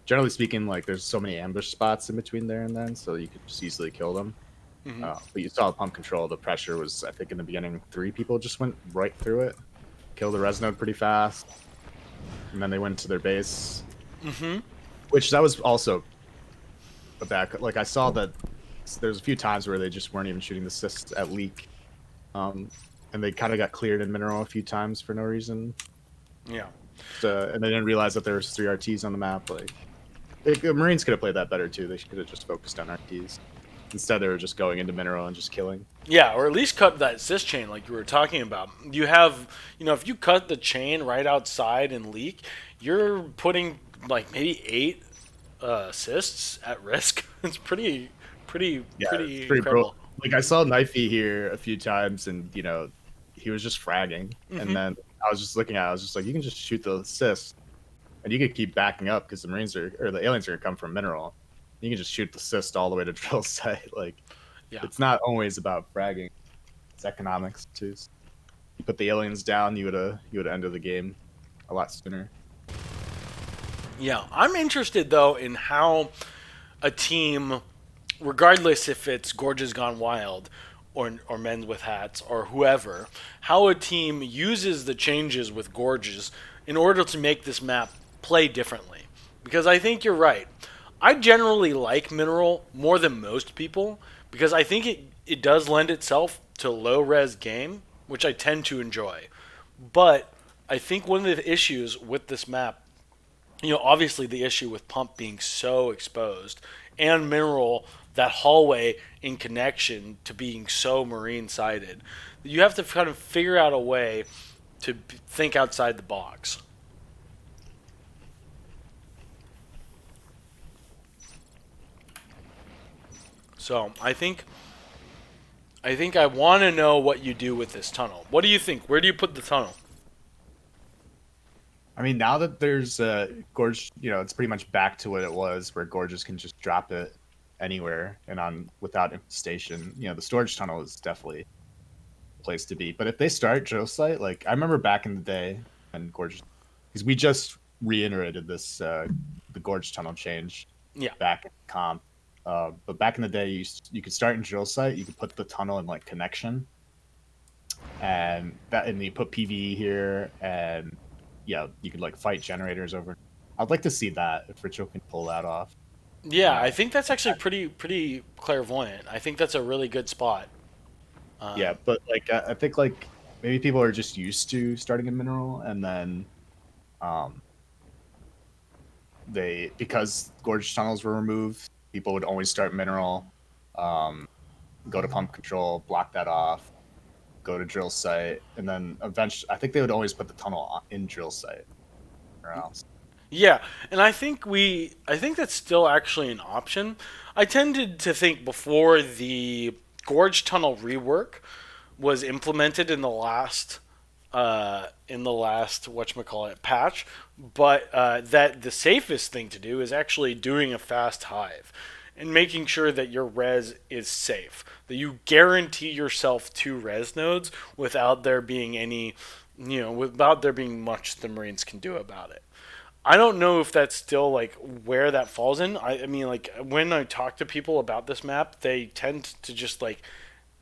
generally speaking, like there's so many ambush spots in between there and then, so you could just easily kill them. Mhm. But you saw pump control. The pressure was, I think, in the beginning, 3 people just went right through it, killed the res node pretty fast, and then they went to their base. Mm-hmm. Which that was also a back. Like I saw that there's a few times where they just weren't even shooting the cysts at leak, and they kind of got cleared in mineral a few times for no reason. Yeah. And they didn't realize that there was 3 RTs on the map. Like the Marines could have played that better too. They could have just focused on RTs. Instead, they were just going into mineral and just killing. Yeah, or at least cut that sys chain like you were talking about. You have, if you cut the chain right outside and leak, you're putting like maybe 8 cysts at risk. It's pretty incredible. Like I saw Knifey here a few times, and he was just fragging, and then I was just looking at it, I was just like, you can just shoot the cyst, and you can keep backing up because the the aliens are gonna come from mineral. You can just shoot the cyst all the way to drill site. Like, It's not always about fragging; it's economics too. You put the aliens down, you would have ended the game a lot sooner. Yeah, I'm interested though in how a team, regardless if it's Gorge's Gone Wild or Men's with Hats or whoever, how a team uses the changes with Gorges in order to make this map play differently. Because I think you're right. I generally like Mineral more than most people because I think it does lend itself to low res game, which I tend to enjoy. But I think one of the issues with this map, obviously the issue with Pump being so exposed and Mineral, that hallway in connection to being so marine sided, you have to kind of figure out a way to think outside the box. So I think I want to know what you do with this tunnel. What do you think? Where do you put the tunnel? I mean, now that there's Gorge, it's pretty much back to what it was, where Gorges can just drop it anywhere and on without infestation. The storage tunnel is definitely a place to be. But if they start drill site, like I remember back in the day, and Gorges, because we just reiterated this the Gorge tunnel change, Yeah. back in comp. But back in the day, you could start in drill site. You could put the tunnel in like connection, and you put PVE here, and yeah, you could like fight generators over. I'd like to see that if Richo can pull that off. Yeah, I think that's actually pretty clairvoyant. I think that's a really good spot. Yeah, but like I think like maybe people are just used to starting in mineral, and then because gorge tunnels were removed, people would always start mineral, go to pump control, block that off, go to drill site, and then eventually I think they would always put the tunnel in drill site or else. Yeah, and I think that's still actually an option. I tended to think before the gorge tunnel rework was implemented in the last whatchamacallit patch, but that the safest thing to do is actually doing a fast hive and making sure that your res is safe, that you guarantee yourself 2 res nodes without there being without there being much the Marines can do about it. I don't know if that's still like where that falls in. I mean, like when I talk to people about this map, they tend to just like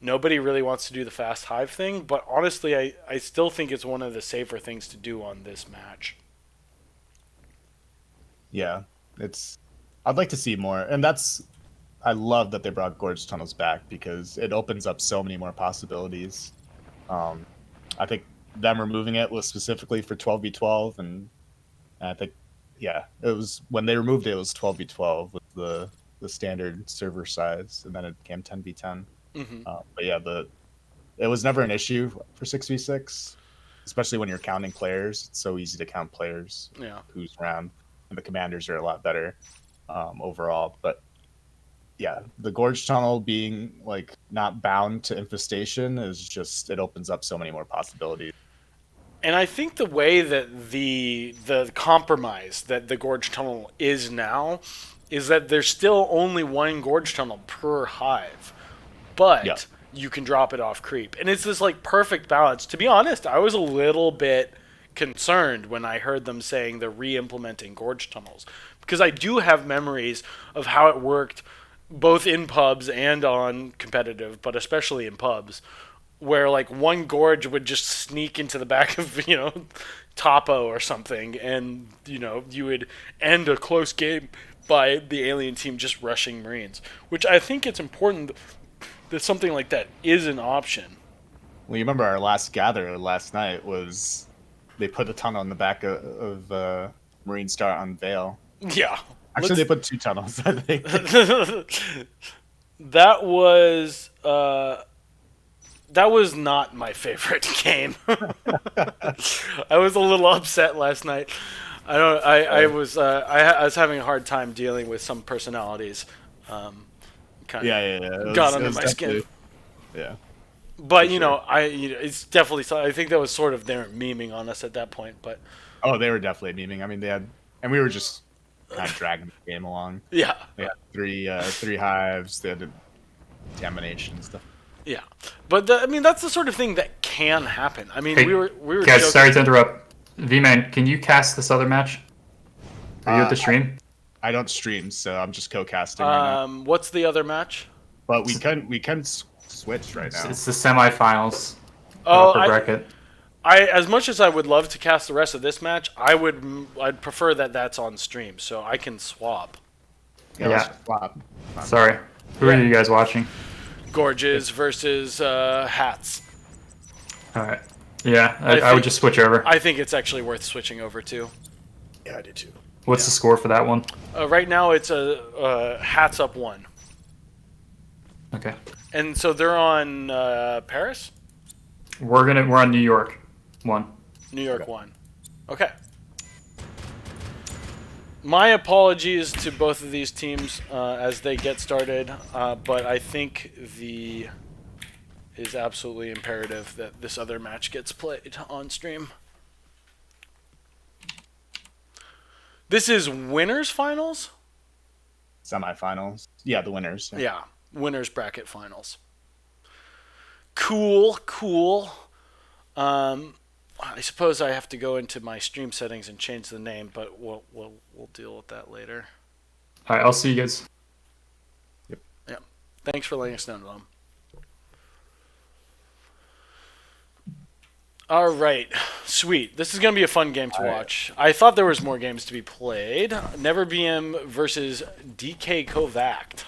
nobody really wants to do the fast hive thing. But honestly, I still think it's one of the safer things to do on this match. Yeah, I'd like to see more, and I love that they brought gorge tunnels back because it opens up so many more possibilities. I think them removing it was specifically for 12v12, and I think, yeah, it was when they removed it, it was 12v12 with the standard server size, and then it became 10v10. Mm-hmm. But yeah, it was never an issue for 6v6, especially when you're counting players. It's so easy to count players. Yeah. Who's around, and the commanders are a lot better overall. But yeah, the gorge tunnel being like not bound to infestation is just, it opens up so many more possibilities. And I think the way that the compromise that the gorge tunnel is now is that there's still only 1 gorge tunnel per hive, but Yeah. you can drop it off creep, and it's this like perfect balance. To be honest, I was a little bit concerned when I heard them saying they're re-implementing gorge tunnels, because I do have memories of how it worked both in pubs and on competitive, but especially in pubs, where like 1 gorge would just sneak into the back of Topo or something, and you would end a close game by the alien team just rushing Marines, which I think it's important that something like that is an option. Well, you remember our last gather last night was they put a tunnel in the back of Marine Star on Vale. Yeah. Actually, they put 2 tunnels, I think. That was not my favorite game. I was a little upset last night. I was having a hard time dealing with some personalities. Kind of Yeah. got under my skin. Yeah. But it's definitely. I think that was sort of their memeing on us at that point. But Oh, they were definitely memeing. I mean, and we were just kind of dragging the game along. yeah, They had 3 hives. They had contamination and stuff. yeah. But that's the sort of thing that can happen. I mean, Hey, we were Guys, joking. sorry to interrupt. V-Man, can you cast this other match? Are you at the stream? I don't stream, so I'm just co-casting right now. What's the other match? But we can switch right now. It's the semifinals. Oh, Upper bracket. I as much as I would love to cast the rest of this match, I'd prefer that that's on stream so I can swap. Let's just swap. Sorry. Who are you guys watching? Gorges versus Hats. All right. Yeah, I would just switch over. I think it's actually worth switching over to. Yeah, I did too. What's the score for that one? Right now it's Hats up 1. Okay. And so they're on Paris? We're on New York 1. New York 1. Okay. My apologies to both of these teams as they get started, but I think is absolutely imperative that this other match gets played on stream. This is winners finals? Semifinals. Yeah, the winners. Yeah, winners bracket finals. Cool. I suppose I have to go into my stream settings and change the name, but we'll deal with that later. All right, I'll see you guys. Yeah. Thanks for letting us know, Tom. All right, sweet. This is gonna be a fun game to watch. I thought there was more games to be played. Never BM versus DK Kovac.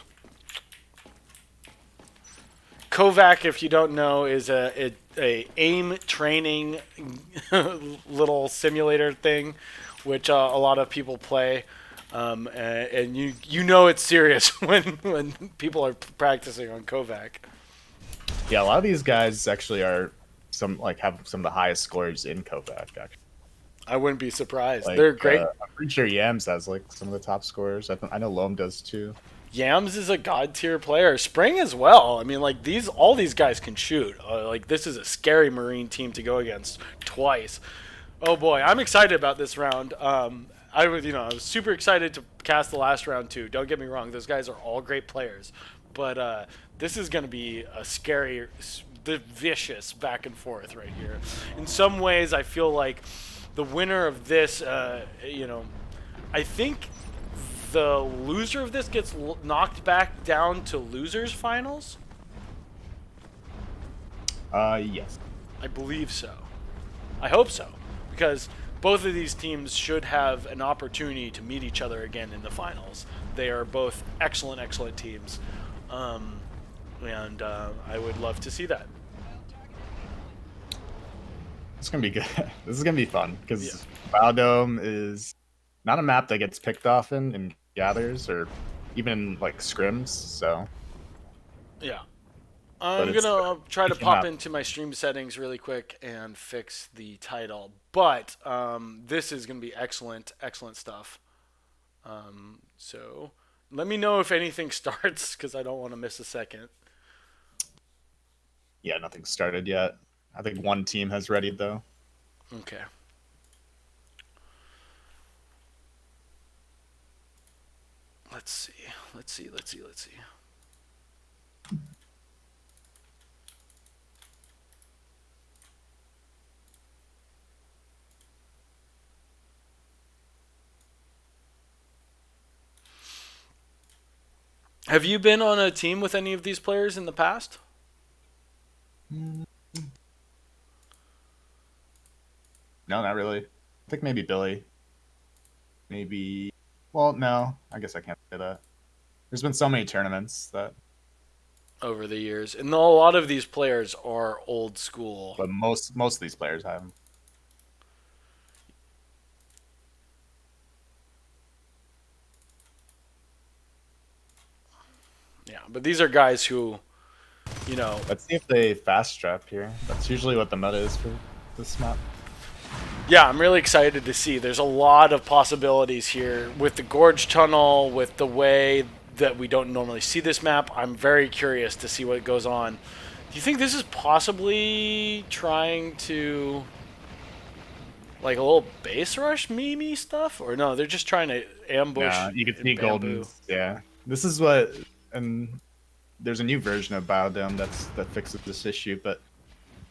Kovac, if you don't know, is a aim training little simulator thing, which a lot of people play, and you know it's serious when people are practicing on Kovac. Yeah, a lot of these guys actually have some of the highest scores in Kovac. Actually, I wouldn't be surprised. Like, They're great. I'm pretty sure Yams has some of the top scores. I know Loam does too. Yams is a god tier player. Spring as well. I mean, all these guys can shoot. This is a scary Marine team to go against twice. Oh boy, I'm excited about this round. I was super excited to cast the last round too. Don't get me wrong; those guys are all great players, but this is going to be a scary, vicious back and forth right here. In some ways, I feel like the winner of this, I think. The loser of this gets knocked back down to losers finals? Yes. I believe so. I hope so. Because both of these teams should have an opportunity to meet each other again in the finals. They are both excellent teams. And I would love to see that. It's going to be good. This is going to be fun because Biodome is not a map that gets picked often in gathers or even scrims, so yeah. I'm gonna try to pop into my stream settings really quick and fix the title, but this is gonna be excellent stuff. So let me know if anything starts because I don't want to miss a second. Yeah, nothing's started yet. I think one team has readied though. Okay. Let's see. Have you been on a team with any of these players in the past? No, not really. I think maybe Billy. Maybe. Well, no. I guess I can't say that. There's been so many tournaments that. Over the years, and a lot of these players are old school. But most of these players have. Yeah, but these are guys who, Let's see if they fast trap here. That's usually what the meta is for this map. Yeah, I'm really excited to see. There's a lot of possibilities here with the Gorge Tunnel, with the way that we don't normally see this map. I'm very curious to see what goes on. Do you think this is possibly trying to, a little base rush meme stuff? Or no, they're just trying to ambush. Yeah, you can see golden. Yeah. This is what... And there's a new version of Biodome that fixes this issue, but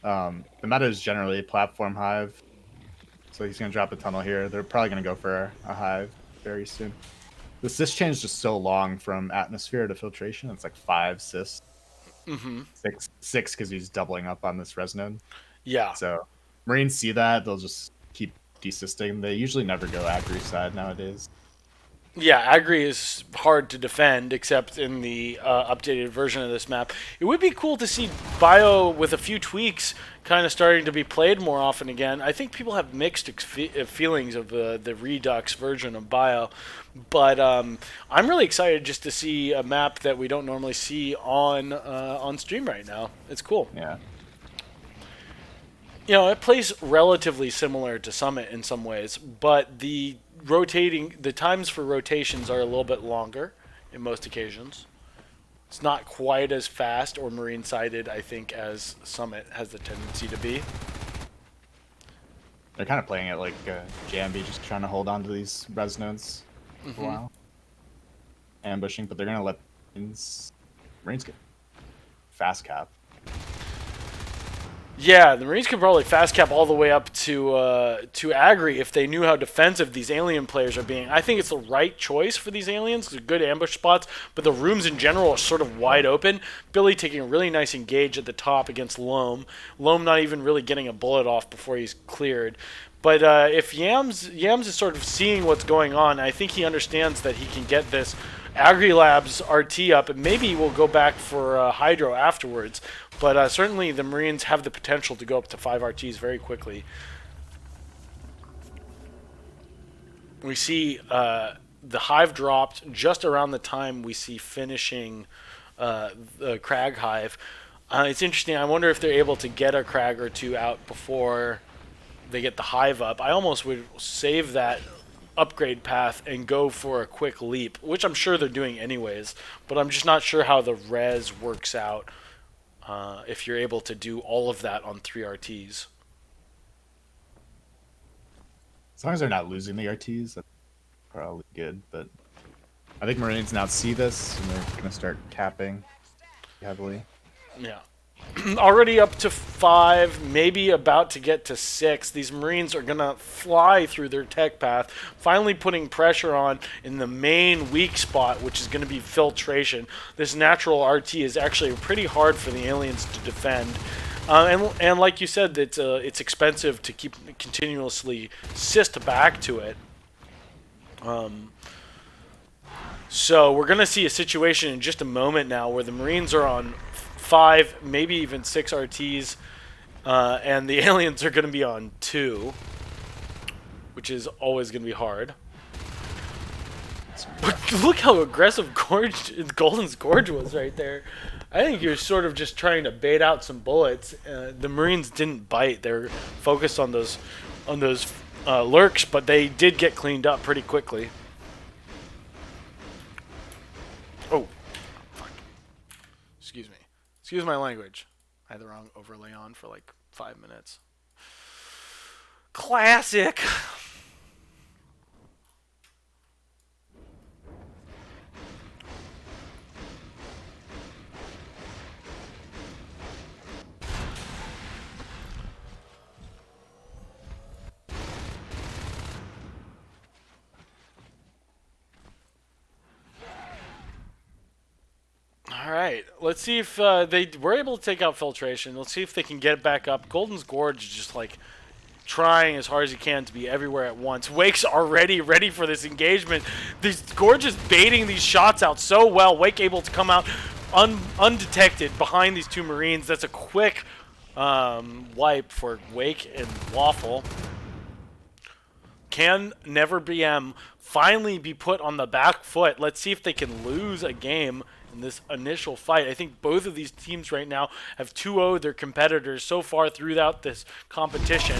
the meta is generally platform hive. So he's going to drop a tunnel here. They're probably going to go for a hive. very soon. The sys change is just so long from atmosphere to filtration. It's like 5 sys. Mm-hmm. Six because he's doubling up on this res node. Yeah. So Marines see that, they'll just keep desysting. They usually never go agri side nowadays. Yeah, Agri is hard to defend, except in the updated version of this map. It would be cool to see Bio with a few tweaks kind of starting to be played more often again. I think people have mixed feelings of the Redux version of Bio, but I'm really excited just to see a map that we don't normally see on stream right now. It's cool. Yeah. You know, it plays relatively similar to Summit in some ways, but the times for rotations are a little bit longer in most occasions. It's not quite as fast or marine sided, I think, as Summit has the tendency to be. They're kind of playing it like Jambi, just trying to hold on to these res nodes for a while. Ambushing, but they're going to let Marines get fast cap. Yeah, the Marines could probably fast cap all the way up to Agri if they knew how defensive these alien players are being. I think it's the right choice for these aliens. They're good ambush spots, but the rooms in general are sort of wide open. Billy taking a really nice engage at the top against Loam. Loam not even really getting a bullet off before he's cleared. But if Yams is sort of seeing what's going on, I think he understands that he can get this Agri Labs RT up, and maybe we'll go back for Hydro afterwards. But certainly the Marines have the potential to go up to 5 RTs very quickly. We see the Hive dropped just around the time we see finishing the Crag Hive. It's interesting. I wonder if they're able to get a Crag or two out before they get the Hive up. I almost would save that upgrade path and go for a quick leap, which I'm sure they're doing anyways, but I'm just not sure how the res works out if you're able to do all of that on 3 RTs. As long as they're not losing the RTs, that's probably good. But I think Marines now see this, and they're going to start capping heavily. Yeah. Already up to 5, maybe about to get to 6. These Marines are going to fly through their tech path, finally putting pressure on in the main weak spot, which is going to be filtration. This natural RT is actually pretty hard for the aliens to defend. And like you said, it's expensive to keep continuously syst back to it. So we're going to see a situation in just a moment now where the Marines are on 5, maybe even 6 RTs, and the aliens are going to be on 2, which is always going to be hard. But look how aggressive Golden's Gorge was right there. I think you're sort of just trying to bait out some bullets. The Marines didn't bite; they were focused on those lurks, but they did get cleaned up pretty quickly. Oh, fuck! Excuse me. Excuse my language. I had the wrong overlay on for like 5 minutes. Classic. Alright, let's see if they were able to take out filtration. Let's see if they can get back up. Golden's Gorge is just like trying as hard as he can to be everywhere at once. Wake's already ready for this engagement. This Gorge is baiting these shots out so well. Wake able to come out undetected behind these 2 Marines. That's a quick wipe for Wake and Waffle. Can Never BM finally be put on the back foot? Let's see if they can lose a game in this initial fight. I think both of these teams right now have 2-0'd their competitors so far throughout this competition.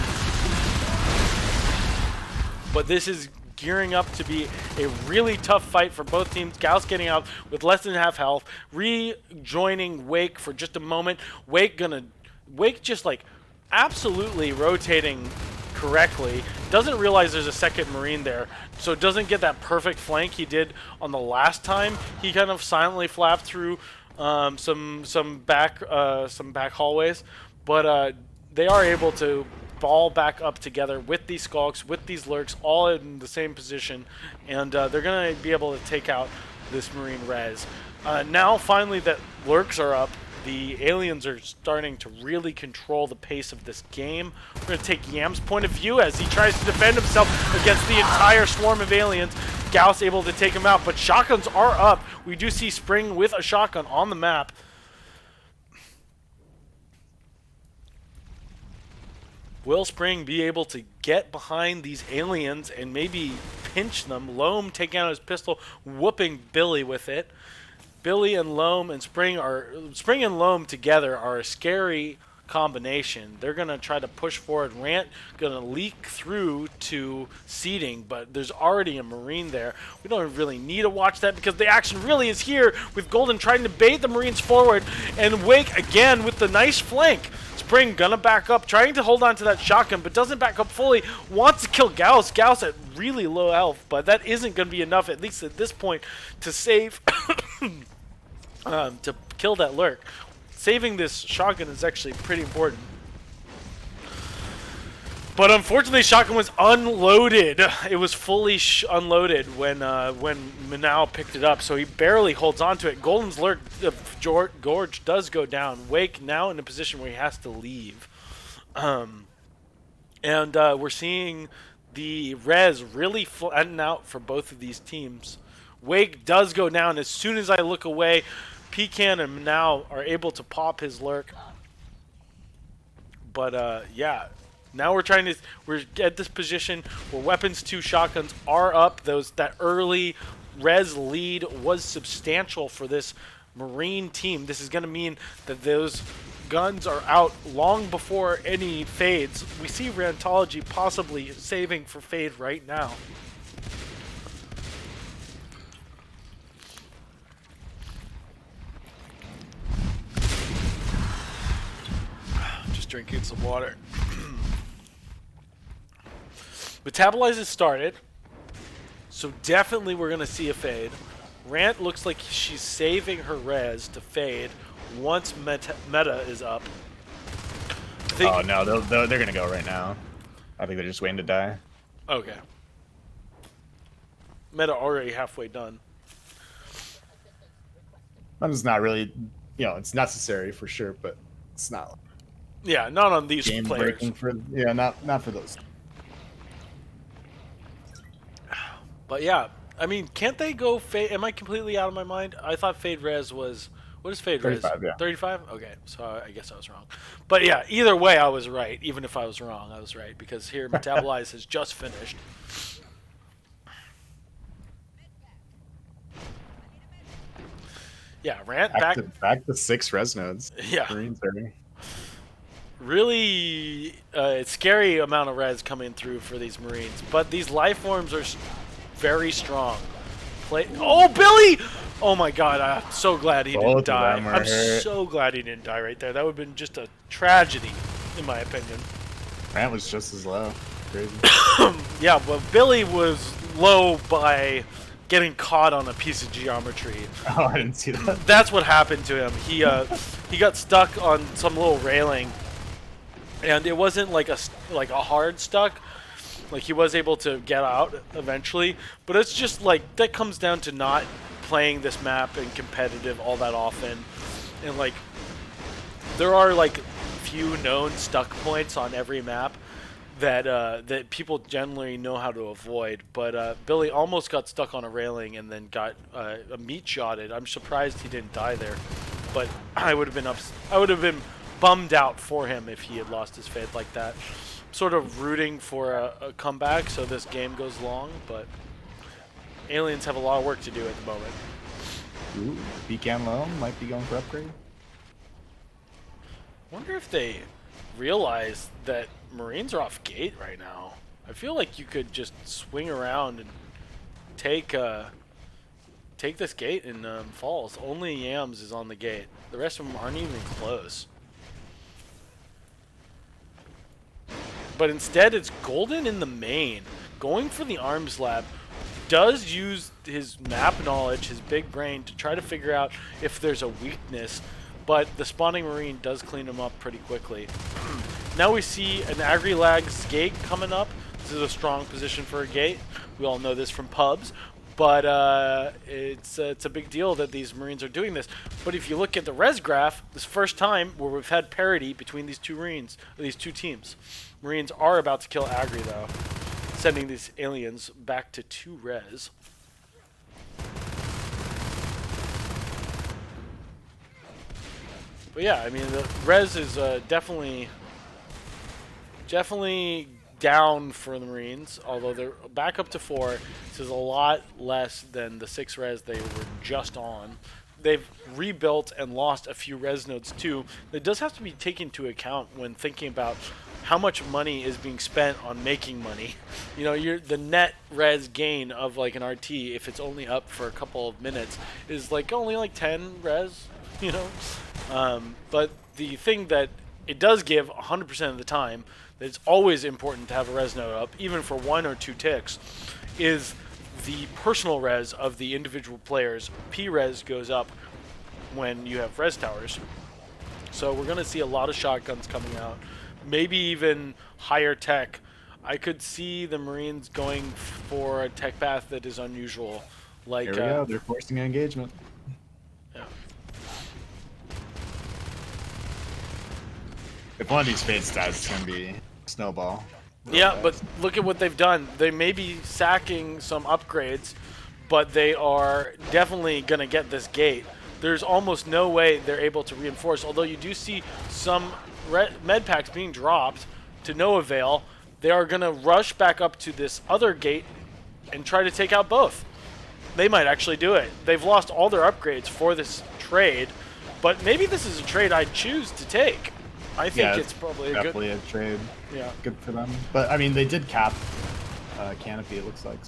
But this is gearing up to be a really tough fight for both teams. Gauss getting out with less than half health, rejoining Wake for just a moment. Wake just like absolutely rotating correctly. Doesn't realize there's a second Marine there, so doesn't get that perfect flank he did on the last time. He kind of silently flapped through some back hallways, but they are able to ball back up together with these skulks, with these lurks, all in the same position, and they're going to be able to take out this Marine res. Now, finally, that lurks are up, the aliens are starting to really control the pace of this game. We're going to take Yam's point of view as he tries to defend himself against the entire swarm of aliens. Gauss able to take him out, but shotguns are up. We do see Spring with a shotgun on the map. Will Spring be able to get behind these aliens and maybe pinch them? Loam taking out his pistol, whooping Billy with it. Billy and Loam and Spring and Loam together are a scary combination. They're gonna try to push forward. Rant gonna leak through to seating, but there's already a Marine there. We don't really need to watch that because the action really is here with Golden trying to bait the Marines forward, and Wake again with the nice flank. Spring gonna back up, trying to hold on to that shotgun, but doesn't back up fully. Wants to kill Gauss. Gauss at really low health, but that isn't gonna be enough, at least at this point, to save to kill that lurk. Saving this shotgun is actually pretty important. But unfortunately, shotgun was unloaded. It was fully unloaded when Manao picked it up, so he barely holds on to it. Golden's lurk, Gorge does go down. Wake now in a position where he has to leave. And we're seeing the res really flatten out for both of these teams. Wake does go down. As soon as I look away, Pecan and Manao are able to pop his lurk. But yeah. Now we're at this position where weapons 2 shotguns are up. That early res lead was substantial for this Marine team. This is going to mean that those guns are out long before any fades. We see Rantology possibly saving for fade right now. Just drinking some water. Metabolize has started, so definitely we're going to see a fade. Rant looks like she's saving her res to fade once meta is up. Oh no, they're going to go right now. I think they're just waiting to die. Okay. Meta already halfway done. It's not really, it's necessary for sure, but it's not. Yeah, not on these Game players. breaking for not for those. But yeah, I mean, can't they go fade? Am I completely out of my mind? I thought fade res was, what is fade 35, res? yeah. 35? Okay, so I guess I was wrong. But yeah, either way I was right. Even if I was wrong, I was right, because here Metabolize has just finished. Yeah, Rant back to 6 res nodes. Yeah. Marines are... Really scary amount of res coming through for these Marines, but these life forms are very strong. Oh, Billy! Oh my God, I'm so glad he didn't die. I'm so glad he didn't die right there. That would have been just a tragedy, in my opinion. Rant was just as low. Crazy. Yeah, but Billy was low by getting caught on a piece of geometry. Oh, I didn't see that. That's what happened to him. He got stuck on some little railing, and it wasn't like a hard stuck. Like, he was able to get out eventually, but it's just like that comes down to not playing this map in competitive all that often. And like, there are like few known stuck points on every map that that people generally know how to avoid. But Billy almost got stuck on a railing and then got a meat shotted. I'm surprised he didn't die there, but I would have been bummed out for him if he had lost his fade like that. Sort of rooting for a comeback so this game goes long, but aliens have a lot of work to do at the moment. Ooh, Pecan Loam might be going for upgrade. Wonder if they realize that Marines are off gate right now. I feel like you could just swing around and take this gate in Falls. Only Yams is on the gate. The rest of them aren't even close. But instead, it's Golden in the main. Going for the arms lab. Does use his map knowledge, his big brain, to try to figure out if there's a weakness. But the spawning Marine does clean him up pretty quickly. Now we see an Agri-Lag's gate coming up. This is a strong position for a gate. We all know this from pubs. But it's a big deal that these Marines are doing this. But if you look at the res graph, this first time where we've had parity between these two teams. Marines are about to kill Agri, though, sending these aliens back to 2 res. But yeah, I mean, the res is definitely down for the Marines, although they're back up to 4. This is a lot less than the 6 res they were just on. They've rebuilt and lost a few res nodes too. That does have to be taken into account when thinking about how much money is being spent on making money. You know, the net res gain of like an RT, if it's only up for a couple of minutes, is like only like 10 res, you know? But the thing that it does give 100% of the time, that it's always important to have a res node up, even for 1 or 2 ticks, is the personal res of the individual players. P-res goes up when you have res towers. So we're going to see a lot of shotguns coming out, maybe even higher tech. I could see the Marines going for a tech path that is unusual. Like, Here we go. They're forcing an engagement. Yeah. If one of these fades dies, it's going to be snowball. Yeah, but look at what they've done. They may be sacking some upgrades, but they are definitely going to get this gate. There's almost no way they're able to reinforce, although you do see some med packs being dropped to no avail. They are going to rush back up to this other gate and try to take out both. They might actually do it. They've lost all their upgrades for this trade, but maybe this is a trade I'd choose to take. I think it's probably definitely a trade. Yeah, good for them. But I mean, they did cap canopy. It looks like.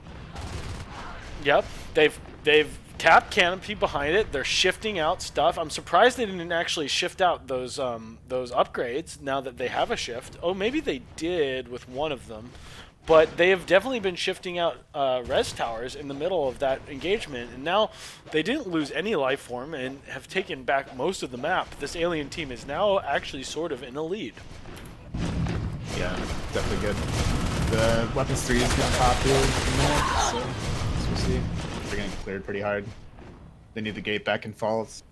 Yep, they've capped canopy behind it. They're shifting out stuff. I'm surprised they didn't actually shift out those upgrades now that they have a shift. Oh, maybe they did with one of them, but they have definitely been shifting out res towers in the middle of that engagement, and now they didn't lose any life form and have taken back most of the map. This alien team is now actually sort of in a lead. Yeah, definitely good. The weapons 3 is going to pop here in a minute, so we'll see. They're getting cleared pretty hard. They need the gate back and falls.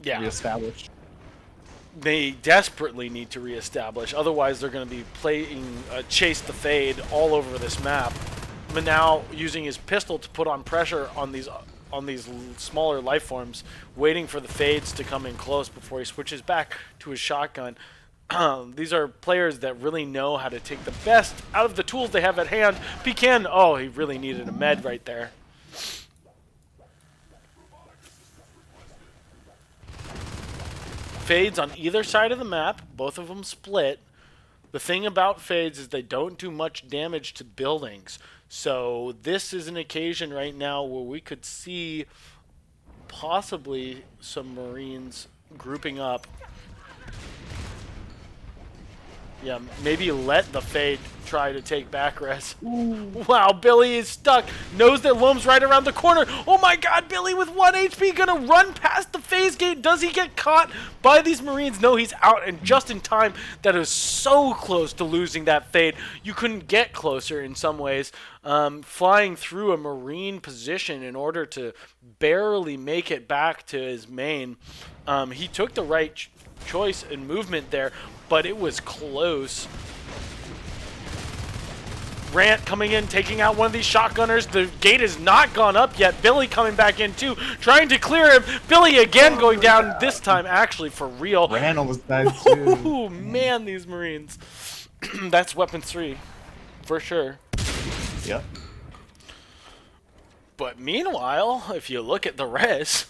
Yeah. Reestablished. They desperately need to reestablish, otherwise they're going to be playing chase the fade all over this map. Manau using his pistol to put on pressure on these smaller life forms, waiting for the fades to come in close before he switches back to his shotgun. These are players that really know how to take the best out of the tools they have at hand. Pecan, oh, he really needed a med right there. Fades on either side of the map, both of them split. The thing about fades is they don't do much damage to buildings. So this is an occasion right now where we could see possibly some Marines grouping up. Yeah, maybe let the fade try to take back res. Wow, Billy is stuck. Knows that Loam's right around the corner. Oh my god, Billy with 1 HP gonna run past the phase gate. Does he get caught by these Marines? No, he's out, and just in time. That is so close to losing that fade. You couldn't get closer in some ways. Flying through a Marine position in order to barely make it back to his main. He took the right choice and movement there, but it was close. Rant coming in, taking out one of these shotgunners. The gate has not gone up yet. Billy coming back in too, trying to clear him. Billy again going down, this time actually for real. Rand almost died too. Ooh, man, these Marines. That's weapon 3, for sure. Yep. But meanwhile, if you look at the res,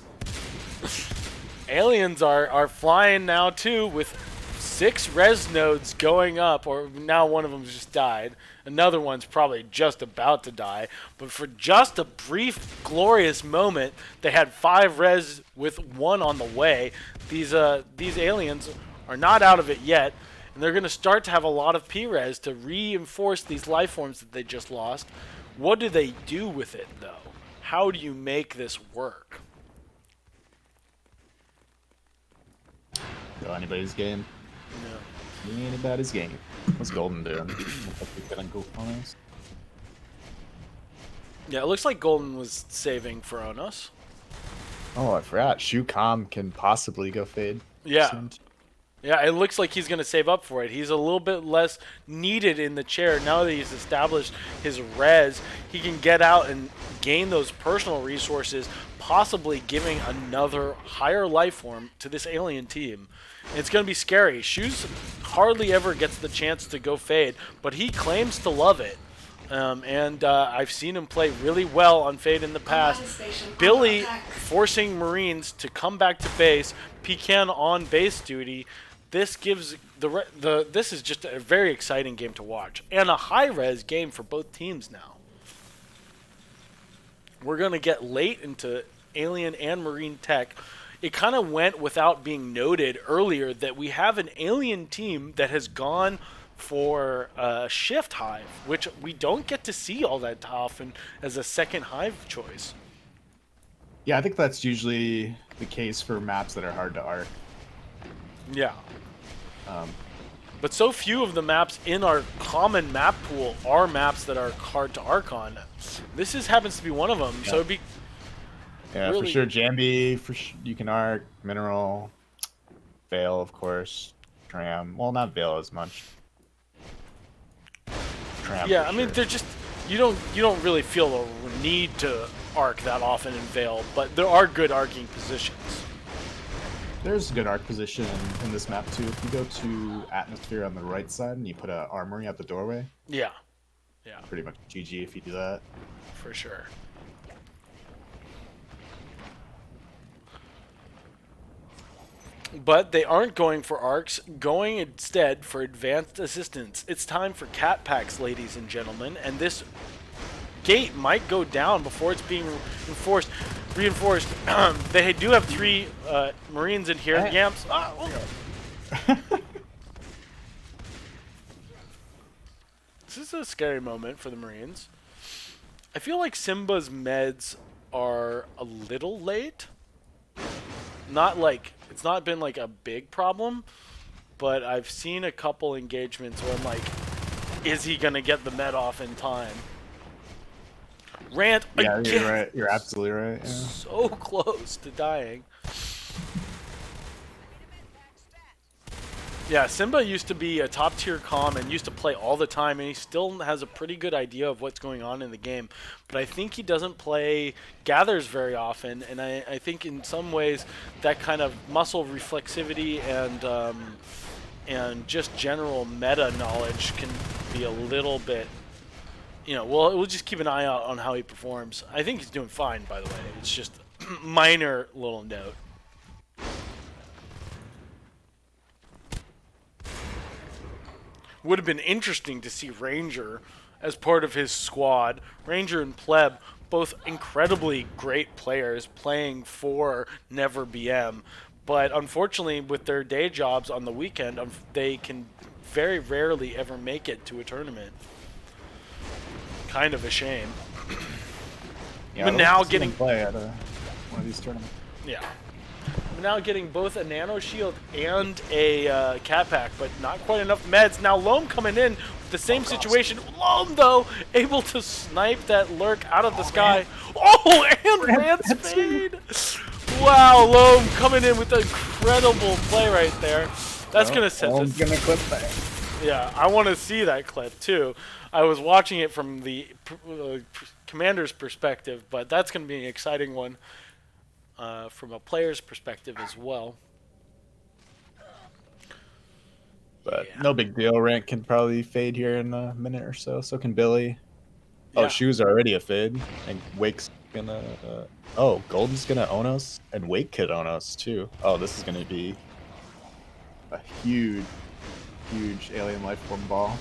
aliens are flying now too, with 6 res nodes going up, or now one of them just died. Another one's probably just about to die. But for just a brief, glorious moment, they had 5 res with 1 on the way. These aliens are not out of it yet, and they're going to start to have a lot of P-res to reinforce these life forms that they just lost. What do they do with it, though? How do you make this work? Go anybody's game. Yeah. He ain't about his game. What's Golden doing? Looks like he's gonna go on us. Yeah, it looks like Golden was saving for Onos. Oh, I forgot. Shu Kam can possibly go fade. Yeah. soon. Yeah, it looks like he's going to save up for it. He's a little bit less needed in the chair. Now that he's established his res, he can get out and gain those personal resources, possibly giving another higher life form to this alien team. It's going to be scary. Shu's hardly ever gets the chance to go fade, but he claims to love it. I've seen him play really well on Fade in the past. Billy forcing Marines to come back to base. Pecan on base duty. This gives this is just a very exciting game to watch and a high res game for both teams now. We're gonna get late into Alien and Marine tech. It kind of went without being noted earlier that we have an Alien team that has gone for a shift hive, which we don't get to see all that often as a second hive choice. Yeah, I think that's usually the case for maps that are hard to arc. Yeah. But so few of the maps in our common map pool are maps that are hard to arc on. This happens to be one of them, Yeah. so it'd be Yeah, really for sure. Jambi, you can arc. Mineral. Veil, of course. Tram. Well, not Veil as much. Tram. Yeah, for I mean, sure. they're just you don't really feel the need to arc that often in Veil, but there are good arcing positions. There's a good arc position in this map too. If you go to Atmosphere on the right side and you put a armory at the doorway, Yeah. Yeah, pretty much GG if you do that. for sure. But they aren't going for arcs, going instead for advanced assistance. It's time for cat packs, ladies and gentlemen, and this gate might go down before it's being reinforced. They do have 3 Marines in here. Hey. Yamps. This is a scary moment for the Marines. I feel like Simba's meds are a little late. Not like it's not been like a big problem, but I've seen a couple engagements where I'm like, is he gonna get the med off in time? Rant Yeah, again. you're right. You're absolutely right. Yeah. So close to dying. Yeah, Simba used to be a top tier comm and used to play all the time, and he still has a pretty good idea of what's going on in the game. But I think he doesn't play gathers very often, and I think in some ways that kind of muscle reflexivity and just general meta knowledge can be a little bit, we'll just keep an eye out on how he performs. I think he's doing fine, by the way. It's just minor little note. Would have been interesting to see Ranger as part of his squad. Ranger and Pleb, both incredibly great players playing for Never BM. But unfortunately, with their day jobs on the weekend, they can very rarely ever make it to a tournament. Kind of a shame. Yeah, But I now don't see getting him play at one of these tournaments. Yeah. We're now getting both a nano shield and a cat pack, but not quite enough meds. Now Loam coming in with the same situation. Loam, though, able to snipe that lurk out of the sky. Oh, and Rance fade. Wow, Loam coming in with an incredible play right there. That's going to set I'm this. gonna clip that. Yeah, I want to see that clip, too. I was watching it from the commander's perspective, but that's going to be an exciting one. From a player's perspective as well. But Yeah. no big deal. Rant can probably fade here in a minute or so. So can Billy. Oh, Yeah. Shoes are already a fade. And Wake's gonna. Golden's gonna Onos. And Wake could Onos too. Oh, this is gonna be a huge alien life form ball.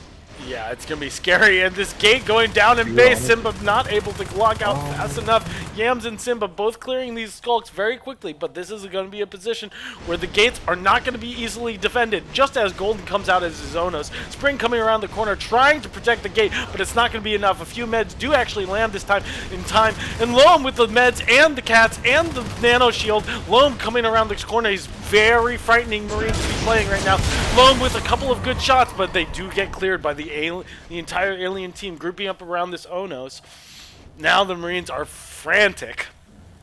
Yeah, it's going to be scary. And this gate going down in base. Simba not able to log out fast enough. Yams and Simba both clearing these skulks very quickly, but this is going to be a position where the gates are not going to be easily defended. Just as Golden comes out as his Zonos, Spring coming around the corner trying to protect the gate, but it's not going to be enough. A few meds do actually land this time in time, and Loam with the meds and the cats and the nano shield. Loam coming around this corner. He's very frightening Marines to be playing right now. Loam with a couple of good shots, but they do get cleared by the entire alien team grouping up around this Onos. Now the Marines are frantic.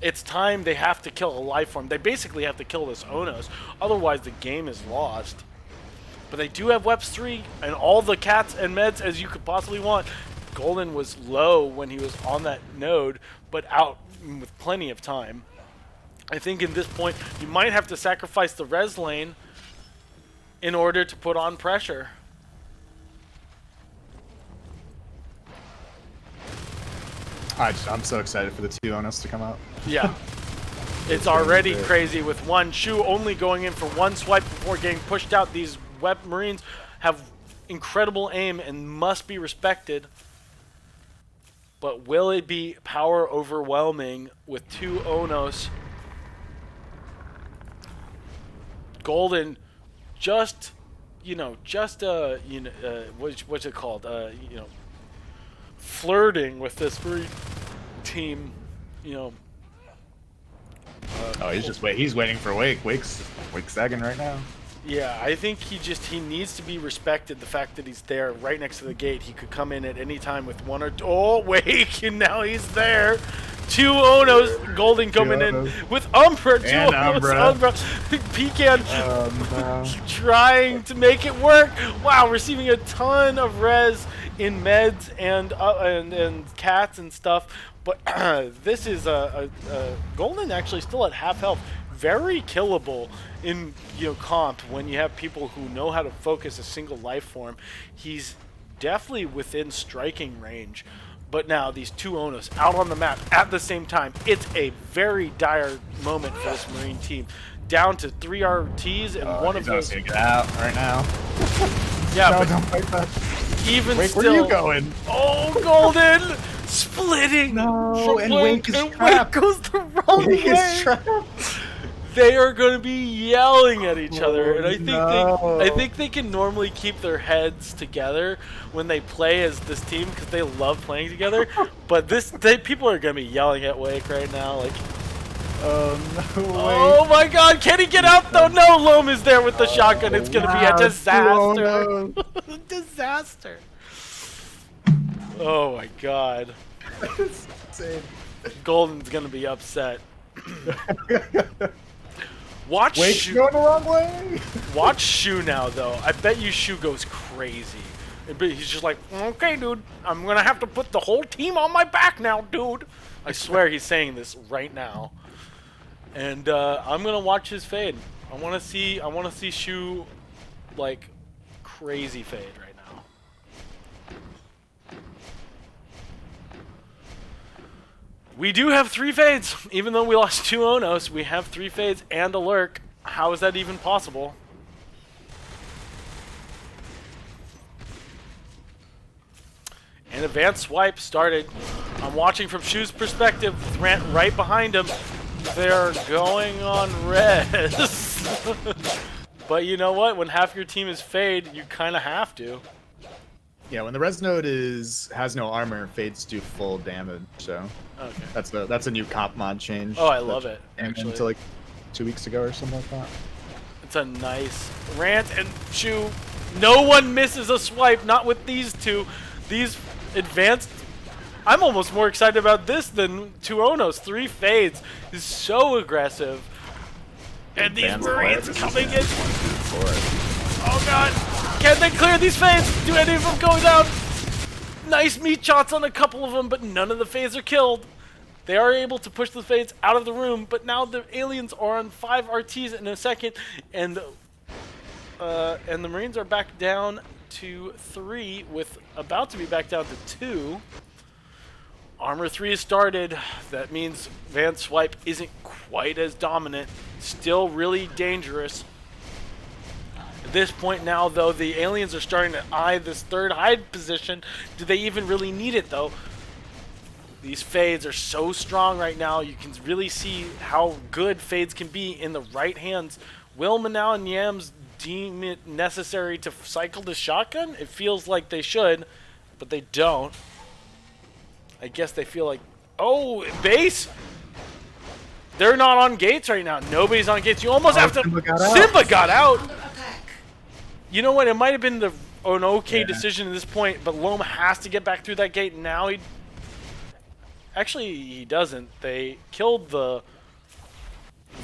It's time they have to kill a life form. They basically have to kill this Onos, otherwise the game is lost. But they do have Weps 3 and all the cats and meds as you could possibly want. Golden was low when he was on that node, but out with plenty of time. I think in this point, you might have to sacrifice the res lane in order to put on pressure. I'm so excited for the 2 Onos to come out. Yeah. It's already crazy with one. Shu only going in for one swipe before getting pushed out. These Web Marines have incredible aim and must be respected. But will it be power overwhelming with 2 Onos? Golden just, what's it called? Flirting with this Marine team, Oh, he's waiting for Wake. Wake's sagging right now. Yeah, I think he needs to be respected. The fact that he's there right next to the gate, he could come in at any time with one or two. Oh, Wake, and now he's there. 2 Onos, Golden coming in with Umbra. 2 And Onos, Umbra. Pecan trying to make it work. Wow, receiving a ton of res in meds and cats and stuff. But this is Golden actually still at half health. Very killable in comp when you have people who know how to focus a single life form. He's definitely within striking range. But now these 2 Onos out on the map at the same time. It's a very dire moment for this Marine team. Down to 3 RTs and one of those. Gonna get out right now. Yeah, No, but don't fight that. even Wake, still. where are you going? Oh, Golden splitting. No, and Wake is and trapped. Wake goes the wrong Wake way. is trapped. They are going to be yelling at each other, and I think no. I think they can normally keep their heads together when they play as this team because they love playing together. But people are going to be yelling at Wake right now, like. Oh no! Oh my God! Can he get out though? No, Loam is there with the shotgun. It's going to be a disaster. Disaster. Oh my God! It's insane. Golden's going to be upset. Watch Wake's Shu. going the wrong way. Watch Shu now, though. I bet you Shu goes crazy. He's just like, okay, dude, I'm gonna have to put the whole team on my back now, dude. I swear he's saying this right now. And I'm gonna watch his fade. I wanna see Shu like crazy fade right now. We do have 3 fades. Even though we lost 2 Onos, we have 3 fades and a lurk. How is that even possible? An advanced swipe started. I'm watching from Shu's perspective. Rant right behind him. They're going on res. But you know what? When half your team is fade, you kind of have to. Yeah, when the res node has no armor, fades do full damage. So Okay. that's a new comp mod change. Oh, I love it. Came Actually, into like 2 weeks ago or something like that. it's a nice Rant and Shu. No one misses a swipe. Not with these two. These advanced. I'm almost more excited about this than 2 Onos. 3 fades is so aggressive. And these Advanced Marines players. coming in. Oh God. Can they clear these fades? Do any of them go down? Nice meat shots on a couple of them, but none of the fades are killed. They are able to push the fades out of the room, but now the aliens are on 5 RTs in a second, and the Marines are back down to 3, with about to be back down to 2. Armor 3 is started. That means Van Swipe isn't quite as dominant. Still really dangerous. At this point now, though, the aliens are starting to eye this 3rd hide position. Do they even really need it, though? These fades are so strong right now. You can really see how good fades can be in the right hands. Will Manal and Yams deem it necessary to cycle the shotgun? It feels like they should, but they don't. I guess they feel like, oh, base. They're not on gates right now. Nobody's on gates. You almost have to. Simba got out. You know what? It might have been an okay decision at this point, but Loam has to get back through that gate. Now he. Actually, he doesn't. They killed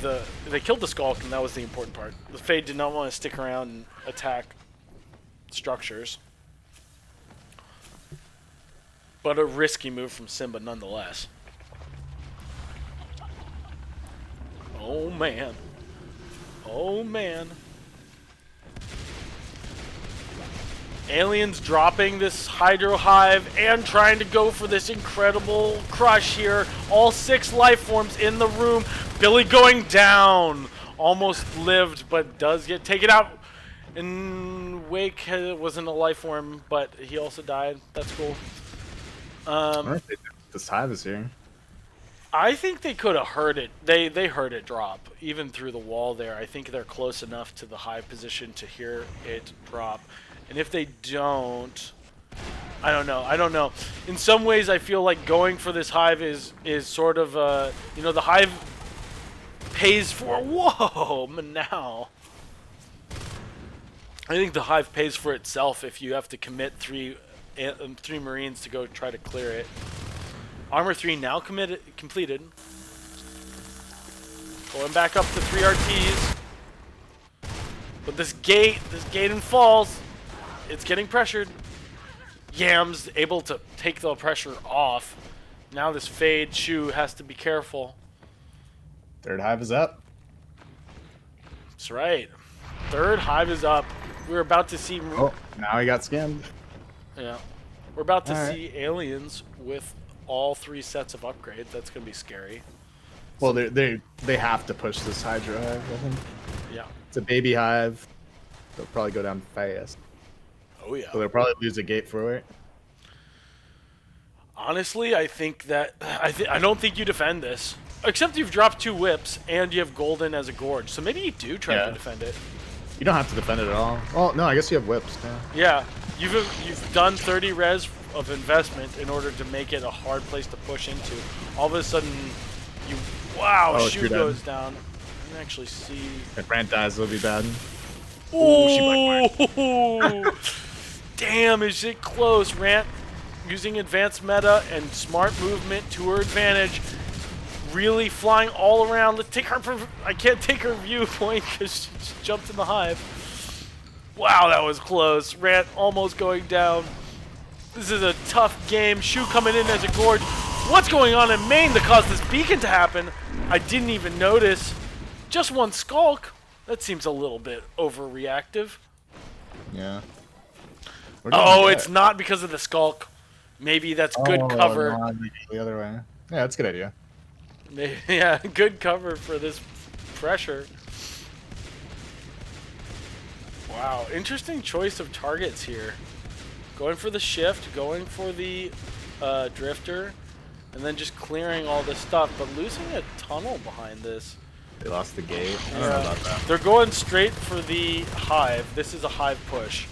they killed the Skulk, and that was the important part. The Fade did not want to stick around and attack structures. But a risky move from Simba nonetheless. Oh man. Oh man. Aliens dropping this Hydro Hive and trying to go for this incredible crush here. All 6 life forms in the room. Billy going down. Almost lived, but does get taken out. And Wake wasn't a life form, but he also died. That's cool. I wonder if this Hive is here. I think they could have heard it. They heard it drop, even through the wall there. I think they're close enough to the Hive position to hear it drop. And if they don't, I don't know. I don't know. In some ways, I feel like going for this Hive is sort of, you know, the Hive pays for, whoa, Manal. I think the Hive pays for itself if you have to commit three Marines to go try to clear it. Armor 3 now completed. Going back up to 3 RTs. But this gate and falls. It's getting pressured. Yams able to take the pressure off. Now this Fade Shu has to be careful. 3rd Hive is up. That's right. 3rd Hive is up. We're about to see... Oh, now he got skimmed. Yeah. We're about to see aliens with all 3 sets of upgrades. That's going to be scary. Well, they have to push this Hydro Hive, I think. Yeah. It's a baby Hive. They'll probably go down fast. Oh, yeah. So they'll probably lose a gate for it. Honestly, I think that... I don't think you defend this. Except you've dropped 2 whips, and you have Golden as a Gorge. So maybe you do try to defend it. You don't have to defend it at all. Well, no, I guess you have whips. Yeah. You've done 30 res of investment in order to make it a hard place to push into. All of a sudden, you... Wow, Shu goes down. You can actually see... If Rant dies, it'll be bad. Oh! Damn, is it close? Rant using advanced meta and smart movement to her advantage. Really flying all around. Let's take her... I can't take her viewpoint because she just jumped in the Hive. Wow, that was close. Rant almost going down. This is a tough game. Shu coming in as a Gorge. What's going on in main that caused this beacon to happen? I didn't even notice. Just 1 Skulk. That seems a little bit overreactive. Yeah. Oh, it's not because of the Skulk. Maybe that's good cover. No, the other way. Yeah, that's a good idea. Maybe, yeah, good cover for this pressure. Wow, interesting choice of targets here. Going for the shift, going for the drifter, and then just clearing all this stuff, but losing a tunnel behind this. They lost the gate. I don't know about that. They're going straight for the Hive. This is a Hive push.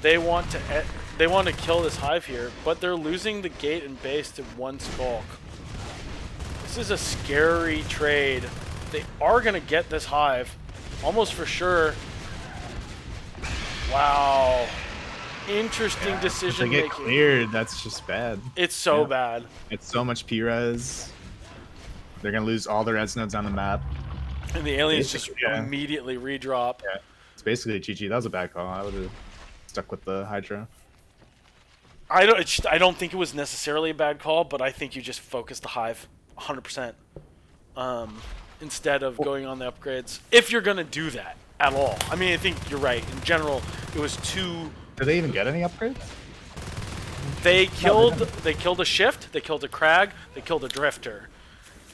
They want to kill this Hive here, but they're losing the gate and base to 1 Skulk. This is a scary trade. They are going to get this Hive, almost for sure. Wow. Interesting decision making. If they get cleared, that's just bad. It's so bad. It's so much P-res. They're going to lose all the res nodes on the map. And the aliens just immediately redrop. Yeah. It's basically GG. That was a bad call. I would have stuck with the Hydra. I don't think it was necessarily a bad call, but I think you just focus the Hive 100%. Instead of going on the upgrades. If you're going to do that at all. I mean, I think you're right. In general, it was too... Did they even get any upgrades? They killed a shift, they killed a crag, they killed a drifter.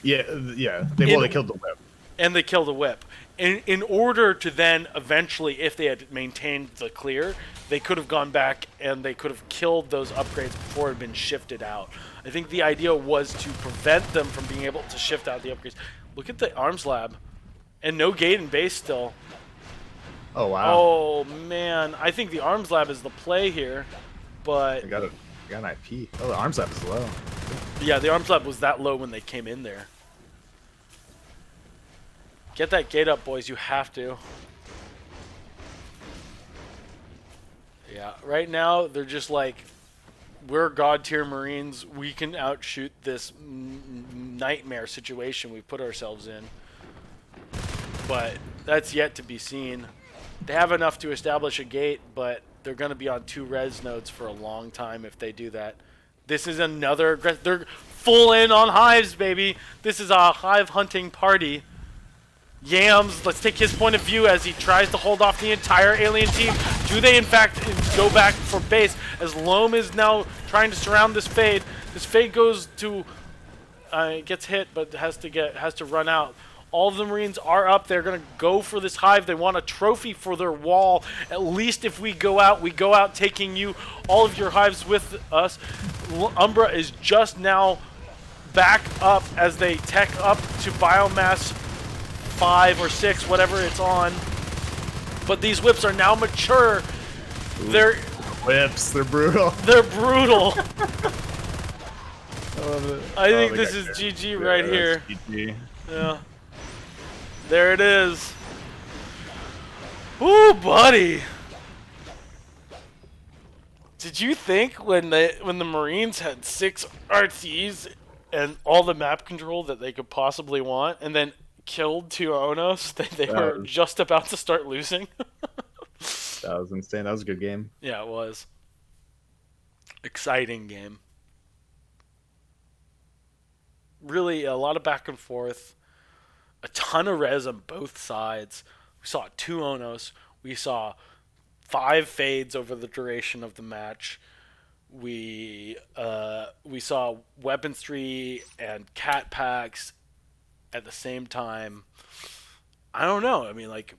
Yeah, yeah. They killed the whip. And they killed a whip. in order to then eventually, if they had maintained the clear, they could have gone back and they could have killed those upgrades before it had been shifted out. I think the idea was to prevent them from being able to shift out the upgrades. Look at the arms lab. And no gate in base still. Oh, wow. Oh, man. I think the arms lab is the play here. But, I got an IP. Oh, the arms lab is low. yeah, the arms lab was that low when they came in there. Get that gate up, boys. You have to. Yeah, right now they're just like, we're god tier Marines. We can outshoot this nightmare situation we've put ourselves in. But that's yet to be seen. They have enough to establish a gate, but they're going to be on 2 res nodes for a long time if they do that. This is another... They're full in on hives, baby. This is a hive hunting party. Yams, let's take his point of view as he tries to hold off the entire alien team. Do they, in fact, go back for base? As Loam is now trying to surround this Fade. This Fade goes to... gets hit, but has to run out. All of the Marines are up. They're going to go for this hive. They want a trophy for their wall. At least if we go out taking you, all of your hives with us. Umbra is just now back up as they tech up to biomass 5 or 6, whatever it's on. But these whips are now mature. They're Whips, they're brutal. They're brutal. I think they this got is good. GG right here. GG. Yeah. There it is. Ooh, buddy. Did you think when the Marines had 6 RTs and all the map control that they could possibly want, and then killed 2 Onos, that they were just about to start losing? That was insane. That was a good game. Yeah, it was. Exciting game. Really, a lot of back and forth. A ton of res on both sides. We saw 2 Onos. We saw 5 fades over the duration of the match. We saw weapons tree and cat packs at the same time. I don't know. I mean, like,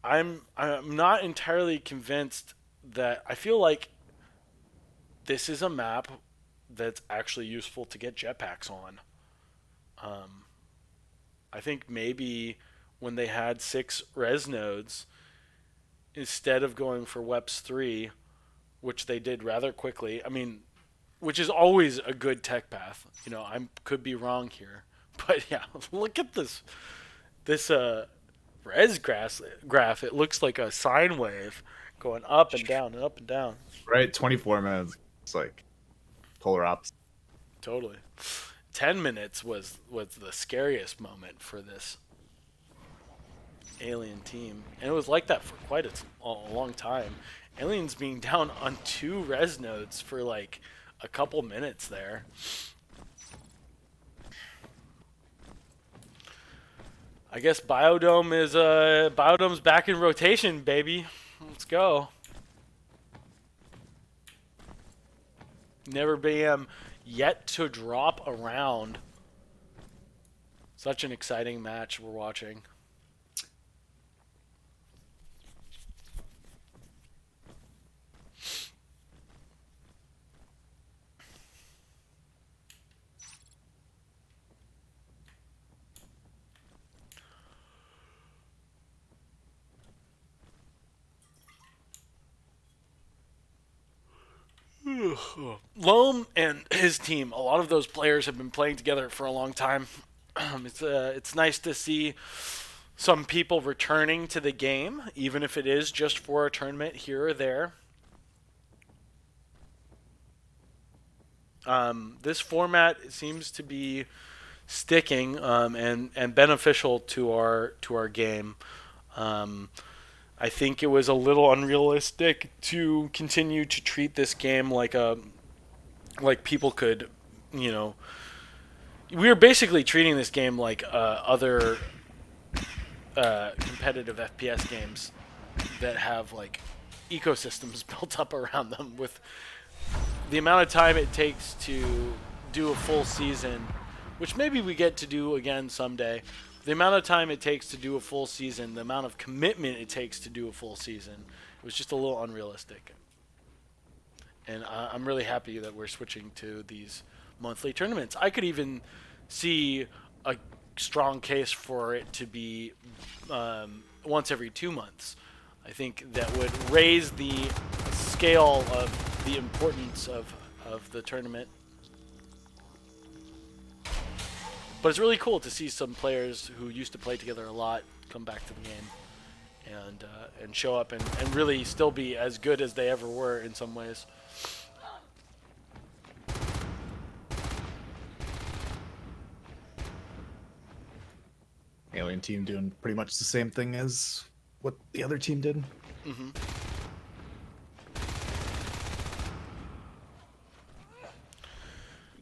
I'm not entirely convinced that... I feel like this is a map that's actually useful to get jetpacks on. I think maybe when they had 6 res nodes, instead of going for WEPS 3, which they did rather quickly, I mean, which is always a good tech path. You know, I could be wrong here. But yeah, look at this res graph. It looks like a sine wave going up and down and up and down. Right, 24 minutes. It's like polar opposite. Totally. 10 minutes was the scariest moment for this alien team. And it was like that for quite a long time. Aliens being down on 2 res nodes for like a couple minutes there. I guess Biodome's back in rotation, baby. Let's go. Never been yet to drop around. Such an exciting match we're watching. Loam and his team, a lot of those players have been playing together for a long time. It's nice to see some people returning to the game, even if it is just for a tournament here or there. This format seems to be sticking and beneficial to our game. I think it was a little unrealistic to continue to treat this game like people could, you know. We were basically treating this game like other competitive FPS games that have like ecosystems built up around them, with the amount of time it takes to do a full season, which maybe we get to do again someday. the amount of time it takes to do a full season, the amount of commitment it takes to do a full season, it was just a little unrealistic. And I'm really happy that we're switching to these monthly tournaments. I could even see a strong case for it to be once every 2 months. I think that would raise the scale of the importance of the tournament. But it's really cool to see some players who used to play together a lot come back to the game and show up and really still be as good as they ever were in some ways. Alien team doing pretty much the same thing as what the other team did. Mm-hmm.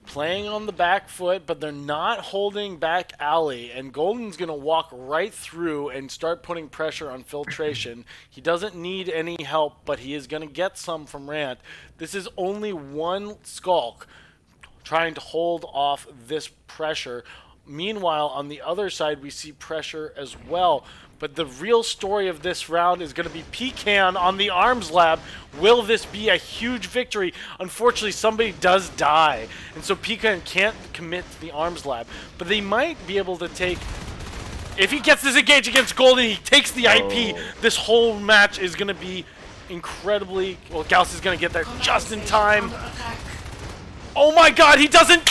Playing on the back foot, but they're not holding back Alley, and Golden's going to walk right through and start putting pressure on Filtration. He doesn't need any help, but he is going to get some from Rant. This is only one Skulk trying to hold off this pressure. Meanwhile, on the other side, we see pressure as well. But the real story of this round is going to be Pecan on the Arms Lab. Will this be a huge victory? Unfortunately, somebody does die. And so Pecan can't commit to the Arms Lab. But they might be able to take... If he gets this engage against Golden, he takes the IP. This whole match is going to be incredibly... Well, Gauss is going to get there just in time. Oh my god, he doesn't...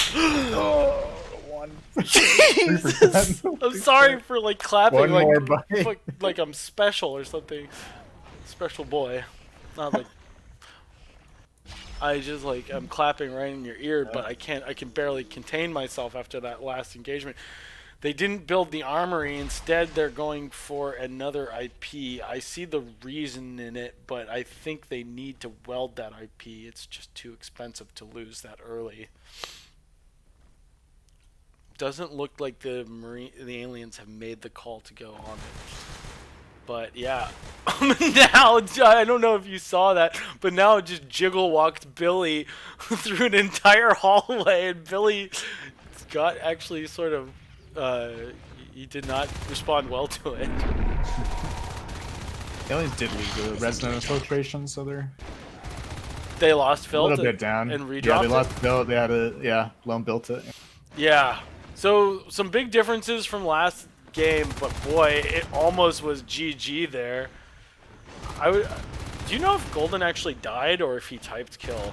Jesus! I'm sorry for like clapping like I'm special or something. Special boy. Not like I just like I'm clapping right in your ear, but I can barely contain myself after that last engagement. They didn't build the armory, instead they're going for another IP. I see the reason in it, but I think they need to weld that IP. It's just too expensive to lose that early. Doesn't look like the aliens have made the call to go on it. But yeah, now I don't know if you saw that, but now it just jiggle walked Billy through an entire hallway, and Billy got actually sort of he did not respond well to it. The aliens did lose the resonant filtration, so they lost Phil a little bit down and redropped. Yeah, they lost Phil. They had lone built it. Yeah. So some big differences from last game, but boy, it almost was GG there. Do you know if Golden actually died or if he typed kill?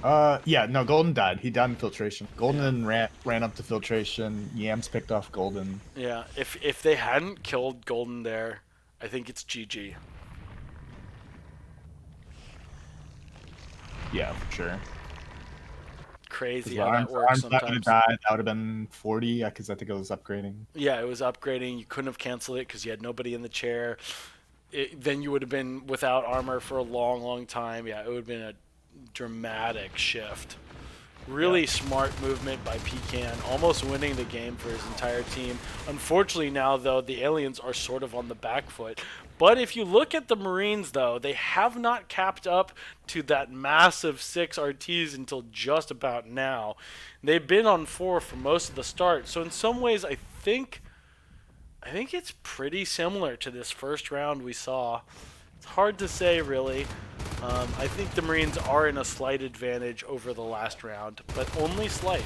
Yeah, no, Golden died. He died in filtration. Golden ran up to filtration. Yams picked off Golden. Yeah, if they hadn't killed Golden there, I think it's GG. Yeah, for sure. Crazy how that works sometimes. That would have been 40 because I think it was upgrading. Yeah, it was upgrading. You couldn't have canceled it because you had nobody in the chair. Then you would have been without armor for a long, long time. Yeah, it would have been a dramatic shift. Really smart movement by Pecan, almost winning the game for his entire team. Unfortunately now, though, the aliens are sort of on the back foot. But if you look at the Marines, though, they have not capped up to that massive 6 RTs until just about now. They've been on 4 for most of the start. So in some ways, I think it's pretty similar to this first round we saw. It's hard to say, really. I think the Marines are in a slight advantage over the last round, but only slight.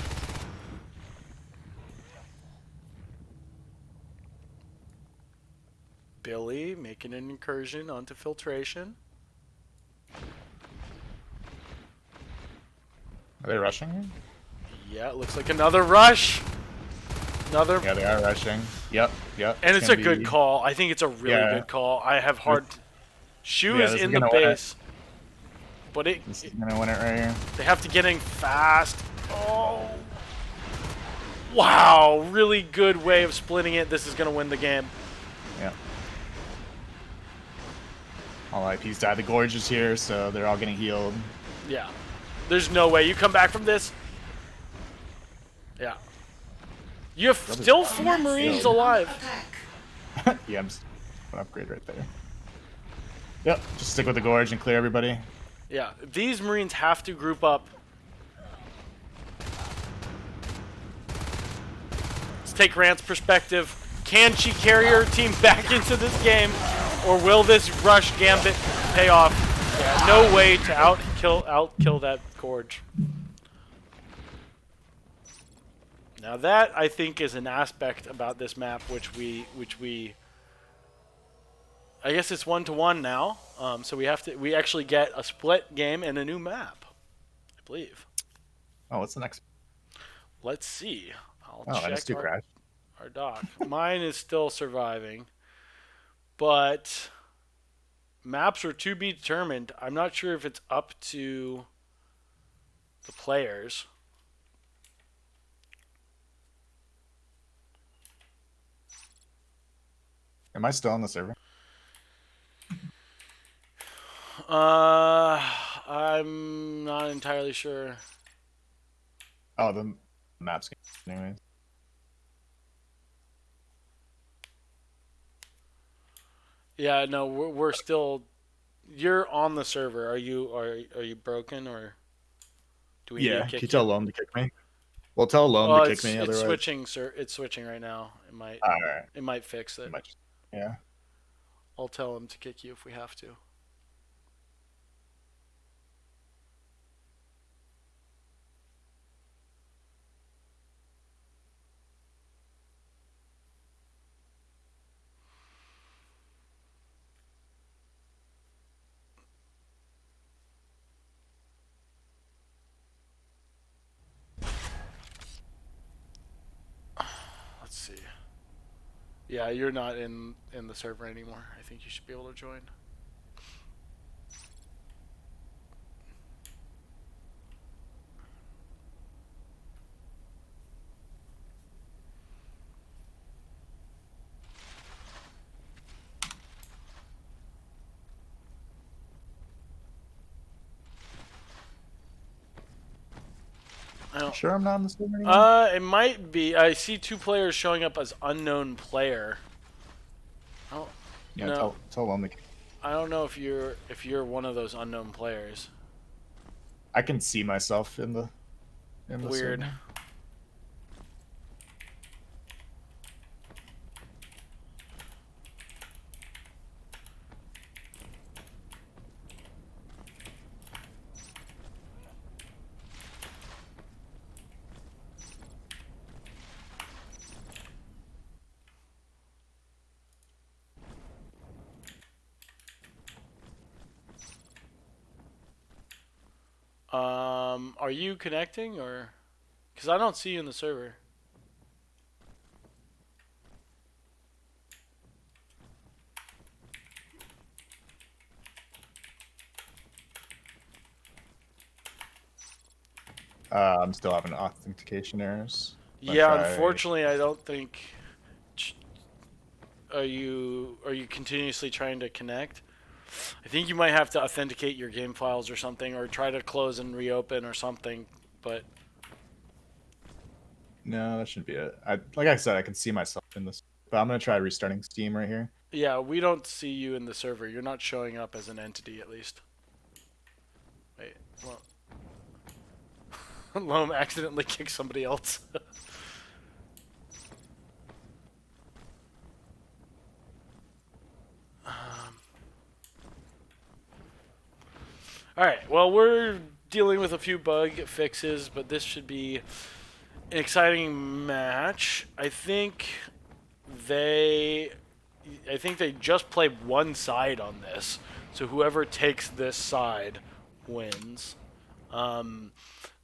Billy making an incursion onto filtration. Are they rushing? Yeah, it looks like another rush. Another. Yeah, they are rushing. Yep. And it's a good call. I think it's a really good call. I have hard. Shu is in the base. But this is gonna win it right here. They have to get in fast. Oh. Wow, really good way of splitting it. This is gonna win the game. Yeah. All IPs died. The Gorge is here, so they're all getting healed. Yeah. There's no way you come back from this. Yeah. You have still 4 Marines alive. Yeah, I'm just an upgrade right there. Yep, just stick with the Gorge and clear everybody. Yeah, these Marines have to group up. Let's take Rant's perspective. Can she carry her team back into this game, or will this rush gambit pay off? Yeah, no way to outkill that Gorge. Now that I think is an aspect about this map which we I guess it's 1-to-1 now. So we actually get a split game and a new map, I believe. Oh, what's the next? Let's see. I'll Oh, check NS2 crash. our doc. Mine is still surviving, but maps are to be determined. I'm not sure if it's up to the players. Am I still on the server? I'm not entirely sure. Oh, the map's anyways. Yeah, no, we're still. You're on the server. Are you broken, or do we need Yeah, to can kick you tell Loam to kick me? Well, tell Loam Oh, to kick it's, me. it's Otherwise, switching, sir. It's switching right now. all right. It might fix it. Yeah. I'll tell him to kick you if we have to. Let's see. Yeah, you're not in the server anymore. I think you should be able to join. I don't. Sure, I'm not on the server anymore. It might be. I see 2 players showing up as unknown player. Oh, Yeah, no. tell Loam to kick. I don't know if you're one of those unknown players. I can see myself in the Weird. server. Are you connecting, or? Because I don't see you in the server. I'm still having authentication errors. Yeah, unfortunately, I don't think. Are you continuously trying to connect? I think you might have to authenticate your game files or something, or try to close and reopen or something. But No, that shouldn't be it. Like I said, I can see myself in this, but I'm gonna try restarting Steam right here. yeah, we don't see you in the server. You're not showing up as an entity, at least. Wait, well, Loam accidentally kicked somebody else. Alright, well, we're dealing with a few bug fixes, but this should be an exciting match. I think they just play one side on this, so whoever takes this side wins.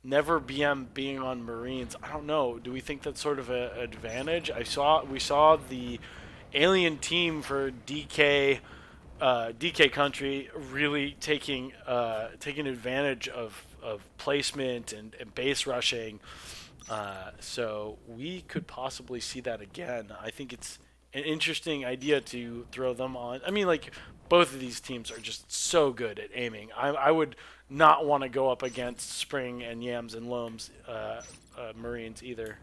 Never BM being on Marines, I don't know. Do we think that's sort of an advantage? We saw the alien team for DK country really taking advantage of placement and base rushing. So we could possibly see that again. I think it's an interesting idea to throw them on. I mean, like, both of these teams are just so good at aiming. I would not want to go up against Spring and Yams and Loam's Marines either.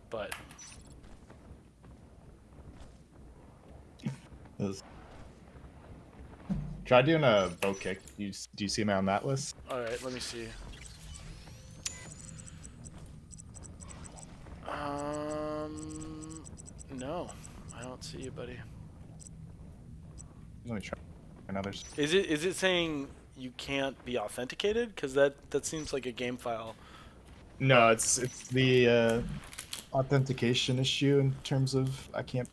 But Try doing a bow kick. Do you see me on that list? all right, let me see. don't see you, buddy. Let me try another. Is it saying you can't be authenticated? Because that seems like a game file. No, it's the authentication issue in terms of I can't.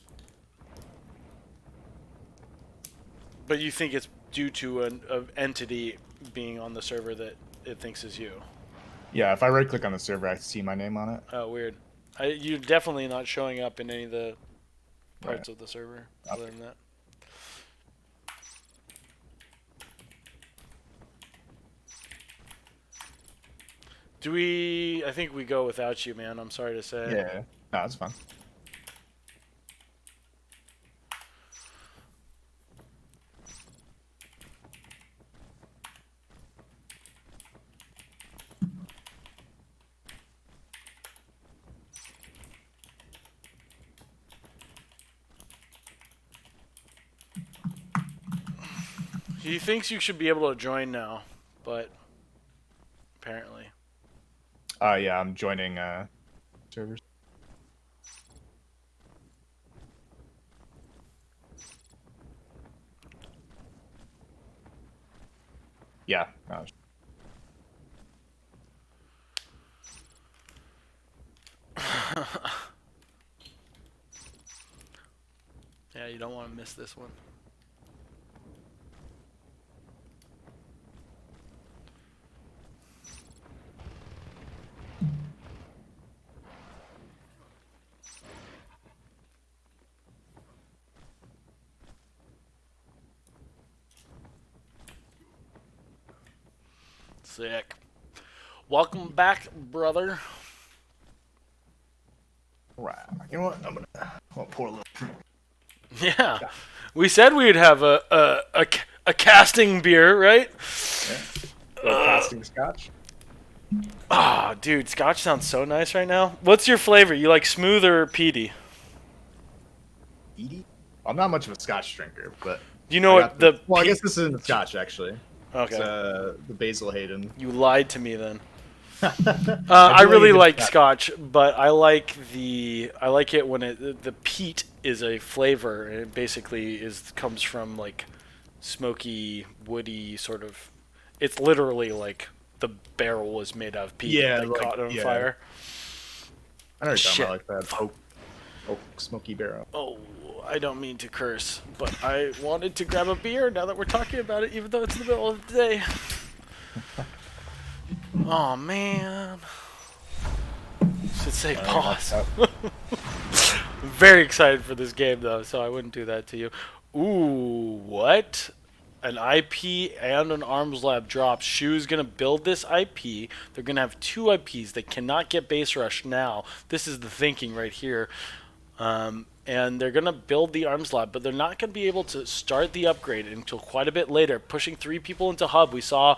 But you think it's due to an entity being on the server that it thinks is you? Yeah, if I right click on the server, I see my name on it. Oh, weird. You're definitely not showing up in any of the parts of the server. Other than that. Do we? I think we go without you, man. I'm sorry to say. Yeah, no, that's fine. He thinks you should be able to join now, but apparently. Yeah, I'm joining servers. Yeah. No. Yeah, you don't want to miss this one. Sick. Welcome back, brother. Right. You know what? I'm gonna pour a little. Yeah. We said we'd have a casting beer, right? Casting scotch. Ah, dude, scotch sounds so nice right now. What's your flavor? You like smooth or peaty? Edie? I'm not much of a scotch drinker, but You know what the well, I guess this isn't scotch actually. Okay. It's the Basil Hayden. You lied to me then. I really like scotch, but I like it when the peat is a flavor, and it basically comes from like smoky, woody sort of. It's literally like the barrel was made out of peat. Yeah, that like, caught on yeah. fire. I know Shit. you're talking about like that oak smoky barrel. Oh, I don't mean to curse, but I wanted to grab a beer now that we're talking about it, even though it's the middle of the day. Oh man. Should say pause. Very excited for this game though, so I wouldn't do that to you. Ooh, what? An IP and an Arms Lab drop. Shu's gonna build this IP. They're gonna have two IPs. They cannot get base rush now. This is the thinking right here. And they're going to build the Arms Lab, but they're not going to be able to start the upgrade until quite a bit later. Pushing 3 people into hub. We saw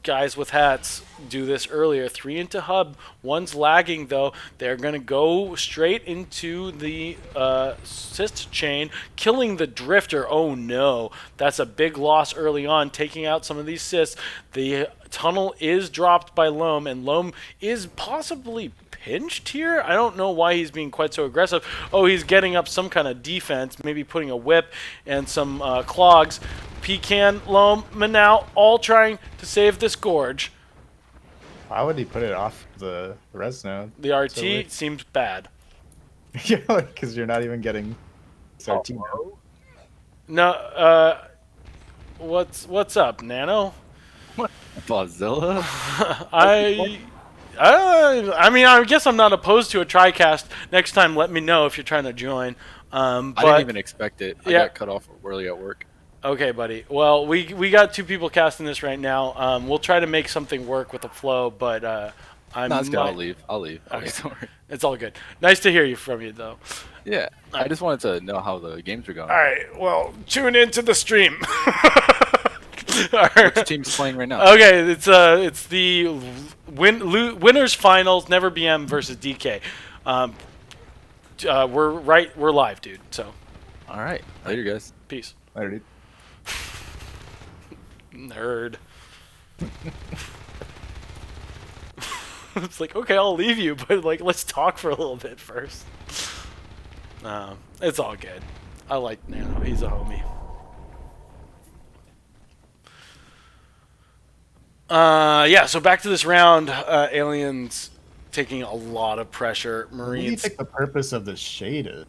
guys with hats do this earlier. 3 into hub. One's lagging, though. They're going to go straight into the cyst chain, killing the Drifter. Oh, no. That's a big loss early on, taking out some of these cysts. The tunnel is dropped by Loam, and Loam is possibly pinched here. I don't know why he's being quite so aggressive. Oh, he's getting up some kind of defense, maybe putting a whip and some clogs. Pecan, Loam, Manau, all trying to save this gorge. Why would he put it off the res node? The RT seems bad. Yeah, because you're not even getting RT. No, what's up, Nano? Bozilla? I mean, I guess I'm not opposed to a TriCast. Next time, let me know if you're trying to join. I didn't even expect it. I Yeah. got cut off early at work. Okay, buddy. Well, we got 2 people casting this right now. We'll try to make something work with the flow, but I'm No, it's good. not. I'll leave. Okay. Don't worry. It's all good. Nice to hear from you, though. Yeah, I just wanted to know how the games were going. All right. Well, tune into the stream. Which team's playing right now? Okay, it's the winners finals. Never BM versus DK. We're live, dude. So. All right. Later, guys. Peace. Later, dude. Nerd. It's like, okay, I'll leave you, but like, let's talk for a little bit first. It's all good. I like Nano. He's a homie. Yeah, so back to this round. Aliens taking a lot of pressure. What do you Marines. think the purpose of this shade is?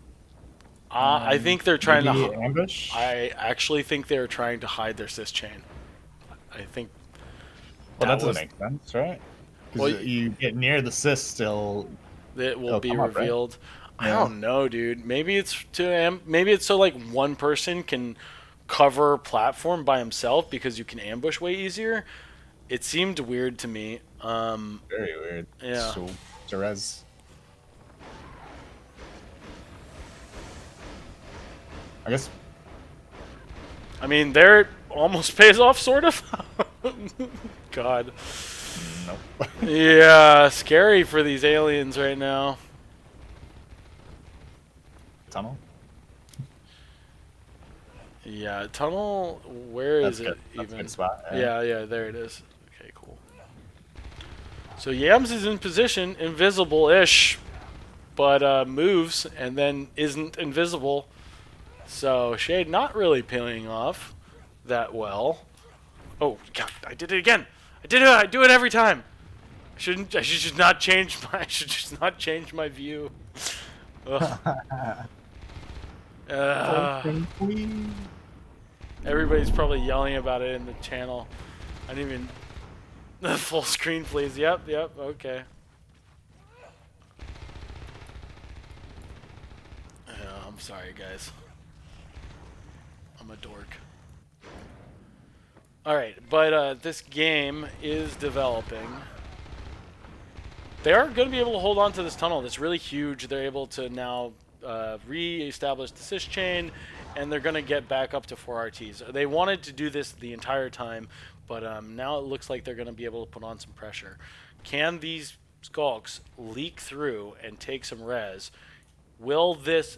I think they're trying to. Maybe ambush? I actually think they're trying to hide their sys chain. I think. Well, that doesn't was- make sense, right? Because Well, you get near the cyst still. It will It'll be come up, right? revealed. I Yeah. don't know, dude. Maybe it's maybe it's so like one person can cover platform by himself because you can ambush way easier. It seemed weird to me. Very weird. Yeah. So, Jerez. I guess. I mean, there almost pays off, sort of. God. Nope. Yeah, scary for these aliens right now. Tunnel. Yeah, tunnel. Where is That's good. it That's a even? good spot. Yeah, there it is. Okay, cool. So Yams is in position, invisible-ish, but moves and then isn't invisible. So Shade not really peeling off that well. Oh God, I did it again. I did it. I do it every time. I should just not change my. I should just not change my view. Ugh. Everybody's probably yelling about it in the channel. I didn't even. The full screen, please. Yep, okay. Yeah, I'm sorry, guys. I'm a dork. Alright, but this game is developing. They are going to be able to hold on to this tunnel. That's really huge. They're able to now re-establish the sys chain, and they're going to get back up to 4 RTs. They wanted to do this the entire time, but now it looks like they're going to be able to put on some pressure. Can these skulks leak through and take some res? Will this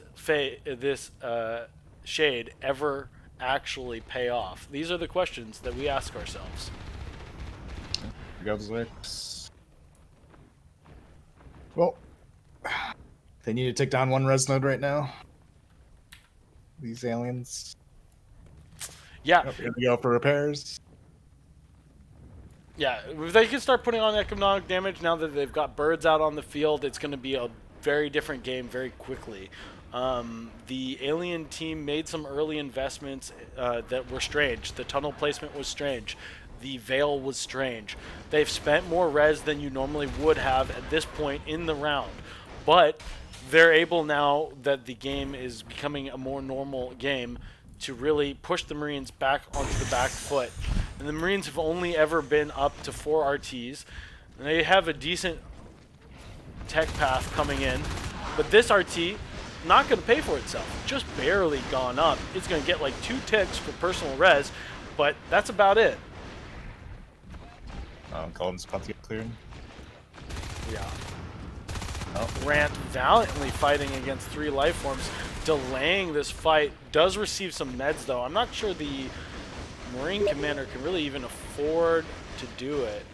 shade ever actually pay off? These are the questions that we ask ourselves. Here goes Licks. Well, they need to take down one res node right now. These aliens. Yeah, Yep, here we go for repairs. yeah. If they can start putting on economic damage now that they've got birds out on the field, it's going to be a very different game very quickly. The alien team made some early investments that were strange. The tunnel placement was strange. The veil was strange. They've spent more res than you normally would have at this point in the round. But they're able now that the game is becoming a more normal game to really push the Marines back onto the back foot. And the Marines have only ever been up to 4 RTs. And they have a decent tech path coming in. But this RT, not going to pay for itself. Just barely gone up. It's going to get like 2 ticks for personal res, but that's about it. Column's about to get cleared. Yeah. Oh, Rant valiantly fighting against 3 life forms, delaying this fight. Does receive some meds though. I'm not sure the Marine commander can really even afford to do it.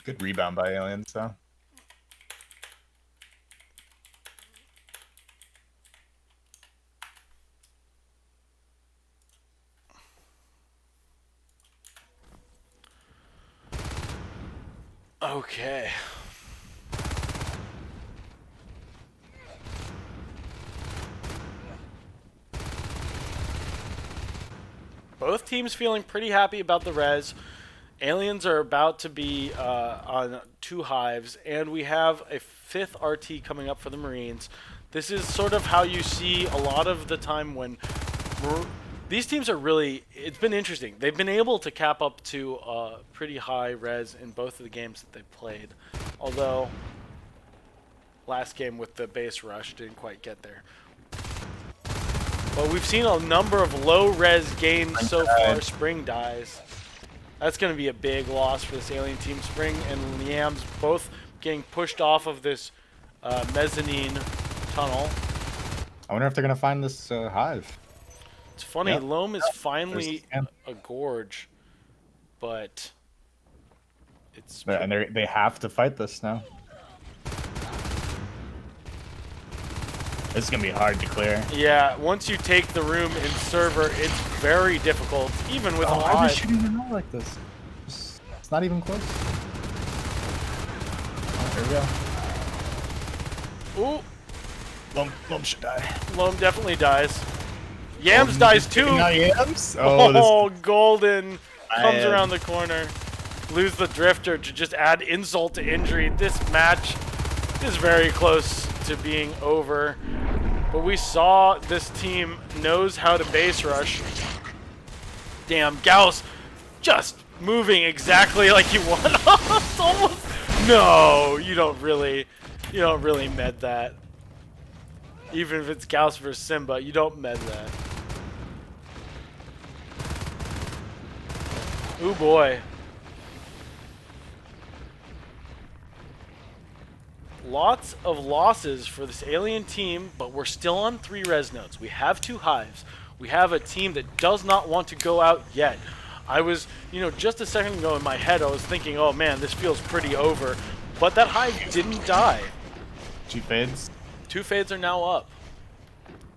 good rebound by aliens, though. Okay. Both teams feeling pretty happy about the res. Aliens are about to be on 2 hives, and we have a 5th RT coming up for the Marines. This is sort of how you see a lot of the time when these teams are really, it's been interesting. They've been able to cap up to pretty high res in both of the games that they've played. Although, last game with the base rush didn't quite get there. But we've seen a number of low res games so far. Spring dies. That's going to be a big loss for this alien team. Spring and Yams both getting pushed off of this mezzanine tunnel. I wonder if they're gonna find this hive. It's funny, Yep. Loam is finally There's- a gorge, but it's And they have to fight this now. This is gonna be hard to clear. yeah. Once you take the room in server, it's very difficult, even with a Why are we live. shooting them out like this? It's not even close. Oh, there we go. Ooh, Lump should die. Loam definitely dies. Yams dies too. Not Yams? Oh, Golden comes am- around the corner. Lose the Drifter to just add insult to injury. This match is very close to being over. But we saw this team knows how to base rush. Damn, Gauss just moving exactly like you want. It's almost no, you don't really med that. Even if it's Gauss versus Simba, you don't med that. Ooh boy. Lots of losses for this alien team, but we're still on 3 res nodes. We have 2 hives. We have a team that does not want to go out yet. I was, just a second ago in my head, I was thinking, oh man, this feels pretty over. But that hive didn't die. 2 fades. 2 fades are now up.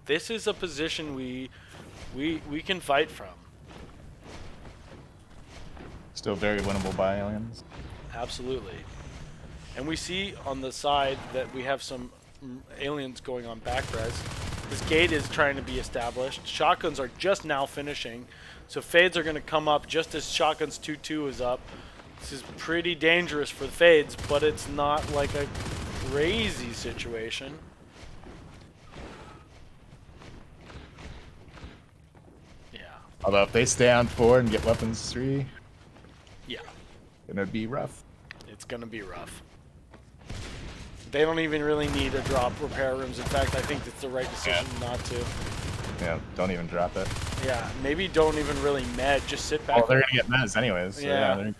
This is a position we can fight from. Still very winnable by aliens. Absolutely. And we see on the side that we have some aliens going on back res. This gate is trying to be established. Shotguns are just now finishing. So fades are going to come up just as shotguns 2-2 is up. This is pretty dangerous for the fades, but it's not like a crazy situation. Yeah. Although if they stay on 4 and get weapons 3, Yeah. gonna be rough. It's going to be rough. They don't even really need to drop repair rooms. In fact, I think it's the right decision not to. Yeah, don't even drop it. Yeah, maybe don't even really med. Just sit back. Oh, they're gonna get mez anyways. So Yeah. they're-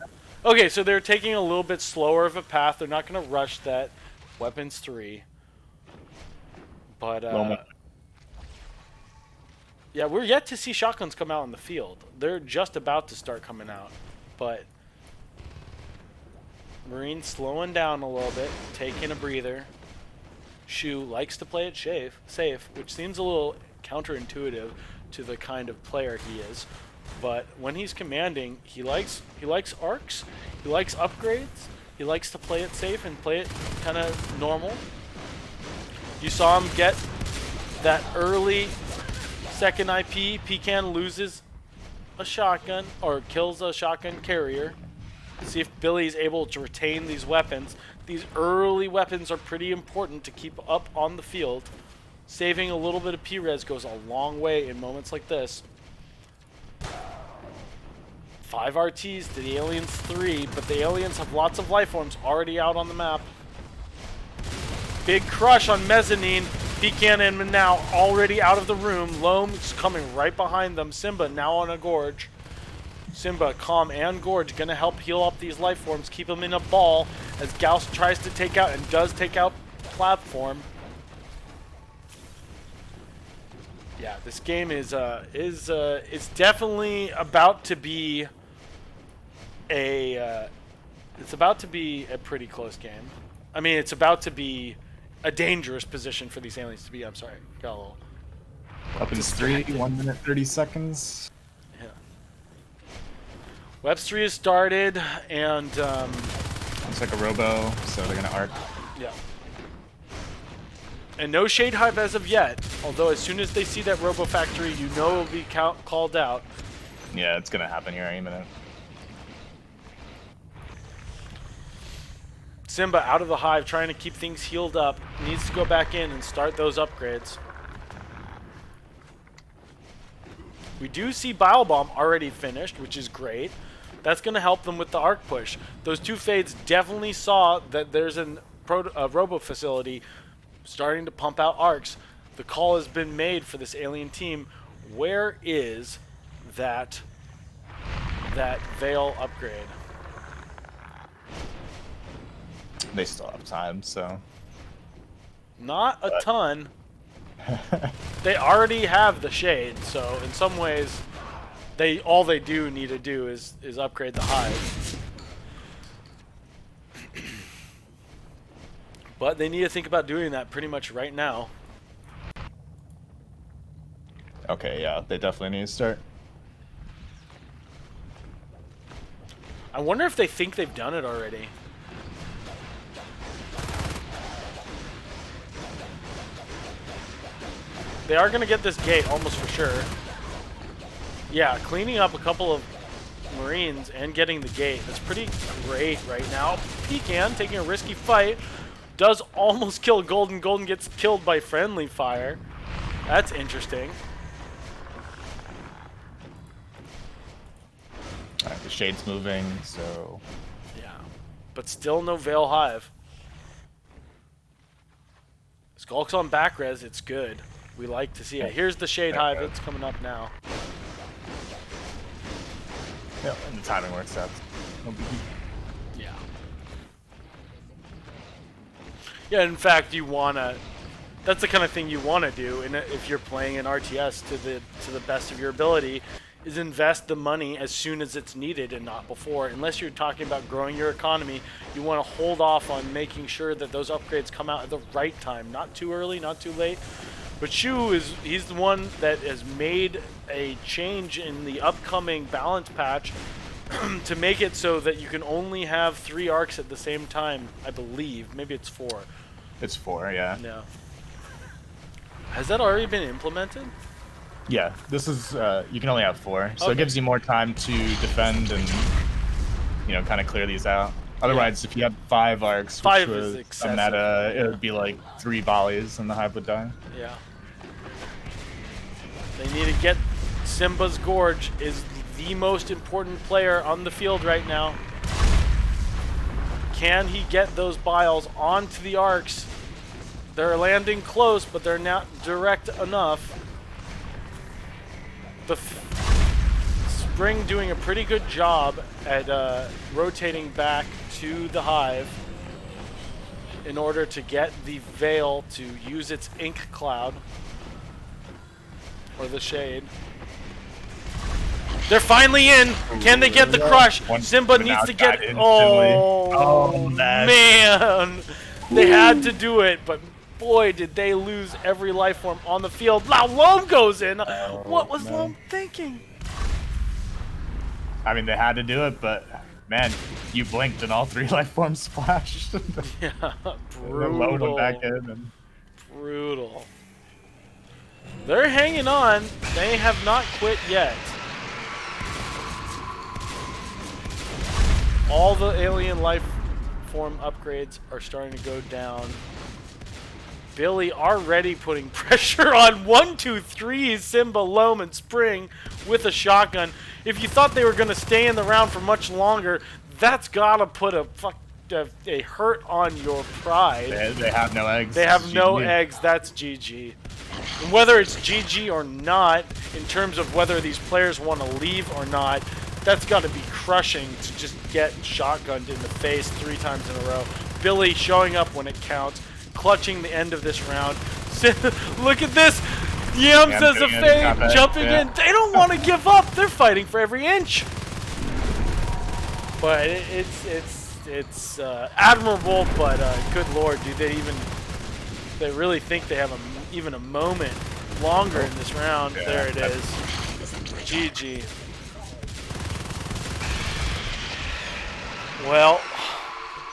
Okay, so they're taking a little bit slower of a path. They're not going to rush that weapons 3. But, Moment. yeah, we're yet to see shotguns come out in the field. They're just about to start coming out. But Marine slowing down a little bit, taking a breather. Shu likes to play it safe, which seems a little counterintuitive to the kind of player he is. But when he's commanding, he likes arcs, he likes upgrades, he likes to play it safe and play it kind of normal. You saw him get that early second IP. Pecan loses a shotgun or kills a shotgun carrier. See if Billy's able to retain these weapons. These early weapons are pretty important to keep up on the field. Saving a little bit of P-res goes a long way in moments like this. 5 RTs to the aliens 3, but the aliens have lots of life forms already out on the map. Big crush on Mezzanine. Pecan and now already out of the room. Loam's coming right behind them. Simba now on a gorge. Simba, Calm, and Gorge gonna help heal up these life forms, keep them in a ball as Gauss tries to take out and does take out Platform. Yeah, this game is it's definitely about to be a pretty close game. I mean, it's about to be a dangerous position for these aliens to be. I'm sorry, got a little. Weapons 3, 1 minute 30 seconds. Yeah. Webs 3 has started, and Looks like a robo, so they're gonna arc. yeah. And no Shade Hive as of yet, although as soon as they see that Robo Factory, you know it'll be called out. Yeah, it's gonna happen here any minute. Simba out of the hive, trying to keep things healed up. Needs to go back in and start those upgrades. We do see Bile Bomb already finished, which is great. That's going to help them with the arc push. Those 2 fades definitely saw that there's a Robo facility starting to pump out arcs. The call has been made for this alien team. Where is that Veil upgrade? They still have time, so Not a ton. They already have the shade, so in some ways, all they do need to do is upgrade the hive. But they need to think about doing that pretty much right now. Okay, yeah, they definitely need to start. I wonder if they think they've done it already. They are going to get this gate almost for sure. Yeah, cleaning up a couple of Marines and getting the gate. That's pretty great right now. Pecan taking a risky fight. Does almost kill Golden. Golden gets killed by friendly fire. That's interesting. Alright, the shade's moving, so... Yeah. But still no Veil Hive. Skulk's on back res. It's good. We like to see it. Here's the Shade Hive. It's coming up now. Yeah, and the timing works out. Yeah. Yeah, in fact, you wanna. That's the kind of thing you want to do, and if you're playing an RTS to the best of your ability, is invest the money as soon as it's needed and not before. Unless you're talking about growing your economy, you want to hold off on making sure that those upgrades come out at the right time, not too early, not too late. But Shu he's the one that has made a change in the upcoming balance patch to make it so that you can only have 3 arcs at the same time, I believe. Maybe it's 4. It's 4, yeah. No. Has that already been implemented? Yeah, this is, you can only have 4, so Okay. it gives you more time to defend and, you know, kind of clear these out. Otherwise, if you had 5 arcs, 5 which is was excessive. a meta, it would be like 3 volleys and the hive would die. Yeah. They need to get Simba's Gorge is the most important player on the field right now. Can he get those biles onto the arcs? They're landing close, but they're not direct enough. The Spring doing a pretty good job at rotating back to the hive in order to get the Veil to use its ink cloud. Or the shade. They're finally in. Can they get the crush? Simba needs to get. Oh man, they had to do it, but boy, did they lose every life form on the field. Now Loam goes in. What was Loam thinking? I mean, they had to do it, but man, you blinked and all 3 life forms splashed. Yeah, Load them back brutal. in. And... Brutal. They're hanging on. They have not quit yet. All the alien life form upgrades are starting to go down. Billy already putting pressure on 1, 2, 3, Simba, Loam, and Spring with a shotgun. If you thought they were going to stay in the round for much longer, that's got to put a hurt on your pride. They have no eggs. They have no GG. eggs. That's GG. And whether it's GG or not, in terms of whether these players want to leave or not, that's got to be crushing to just get shotgunned in the face 3 times in a row. Billy showing up when it counts, clutching the end of this round. Look at this! Yams as a fade, jumping in. They don't want to give up. They're fighting for every inch. But it's admirable. But good lord, do they really think they have even a moment longer in this round? Yeah. There it is. GG. Well,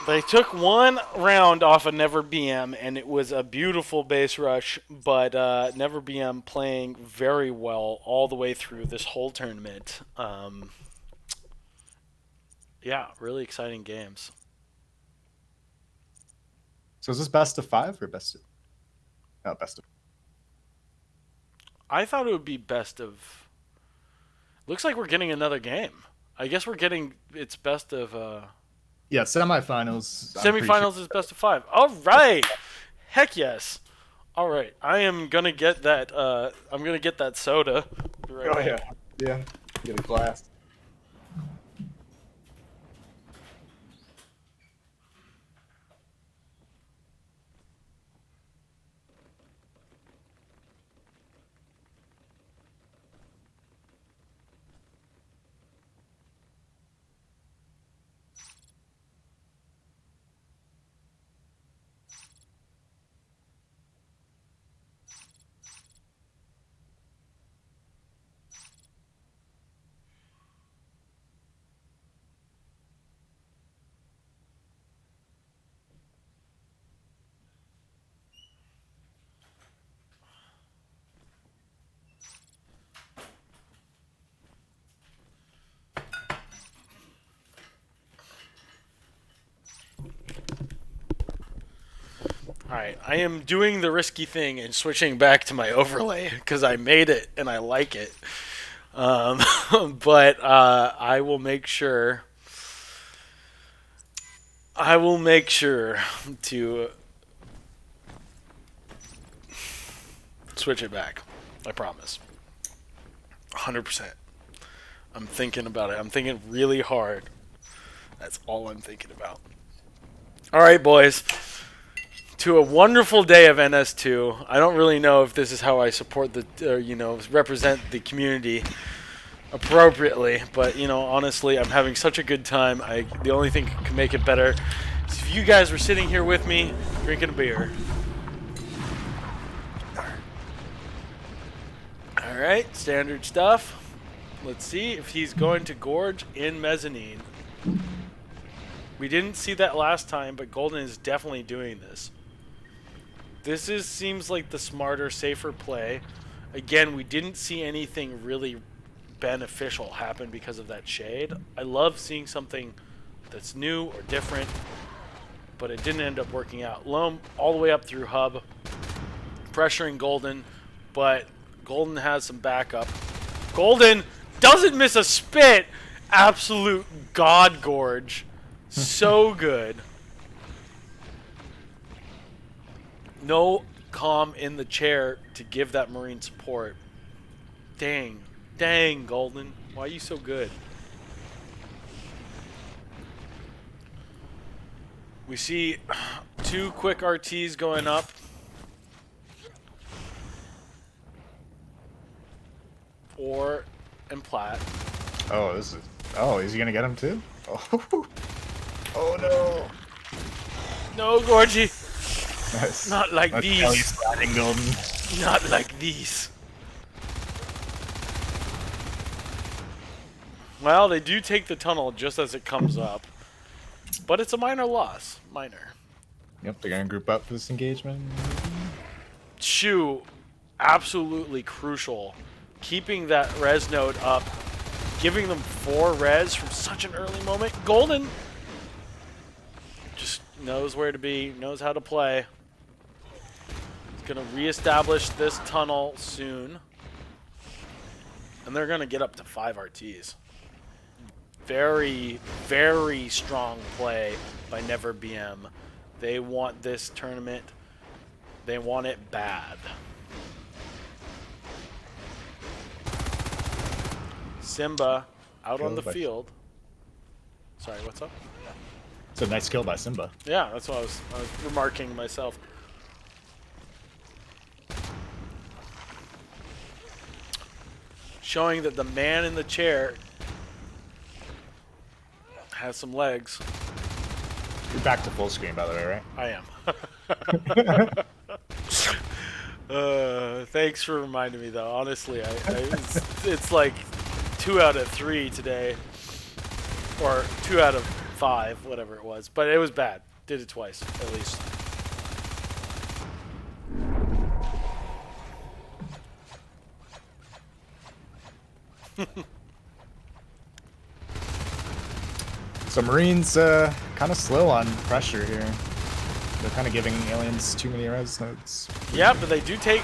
they took 1 round off of Never BM, and it was a beautiful base rush, but Never BM playing very well all the way through this whole tournament. Yeah, really exciting games. So is this best of 5 or best of... Oh, best of... I thought it would be best of... Looks like we're getting another game. I guess we're getting... It's best of... Yeah, semifinals. Semifinals is best of 5. All right. Heck yes. All right. I am gonna get that. I'm gonna get that soda. Right Oh now. yeah, yeah. Get a glass. Alright, I am doing the risky thing and switching back to my overlay because I made it and I like it. But I will make sure. I will make sure to switch it back. I promise. 100%. I'm thinking about it. I'm thinking really hard. That's all I'm thinking about. All right, boys. To a wonderful day of NS2. I don't really know if this is how I support the, represent the community appropriately, but honestly, I'm having such a good time. The only thing that can make it better is if you guys were sitting here with me drinking a beer. All right, standard stuff. Let's see if he's going to gorge in mezzanine. We didn't see that last time, but Golden is definitely doing this. This seems like the smarter, safer play. Again, we didn't see anything really beneficial happen because of that shade. I love seeing something that's new or different, but it didn't end up working out. Loam all the way up through hub, pressuring Golden, but Golden has some backup. Golden doesn't miss a spit. Absolute god gorge. So good. No calm in the chair to give that Marine support. Dang. Dang, Golden. Why are you so good? We see 2 quick RTs going up. Or and Platt. Oh, is he gonna get him too? Oh, oh no! No, Gorgie. Nice. Not like That's these. Kelly sliding Golden. Not like these. Well, they do take the tunnel just as it comes up. But it's a minor loss. Minor. Yep, they're gonna group up for this engagement. Shu, absolutely crucial. Keeping that res node up. Giving them 4 res from such an early moment. Golden just knows where to be. Knows how to play. He's going to reestablish this tunnel soon. And they're going to get up to 5 RTs. Very, very strong play by Never BM. They want this tournament. They want it bad. Simba out on the field. Sorry, what's up? It's a nice kill by Simba. Yeah, that's what I was remarking myself. Showing that the man in the chair has some legs. You're back to full screen, by the way, right? I am. Thanks for reminding me, though. Honestly, it's like 2 out of 3 today, or 2 out of 5, whatever it was. But it was bad. Did it twice, at least. So Marines kind of slow on pressure here. They're kind of giving aliens too many res nodes. Yeah, but they do take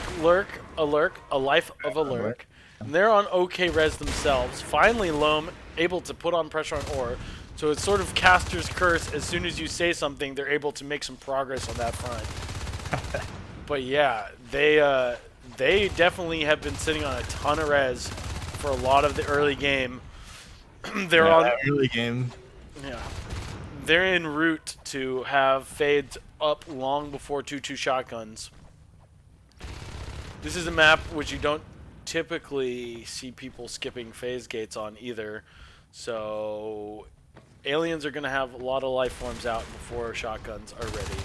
a life of a lurk. And they're on okay res themselves. Finally, Loam able to put on pressure on Ore. So it's sort of caster's curse. As soon as you say something, they're able to make some progress on that front. But yeah, they definitely have been sitting on a ton of res for a lot of the early game. They're on that early game. Yeah, they're en route to have fades up long before 2-2 shotguns. This is a map which you don't typically see people skipping phase gates on either. So aliens are going to have a lot of life forms out before shotguns are ready.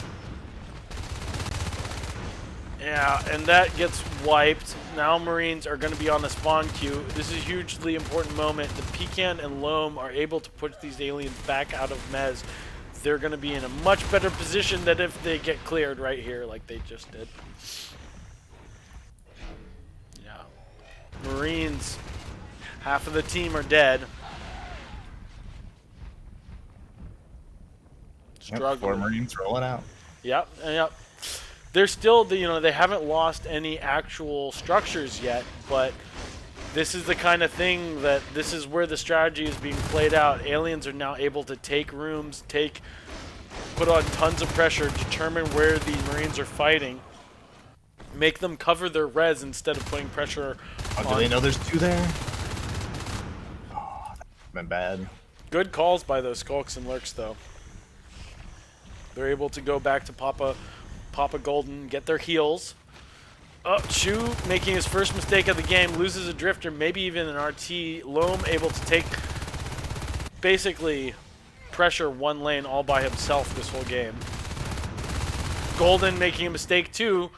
Yeah, and that gets wiped. Now Marines are going to be on the spawn queue. This is a hugely important moment. The Pecan and Loam are able to put these aliens back out of Mez. They're going to be in a much better position than if they get cleared right here like they just did. Yeah. Marines, half of the team are dead. Yep, 4 Marines rolling out. Yep, yep. they're still, they haven't lost any actual structures yet, but this is the kind of thing that this is where the strategy is being played out. Aliens are now able to take rooms, put on tons of pressure, determine where the Marines are fighting, make them cover their res instead of putting pressure Oh, do on. they know there's 2 there? Oh, that's been bad. Good calls by those Skulks and Lurks, though. They're able to go back to Papa Golden, get their heals. Oh, Shu making his first mistake of the game, loses a Drifter, maybe even an RT. Loam able to basically pressure one lane all by himself this whole game. Golden making a mistake too.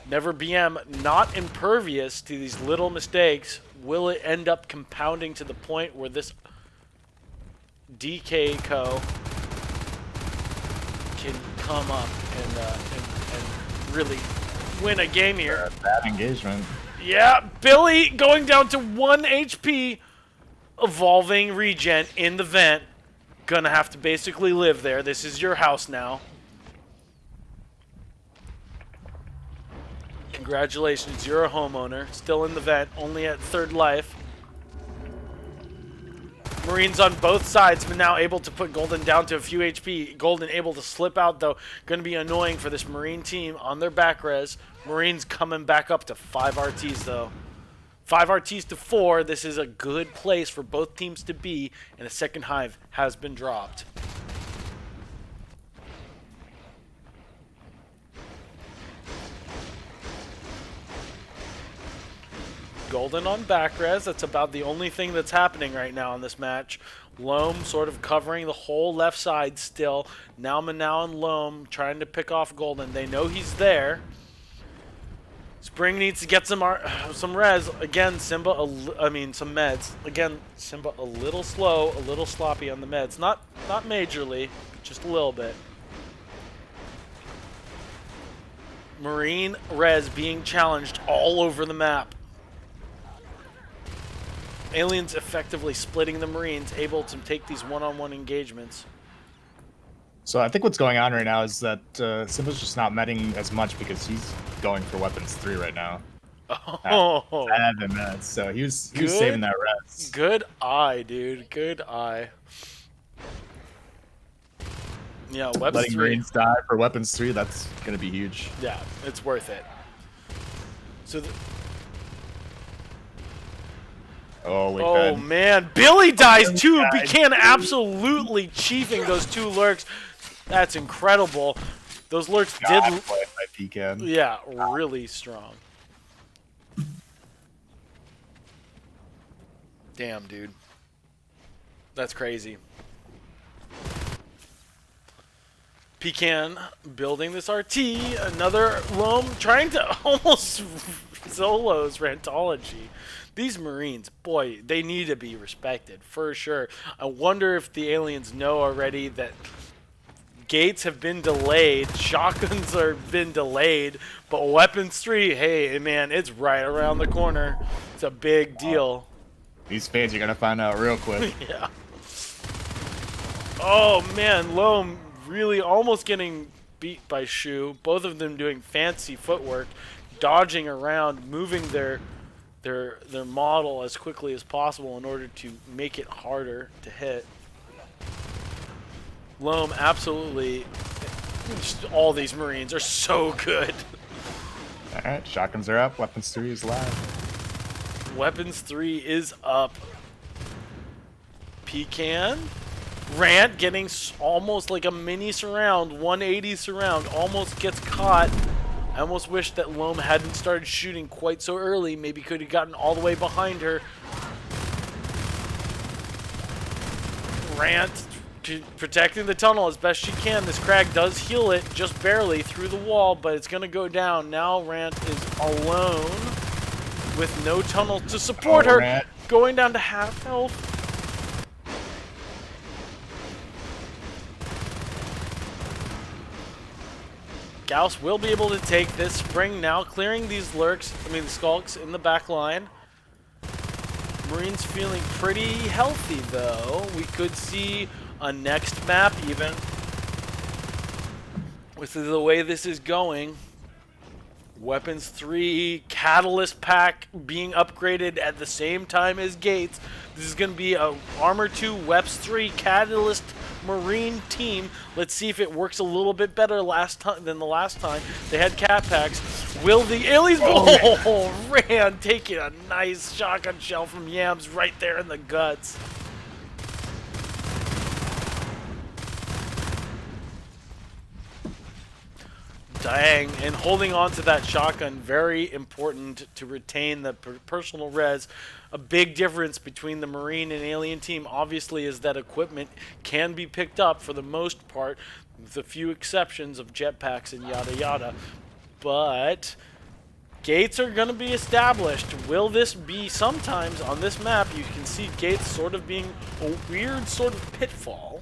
Never BM, not impervious to these little mistakes. Will it end up compounding to the point where this DK Co can come up and really win a game here? Bad engagement. Yeah, Billy going down to 1 HP. Evolving regen in the vent. Gonna have to basically live there. This is your house now. Congratulations, you're a homeowner. Still in the vent, only at 3rd life. Marines on both sides, but now able to put Golden down to a few HP. Golden able to slip out, though. Going to be annoying for this Marine team on their back res. Marines coming back up to 5 RTs, though. 5 RTs to 4. This is a good place for both teams to be, and a second hive has been dropped. Golden on back res. That's about the only thing that's happening right now in this match. Loam sort of covering the whole left side still. Now Manao and Loam trying to pick off Golden. They know he's there. Spring needs to get some res. Again, Simba, some meds. Again, Simba a little slow, a little sloppy on the meds. Not majorly, just a little bit. Marine res being challenged all over the map. Aliens effectively splitting the Marines, able to take these one-on-one engagements. So I think what's going on right now is that Simba's just not medding as much because he's going for weapons 3 right now. Oh, And so he was saving that res. good eye, dude. Good eye. Yeah, weapons Letting 3. Marines die for weapons 3, that's gonna be huge. Yeah, it's worth it. So. Oh Man, Billy dies too. Buchanan absolutely chiefing those 2 lurks. That's incredible. Those lurks God, did. play by Pecan. Yeah, really strong. Damn, dude. That's crazy. Pecan building this RT. Another Loam trying to almost solos Rantology. These Marines, boy, they need to be respected, for sure. I wonder if the aliens know already that gates have been delayed, shotguns have been delayed, but weapons 3, hey, man, it's right around the corner. It's a big deal. These fans are gonna find out real quick. Yeah. Oh, man, Loam really almost getting beat by Shu. Both of them doing fancy footwork, dodging around, moving their model as quickly as possible in order to make it harder to hit. Loam absolutely, just all these Marines are so good. Alright, shotguns are up, weapons 3 is live. Weapons 3 is up. Pecan. Rant getting almost like a mini surround, 180 surround, almost gets caught. I almost wish that Loam hadn't started shooting quite so early. Maybe could have gotten all the way behind her. Rant protecting the tunnel as best she can. This Crag does heal it just barely through the wall, but it's going to go down. Now Rant is alone with no tunnel to support her. Rant. Going down to half health. Gauss will be able to take this. Spring now clearing these lurks, the skulks in the back line. Marines feeling pretty healthy though. We could see a next map even. With the way this is going. Weapons 3 Catalyst Pack being upgraded at the same time as Gates. This is going to be a Armor 2 Weps 3 Catalyst Marine team. Let's see if it works a little bit better than the last time they had cat packs. Will the aliens... Oh, Rand taking a nice shotgun shell from Yams right there in the guts. Dang, and holding on to that shotgun, very important to retain the personal res. A big difference between the Marine and Alien team, obviously, is that equipment can be picked up for the most part, with a few exceptions of jetpacks and yada yada. But gates are going to be established. Will this be sometimes on this map? You can see gates sort of being a weird sort of pitfall.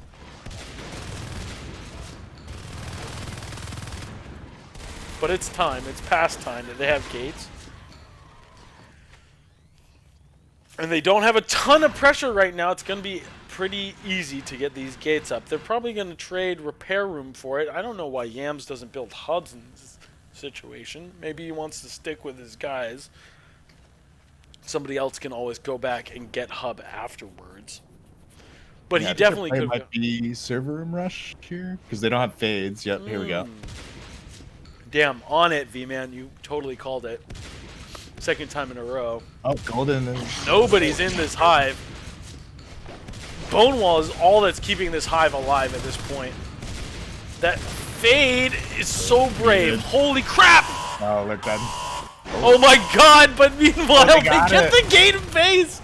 But it's time. It's past time that they have gates. And they don't have a ton of pressure right now. It's going to be pretty easy to get these gates up. They're probably going to trade repair room for it. I don't know why Yams doesn't build hubs in this situation. Maybe he wants to stick with his guys. Somebody else can always go back and get hub afterwards. But Yeah, he I think their definitely play could. might be server room rush here because they don't have fades. Yep, here we go. Damn, on it, V-Man. You totally called it. Second time in a row. Oh, Golden is... Nobody's in this hive. Bonewall is all that's keeping this hive alive at this point. That fade is so brave. Holy crap! Oh, look, that... Oh my god, but meanwhile they they got get it. the gate in base!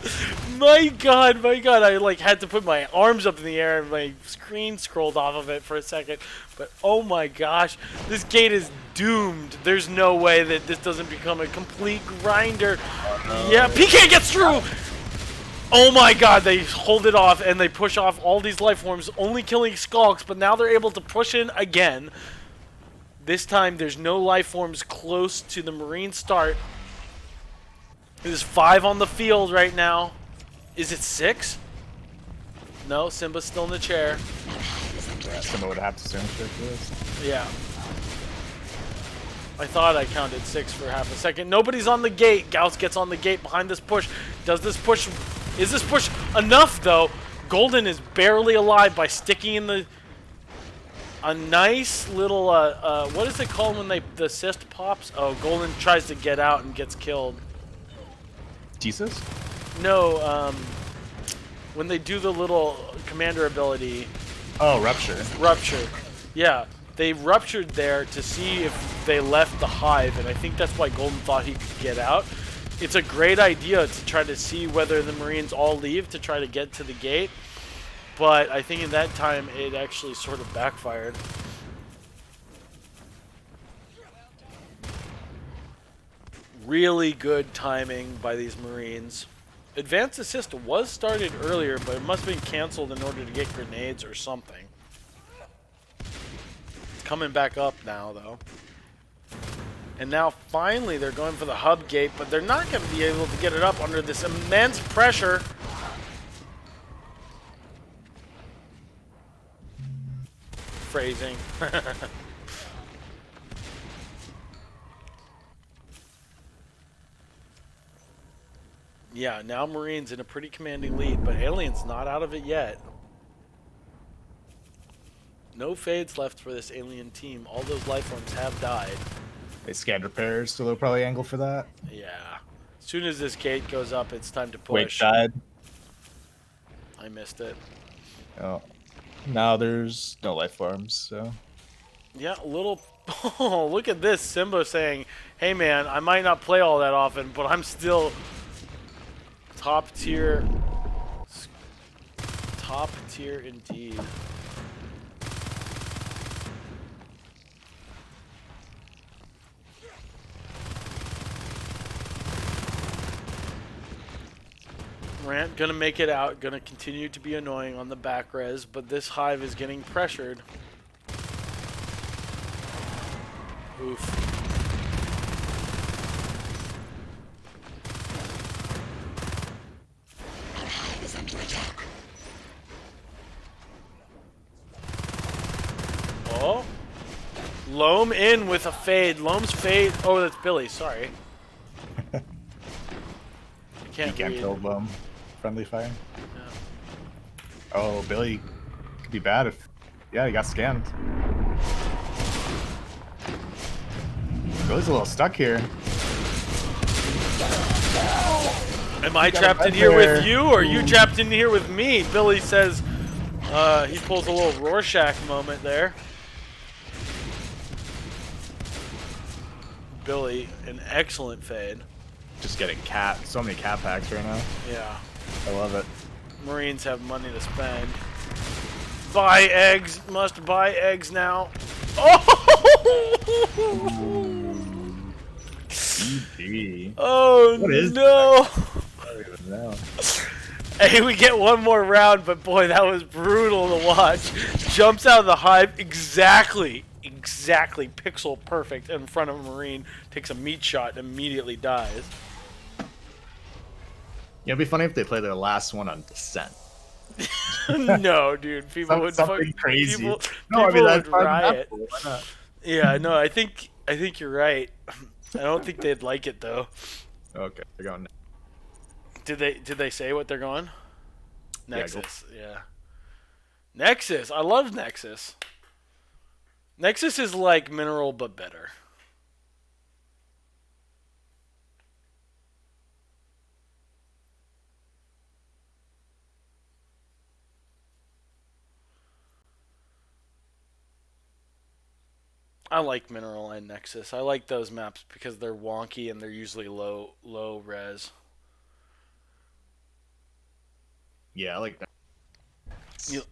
My god, I like had to put my arms up in the air and my screen scrolled off of it for a second. But oh my gosh, this gate is doomed. There's no way that this doesn't become a complete grinder. Yeah, PK gets through! Oh my god, they hold it off and they push off all these life forms, only killing Skulks, but now they're able to push in again. This time there's no life forms close to the Marine start. There's 5 on the field right now. Is it 6? No, Simba's still in the chair. Yeah, someone would have to stand for this. Yeah. I thought I counted 6 for half a second. Nobody's on the gate. Gauss gets on the gate behind this push. Is this push enough, though? Golden is barely alive by sticking in the... A nice little, what is it called when the assist pops? Oh, Golden tries to get out and gets killed. Jesus? No, when they do the little commander ability... Oh, Rupture. Rupture. Yeah, they ruptured there to see if they left the hive, and I think that's why Golden thought he could get out. It's a great idea to try to see whether the Marines all leave to try to get to the gate, but I think in that time it actually sort of backfired. Really good timing by these Marines. Advanced assist was started earlier, but it must have been canceled in order to get grenades or something. It's coming back up now, though. And now, finally, they're going for the hub gate, but they're not going to be able to get it up under this immense pressure. Phrasing. Yeah, now Marine's in a pretty commanding lead, but Alien's not out of it yet. No fades left for this Alien team. All those life forms have died. They scanned repairs, so they'll probably angle for that. Yeah. As soon as this gate goes up, it's time to Wake push. died. I missed it. Oh. Now there's no life forms, so... Yeah, a little... Oh, look at this. Simba saying, hey man, I might not play all that often, but I'm still... Top tier indeed. Rant gonna make it out, gonna continue to be annoying on the back res, but this hive is getting pressured. Oof. Loam in with a fade. Loam's fade. Oh, that's Billy. Sorry. I You can't can't read. kill friendly fire. Yeah. Oh, Billy could be bad if. Yeah, he got scanned. Billy's a little stuck here. Am I got trapped him in right here with there. you, or are you trapped in here with me? Billy says he pulls a little Rorschach moment there. Billy, an excellent fade. Just getting so many cat packs right now. Yeah. I love it. Marines have money to spend. Buy eggs. Must buy eggs now. Oh! GG. Oh What is no! I don't even know. Hey, we get one more round, but boy, that was brutal to watch. Jumps out of the hive exactly pixel perfect in front of a Marine. Takes a meat shot and immediately dies. Yeah, it'd be funny if they play their last one on Descent. No, dude, people would Something crazy. People, No, I mean people that's would fine. riot. Why not? Yeah, no, I think you're right. I don't think they'd like it though. Okay, they're going. Did they say what they're going? Yeah, go. Nexus, yeah. Nexus, I love Nexus. Nexus is like Mineral but better. I like Mineral and Nexus. I like those maps because they're wonky and they're usually low res. Yeah, I like that.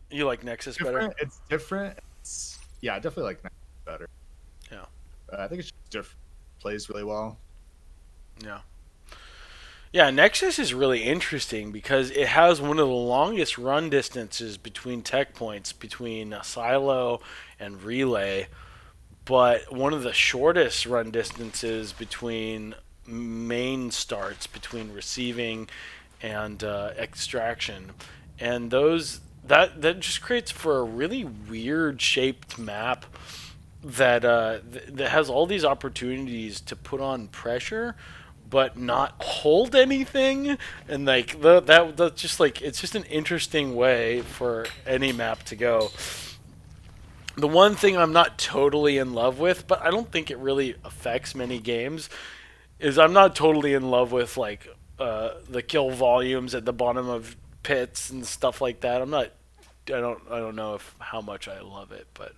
You like Nexus better? It's different. Yeah, I definitely like Nexus better. Yeah. I think it's just different. Plays really well. Yeah. Yeah, Nexus is really interesting because it has one of the longest run distances between tech points, between Silo and Relay, but one of the shortest run distances between main starts, between receiving and extraction. And that just creates for a really weird shaped map that that has all these opportunities to put on pressure but not hold anything, and like that's just like it's just an interesting way for any map to go. The one thing I'm not totally in love with, but I don't think it really affects many games, is I'm not totally in love with like the kill volumes at the bottom of pits and stuff like that. I don't know if how much I love it, but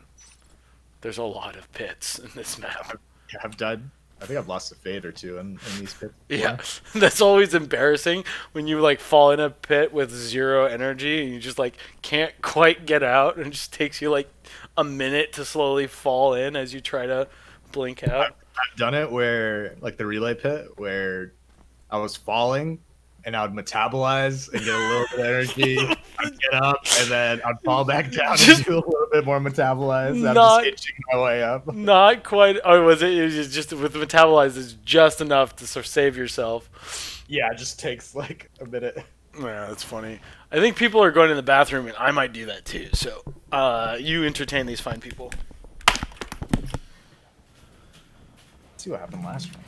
there's a lot of pits in this map. I've died. I think I've lost a fade or two in these pits. Yeah, that's always embarrassing when you like fall in a pit with 0 energy and you just like can't quite get out, and it just takes you like a minute to slowly fall in as you try to blink out. I've done it where, like the relay pit, where I was falling and I would metabolize and get a little bit of energy. I'd get up and then I'd fall back down and do a little bit more metabolize. I'm Not- just itching my way up. Not quite. Oh, was it? It was just with the metabolize is just enough to sort of save yourself. Yeah, it just takes like a minute. Yeah, that's funny. I think people are going to the bathroom, and I might do that too. So, you entertain these fine people. Let's see what happened last round.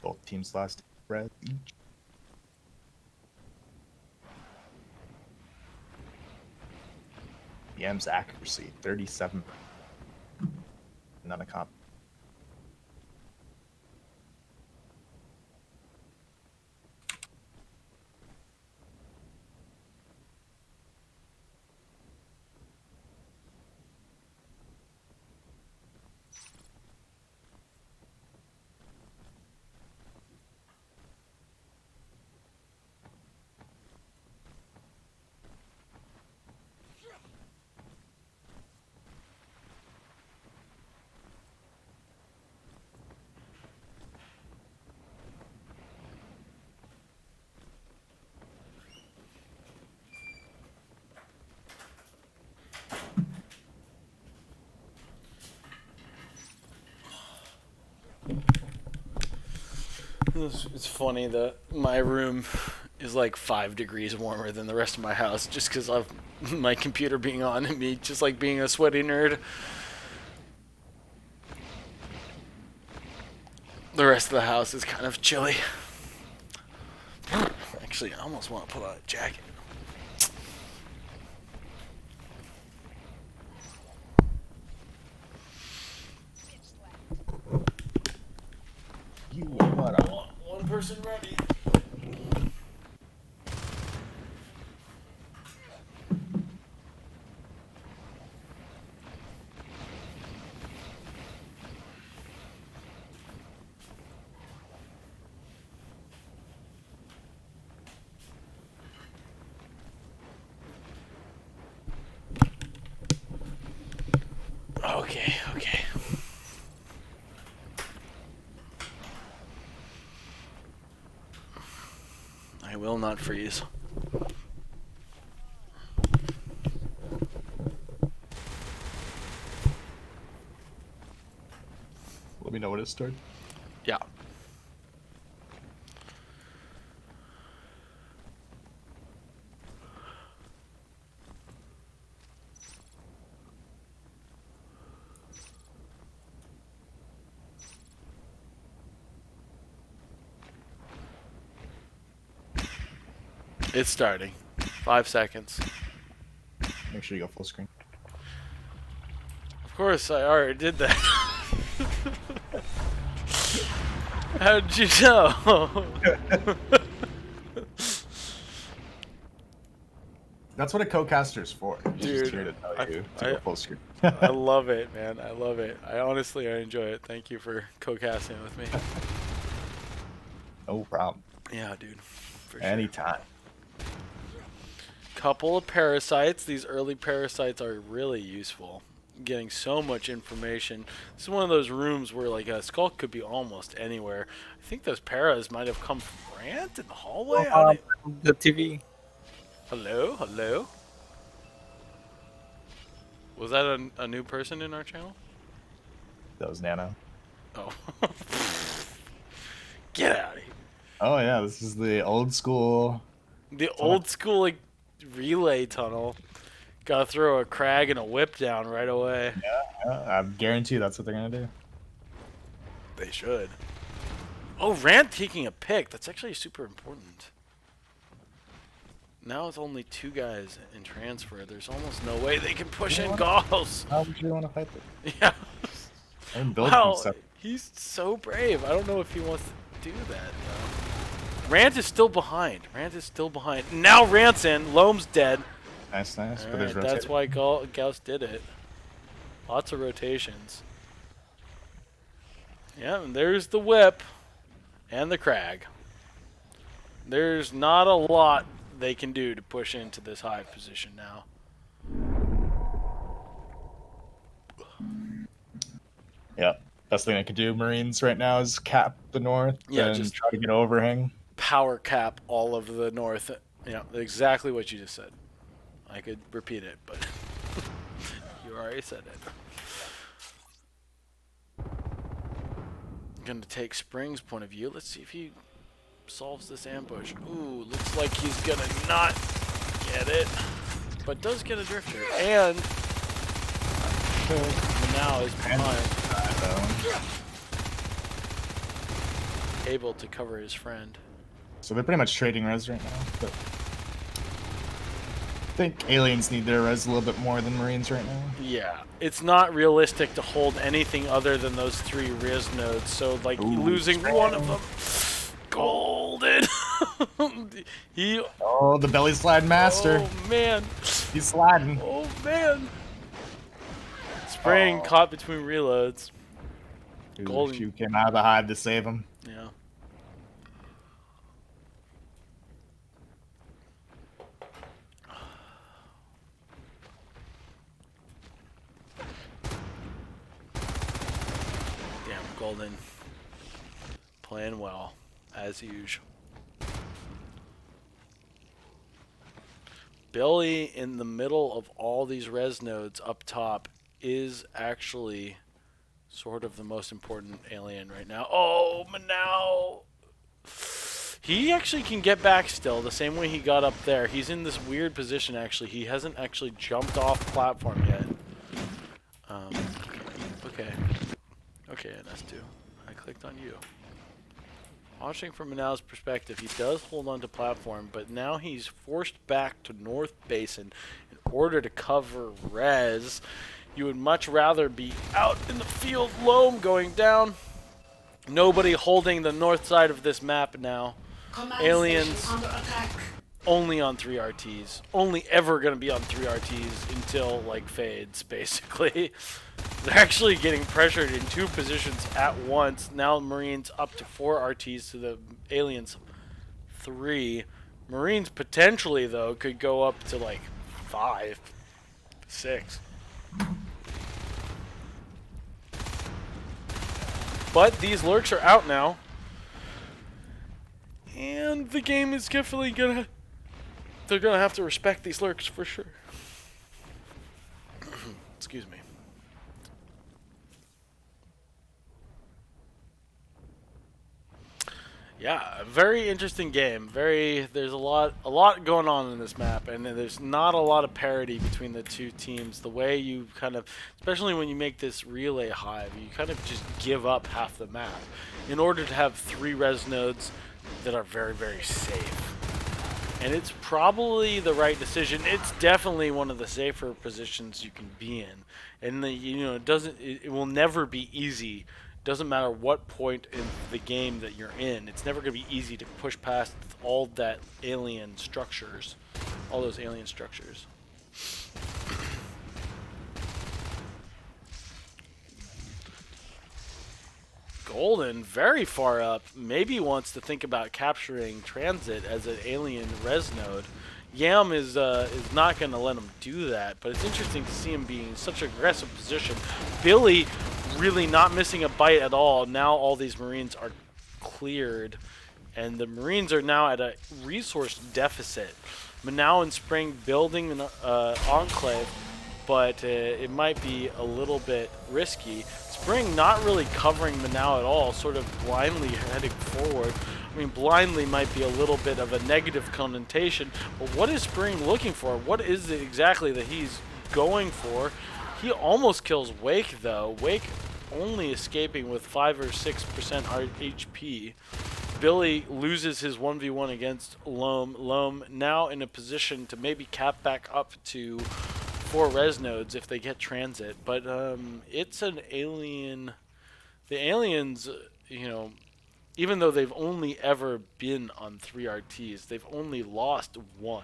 Both teams lost red each. BM's accuracy 37. None of comp. It's funny that my room is like 5 degrees warmer than the rest of my house just because of my computer being on and me just like being a sweaty nerd. The rest of the house is kind of chilly. Actually, I almost want to pull out a jacket. You what? One person ready. Okay, okay. I will not freeze. Let me know when it starts. Yeah. It's starting. 5 seconds. Make sure you go full screen. Of course, I already did that. How'd you know? That's what a co-caster's for. He's Dude, just here to tell you to go full screen. I love it, man. I love it. I enjoy it. Thank you for co-casting with me. No problem. Yeah, dude. For sure. Anytime. Couple of parasites. These early parasites are really useful. Getting so much information. This is one of those rooms where like a skull could be almost anywhere. I think those paras might have come from Rant in the hallway. The TV. Hello, hello. Was that a new person in our channel? That was Nano. Oh. Get out of here. Oh yeah, this is the old school. The old school like relay tunnel. Gotta throw a crag and a whip down right away. I guarantee that's what they're gonna do. They should. Oh, Rant taking a pick. That's actually super important. Now it's only 2 guys in transfer. There's almost no way they can push in Gauls. How would you want to fight this? Yeah. And build Wow, some stuff. he's so brave. I don't know if he wants to do that, though. Rant is still behind. Now Rant's in. Loam's dead. Nice. But All there's right, that's rotating. why Gauss did it. Lots of rotations. Yeah, and there's the whip and the crag. There's not a lot they can do to push into this hive position now. Yeah. Best thing I could do, Marines, right now is cap the north and just try to get overhang. Power cap all of the north. Yeah, exactly what you just said. I could repeat it, but you already said it. I'm gonna take Spring's point of view. Let's see if he solves this ambush. Ooh, looks like he's gonna not get it, but does get a drifter. And now is behind, able to cover his friend. So they're pretty much trading res right now. But I think aliens need their res a little bit more than Marines right now. Yeah, it's not realistic to hold anything other than those 3 Riz nodes, so like losing one of them. Golden! Oh, the belly slide master. Oh man! He's sliding. Oh man! Spring caught between reloads. Golden. Shoe came out of the hive to save him. Yeah. Damn, Golden. Playing well, as usual. Billy in the middle of all these res nodes up top is actually sort of the most important alien right now. Oh, Manao He actually can get back still the same way he got up there. He's in this weird position, actually. He hasn't actually jumped off platform yet. Okay. Okay, NS2. I clicked on you. Watching from Manal's perspective, he does hold on to platform, but now he's forced back to North Basin in order to cover res. You would much rather be out in the field. Loam going down. Nobody holding the north side of this map now. Command Aliens station under attack. only on 3 RTs. Only ever going to be on 3 RTs until, like, fades, basically. They're actually getting pressured in 2 positions at once. Now Marines up to 4 RTs to the aliens 3. Marines potentially, though, could go up to, like, 5, 6. But these lurks are out now. And the game is definitely gonna... They're gonna have to respect these lurks for sure. Excuse me. Yeah, very interesting game. There's a lot going on in this map, and there's not a lot of parity between the two teams. The way you kind of, especially when you make this relay hive, you kind of just give up half the map in order to have 3 res nodes that are very, very safe. And it's probably the right decision. It's definitely one of the safer positions you can be in. And it will never be easy. Doesn't matter what point in the game that you're in, it's never going to be easy to push past all those alien structures. Golden, very far up, maybe wants to think about capturing Transit as an alien res node. Yam is not going to let him do that, but it's interesting to see him being in such an aggressive position. Billy really not missing a bite at all. Now all these Marines are cleared, and the Marines are now at a resource deficit. Manao and Spring building an enclave, but it might be a little bit risky. Spring not really covering Manao at all, sort of blindly heading forward. I mean, blindly might be a little bit of a negative connotation, but what is Spring looking for? What is it exactly that he's going for? He almost kills Wake, though. Wake only escaping with 5 or 6% HP. Billy loses his 1v1 against Loam. Loam now in a position to maybe cap back up to 4 res nodes if they get transit. But it's an alien... The aliens, even though they've only ever been on 3 RTs, they've only lost 1.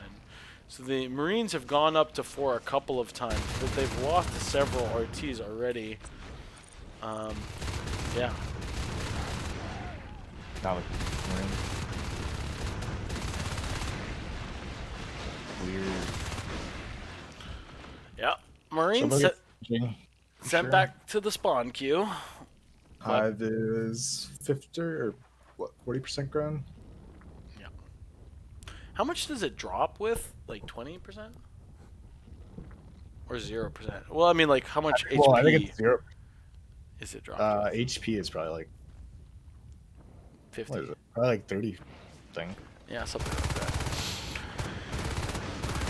So the Marines have gone up to 4 a couple of times, but they've lost several RTs already. Yeah. Not a Marine. Weird. Yeah. Marines sent back to the spawn queue. Hive is 50 or what, 40% grown? Yeah. How much does it drop with? Like 20%? Or 0%? Well, I mean, like, how much HP? Well, I think it's 0. Is it dropped? HP is probably like 50. what is it? Probably like 30 thing. Yeah, something like that.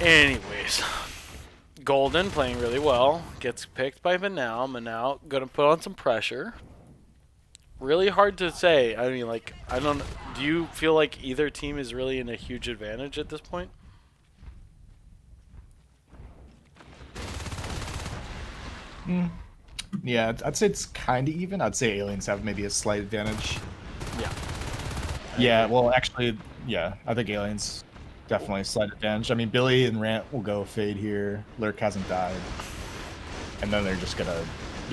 Anyways, Golden playing really well. Gets picked by Manao. Manao gonna put on some pressure. Really hard to say. I mean, like, I don't... Do you feel like either team is really in a huge advantage at this point? Yeah, I'd say it's kind of even. I'd say aliens have maybe a slight advantage. Yeah. Yeah, well, actually, yeah, I think aliens definitely a slight advantage. I mean, Billy and Rant will go fade here. Lurk hasn't died, and then they're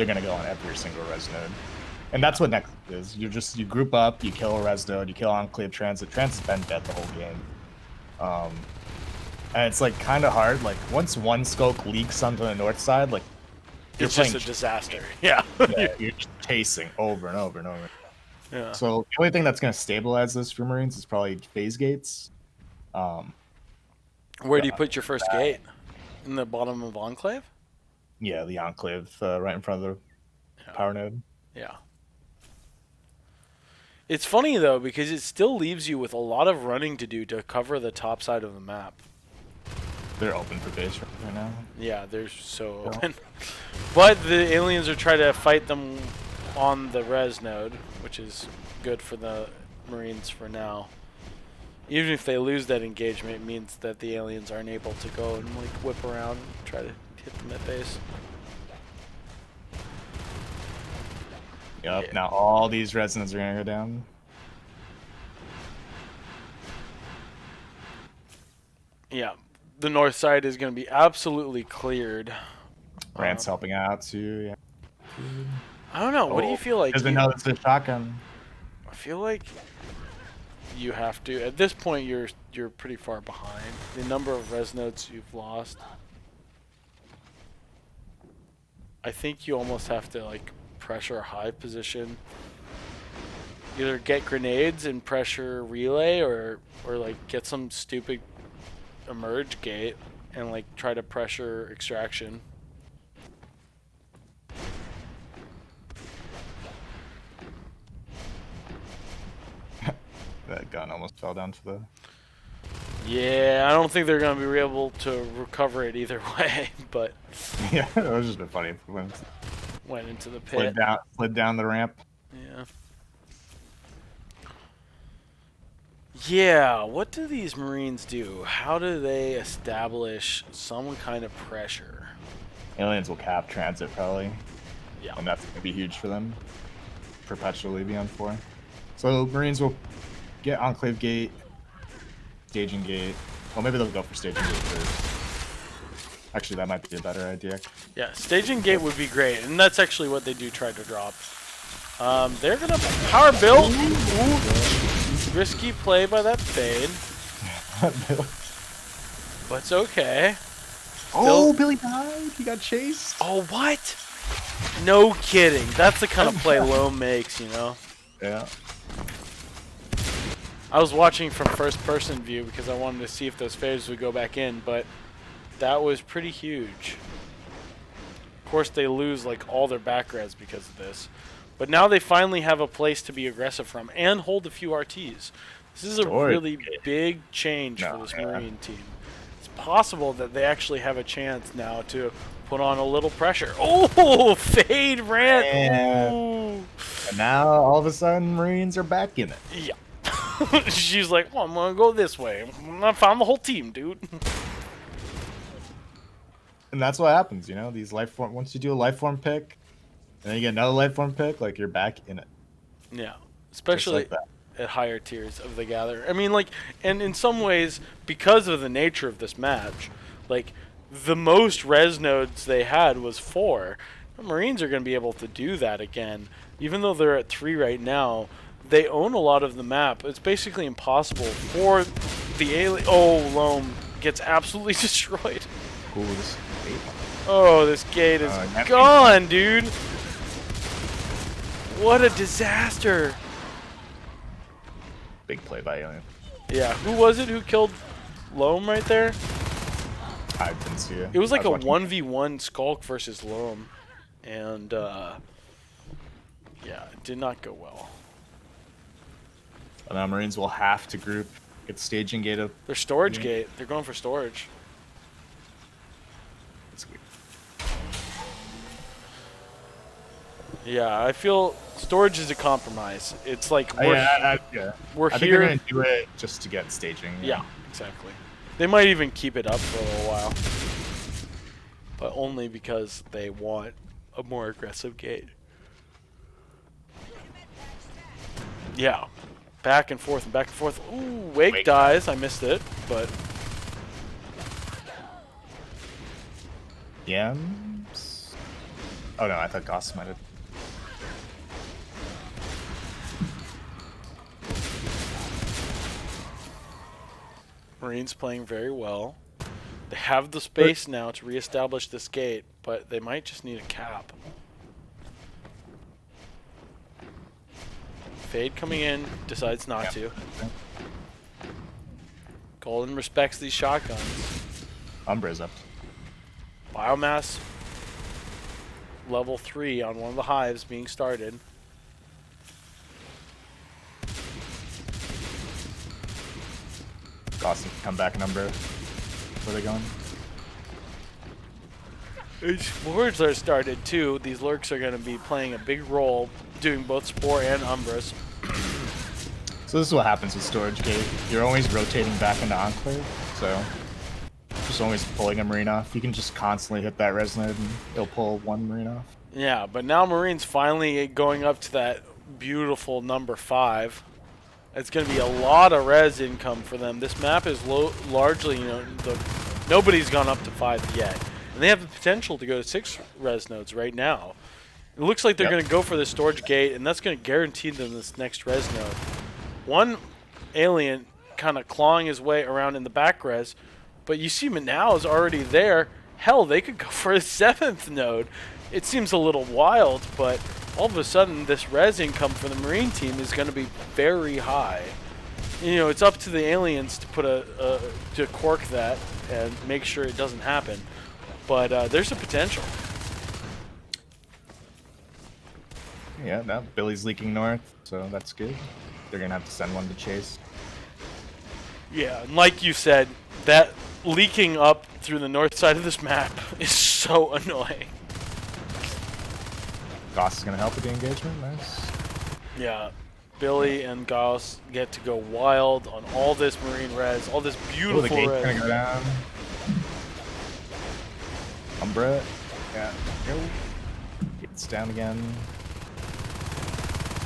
gonna go on every single res node, and that's what next is. You group up, you kill a res node, you kill Enclave Transit. Transit's been dead the whole game, and it's like kind of hard. Like once one scope leaks onto the north side, like It's just a disaster. Yeah. yeah, you're just chasing over and over and over. Yeah. So the only thing that's going to stabilize this for Marines is probably phase gates. Where do you put your first gate? In the bottom of Enclave? Yeah, the Enclave right in front of the power node. Yeah. It's funny though because it still leaves you with a lot of running to do to cover the top side of the map. They're open for base right now. Yeah, they're so open. But the aliens are trying to fight them on the res node, which is good for the Marines for now. Even if they lose that engagement, it means that the aliens aren't able to go and like whip around and try to hit them at base. Yep. Yeah. Now all these resonance are gonna go down. Yeah, the north side is going to be absolutely cleared. Rant's helping out too. Yeah. I don't know. What do you feel like? Because we know it's a shotgun. I feel like you have to. At this point, you're pretty far behind. The number of res nodes you've lost. I think you almost have to like pressure a hive position. Either get grenades and pressure relay, or like get some stupid emerge gate and like try to pressure extraction. That gun almost fell down to the. Yeah, I don't think they're going to be able to recover it either way, but Yeah, it was just a bit funny if we went into the pit. slid down the ramp. Yeah. Yeah, what do these Marines do? How do they establish some kind of pressure? Aliens will cap transit probably. Yeah. And that's gonna be huge for them. Perpetually be on 4. So Marines will get Enclave Gate, Staging Gate. Well, maybe they'll go for Staging Gate first. Actually, that might be a better idea. Yeah, staging gate would be great, and that's actually what they do try to drop. They're gonna power build. Ooh. Risky play by that fade, but it's okay. Oh, Billy died. He got chased. Oh, what? No kidding. That's the kind of play Loam makes, you know? Yeah. I was watching from first-person view because I wanted to see if those fades would go back in, but that was pretty huge. Of course, they lose like all their back res because of this. But now they finally have a place to be aggressive from and hold a few RTs. This is a really big change for this Marine team. It's possible that they actually have a chance now to put on a little pressure. Oh, fade rant. And now all of a sudden Marines are back in it. Yeah. She's like, well, I'm going to go this way. I found the whole team, dude. And that's what happens, you know, these life form. Once you do a life form pick, and then you get another life form pick, like you're back in it. Yeah, especially like at higher tiers of the Gather. I mean, like, and in some ways, because of the nature of this match, like, the most res nodes they had was 4. The Marines are going to be able to do that again. Even though they're at 3 right now, they own a lot of the map. It's basically impossible for the alien... Oh, Loam gets absolutely destroyed. Cool. Oh, this gate is gone, dude. What a disaster. Big play by Alien. Yeah, who was it who killed Loam right there? I didn't see it. It was like a 1v1 Skulk versus Loam. And, yeah, it did not go well. And now Marines will have to group, get staging gate up. Their storage gate. They're going for storage. That's weird. Yeah, I feel storage is a compromise. It's like we're I think here. they're gonna do it just to get staging. Yeah, exactly. They might even keep it up for a little while, but only because they want a more aggressive gate. Yeah, back and forth and back and forth. Ooh, Wake dies. I missed it, but Yams. Oh no, I thought Goss might have. Marines playing very well. They have the space now to reestablish this gate, but they might just need a cap. Fade coming in, decides not to. Golden respects these shotguns. Umbra's up. Biomass level 3 on one of the hives being started. Boston come back number. Where are they going? Spores are started too. These lurks are going to be playing a big role, doing both Spore and Umbras. So this is what happens with Storage Gate. You're always rotating back into Enclave, so just always pulling a Marine off. You can just constantly hit that res node and it'll pull one Marine off. Yeah, but now Marine's finally going up to that beautiful number 5. It's going to be a lot of res income for them. This map is largely, nobody's gone up to 5 yet. And they have the potential to go to 6 res nodes right now. It looks like they're going to go for the Storage Gate, and that's going to guarantee them this next res node. One alien kind of clawing his way around in the back res, but you see Manao is already there. Hell, they could go for a 7th node. It seems a little wild, but all of a sudden this res income for the Marine team is going to be very high. It's up to the aliens to put to cork that and make sure it doesn't happen. But there's a potential. Yeah, now Billy's leaking north, so that's good. They're gonna have to send one to chase. Yeah, and like you said, that leaking up through the north side of this map is so annoying. Goss is gonna help with the engagement. Nice. Yeah, Billy and Gauss get to go wild on all this Marine res, all this beautiful the gate's res. gonna go down. Umbra. Yeah. Go. Gate's down again.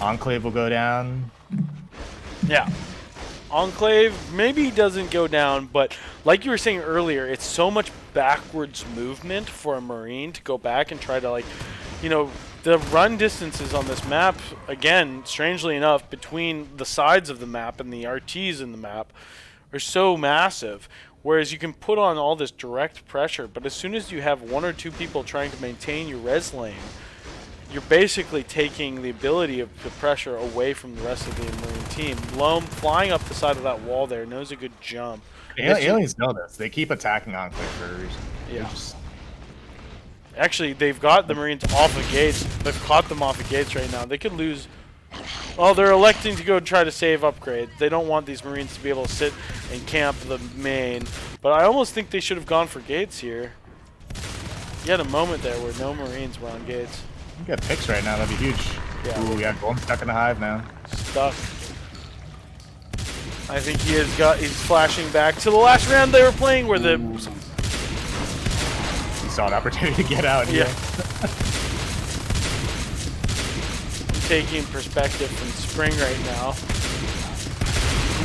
Enclave will go down. Yeah. Enclave maybe doesn't go down, but like you were saying earlier, it's so much backwards movement for a Marine to go back and try to, the run distances on this map, again, strangely enough, between the sides of the map and the RTs in the map are so massive. Whereas you can put on all this direct pressure, but as soon as you have 1 or 2 people trying to maintain your res lane, you're basically taking the ability of the pressure away from the rest of the Marine team. Loam flying up the side of that wall there knows a good jump. Aliens know this. They keep attacking Enclave for a reason. Yeah. Actually, they've got the Marines off of gates. They've caught them off of gates right now. They could lose. Well, they're electing to go try to save upgrade. They don't want these Marines to be able to sit and camp the main. But I almost think they should have gone for gates here. You had a moment there where no Marines were on gates. You got picks right now. That'd be huge. Yeah. Ooh, yeah, Golden stuck in the hive now. Stuck. I think he's flashing back to the last round they were playing where the... He saw an opportunity to get out. Yeah. Taking perspective from Spring right now.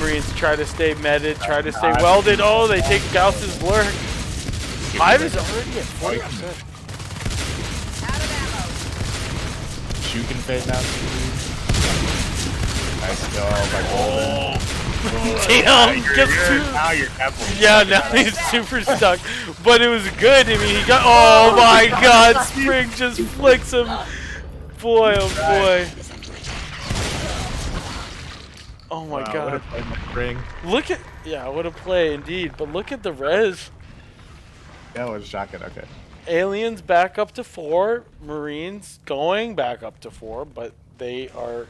Marines try to stay meted, try to stay welded. Oh, they take Gauss's lurk. Hive is already at 40%. Shoot can fade now. Nice kill by Golden. Damn, Now you're definitely yeah, now he's super stuck. But it was good. I mean, he got. Oh my God! Spring just flicks him. Boy, oh boy. Oh my God. What a play by Spring. Look at. Yeah, what a play indeed. But look at the res. That was shocking. Okay. Aliens back up to 4. Marines going back up to 4, but they are,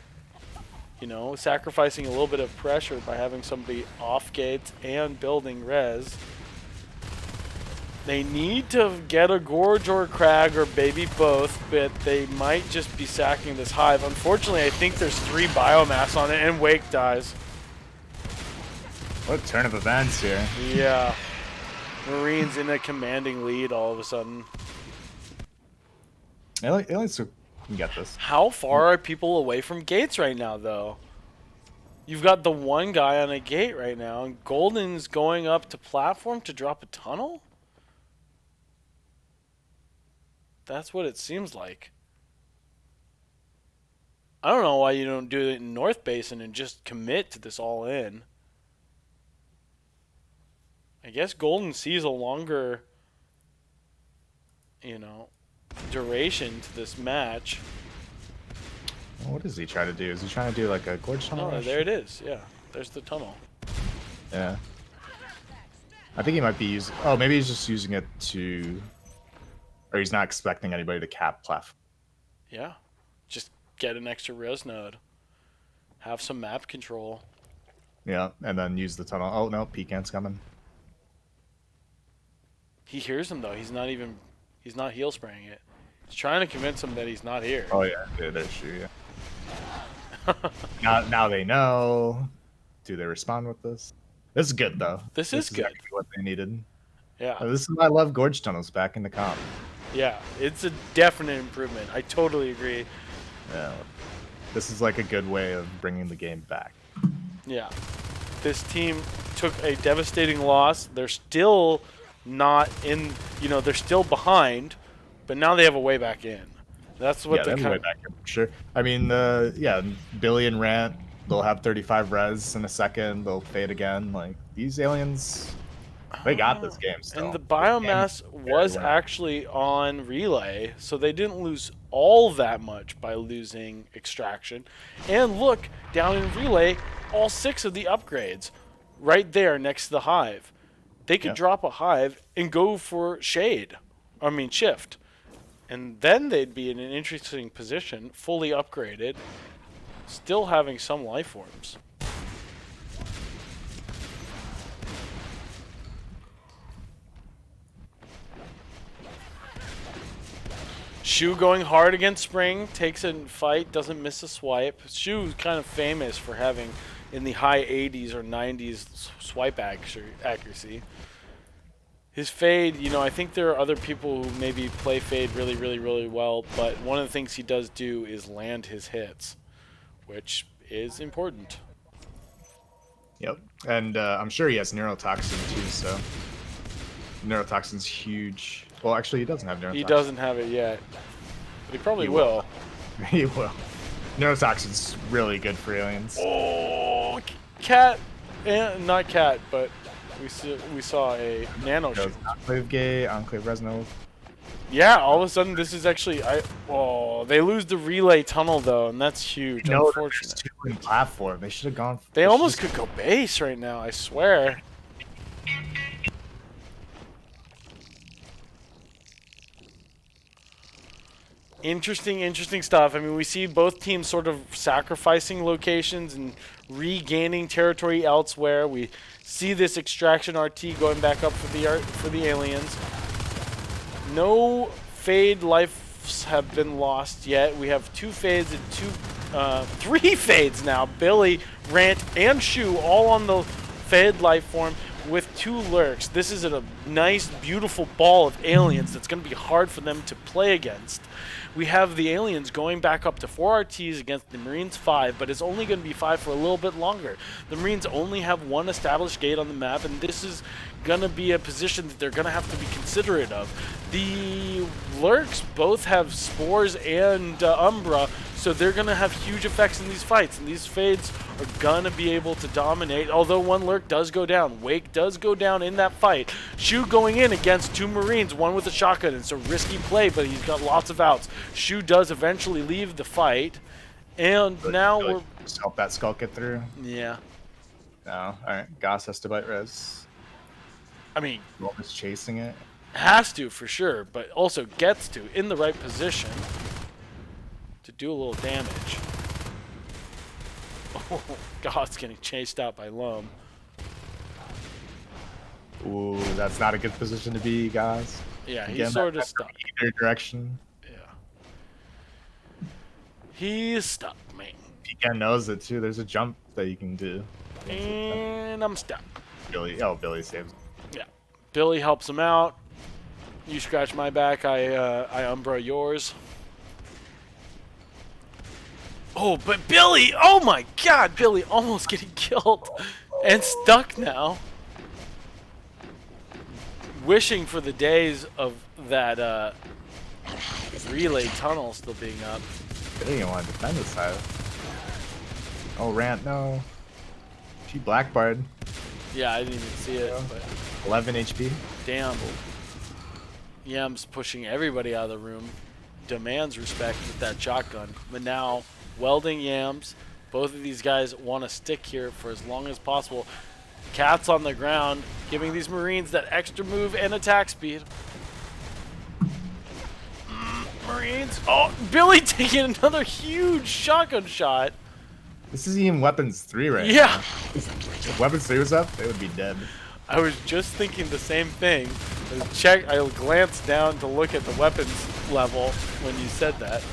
sacrificing a little bit of pressure by having somebody off gates and building res. They need to get a Gorge or a Crag or maybe both, but they might just be sacking this hive. Unfortunately, I think there's 3 biomass on it, and Wake dies. What a turn of events here. Yeah. Marines in a commanding lead all of a sudden. Aliens can get this. How far are people away from gates right now, though? You've got the one guy on a gate right now, and Golden's going up to platform to drop a tunnel? That's what it seems like. I don't know why you don't do it in North Basin and just commit to this all in. I guess Golden sees a longer, duration to this match. What does he try to do? Is he trying to do like a Gorge tunnel? Oh, rush? there it is. Yeah, there's the tunnel. Yeah. I think he might be using... Oh, maybe he's just using it to... Or he's not expecting anybody to cap platform. Yeah, just get an extra res node. Have some map control. Yeah, and then use the tunnel. Oh no, Pecan's coming. He hears him though. He's not heal spraying it. He's trying to convince him that he's not here. Oh yeah, there's Shu. Yeah. now they know. Do they respond with this? This is good though. This is good. Exactly what they needed. Yeah. This is why I love gorge tunnels back in the comp. Yeah, it's a definite improvement. I totally agree. Yeah, this is like a good way of bringing the game back. Yeah. This team took a devastating loss. They're still not in, they're still behind, but now they have a way back in. That's what Yeah, they have a way back in, for sure. I mean, Billy and Rant, they'll have 35 res in a second. They'll fade again. Like, these aliens, they got this game still. And the biomass was actually on relay, so they didn't lose all that much by losing extraction. And look, down in relay, all 6 of the upgrades right there next to the hive. They could drop a hive and go for shift. And then they'd be in an interesting position, fully upgraded, still having some life forms. Shu going hard against Spring, takes a fight, doesn't miss a swipe. Shu's kind of famous for having in the high 80s or 90s swipe accuracy. His fade, I think there are other people who maybe play fade really, really, really well, but one of the things he does do is land his hits, which is important. Yep, and I'm sure he has neurotoxin too, so neurotoxin's huge. Well, actually, he doesn't have neurotoxin. He doesn't have it yet, but he probably will. He will. Neurotoxin's really good for aliens. Oh, cat, not cat, but we saw a nano shoot. Enclave Gate, Enclave Resno. Yeah, all of a sudden this is actually they lose the relay tunnel though, and that's huge. No, unfortunate. there's 2 in platform. They should have gone. They almost could go base right now. I swear. Interesting stuff. I mean, we see both teams sort of sacrificing locations and regaining territory elsewhere. We see this extraction RT going back up for the aliens. No fade lives have been lost yet. We have 2 fades and 3 fades now. Billy, Rant, and Shu all on the fade life form with 2 lurks. This is a nice, beautiful ball of aliens that's going to be hard for them to play against. We have the aliens going back up to 4 RTs against the Marines 5, but it's only going to be 5 for a little bit longer. The Marines only have 1 established gate on the map, and this is going to be a position that they're going to have to be considerate of. The lurks both have spores and Umbra, so they're going to have huge effects in these fights, and these fades are going to be able to dominate, although 1 lurk does go down. Wake does go down in that fight. Shu going in against 2 Marines, 1 with a shotgun. It's a risky play, but he's got lots of outs. Shu does eventually leave the fight, and now we're... Just help that skull get through. Yeah. No, alright. Goss has to bite res. I mean... Wolf is chasing it. Has to, for sure, but also gets to, in the right position, to do a little damage. Oh, God's getting chased out by Loam. Ooh, that's not a good position to be, guys. Yeah, he's Again, sort of stuck. Either direction. Yeah. He's stuck, man. Pecan knows it too. There's a jump that you can do. And I'm stuck. Billy saves. Yeah. Billy helps him out. You scratch my back, I umbra yours. Oh, but Billy! Oh my God, Billy almost getting killed and stuck now. Wishing for the days of that relay tunnel still being up. They didn't want to defend this side. Oh, Rant, no. She blackbarred. Yeah, I didn't even see it. But 11 HP. damn. Yam's pushing everybody out of the room. Demands respect with that shotgun. But now, welding Yams. Both of these guys want to stick here for as long as possible. Cat's on the ground, giving these Marines that extra move and attack speed. Marines. Oh, Billy taking another huge shotgun shot. This is even weapons 3 right Yeah. now. If Weapons 3 was up, they would be dead. I was just thinking the same thing. I glanced down to look at the weapons level when you said that.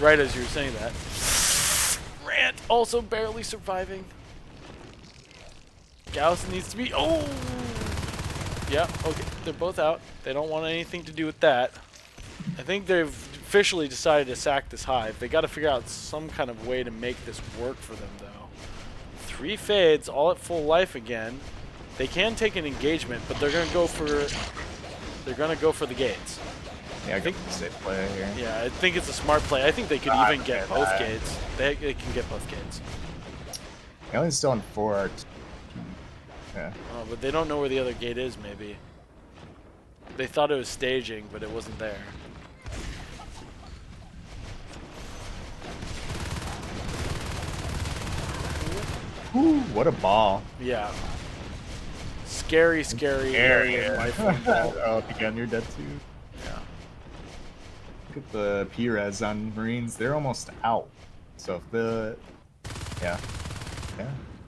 Right as you were saying that. Rant also barely surviving. Gauss needs to be... Oh! Yeah, okay. They're both out. They don't want anything to do with that. I think they've officially decided to sack this hive. They got to figure out some kind of way to make this work for them, though. 3 fades, all at full life again. They can take an engagement, but they're gonna go for the gates. Yeah, I think safe play here. Yeah, I think it's a smart play. I think they could even get both gates. They can get both gates. Alien's still on 4. Yeah. Oh, but they don't know where the other gate is. Maybe they thought it was staging, but it wasn't there. Ooh, what a ball. Yeah. Scary, scary alien life form ball. Oh, again, you're dead too. Yeah. Look at the P-res on Marines. They're almost out. So if the... Yeah.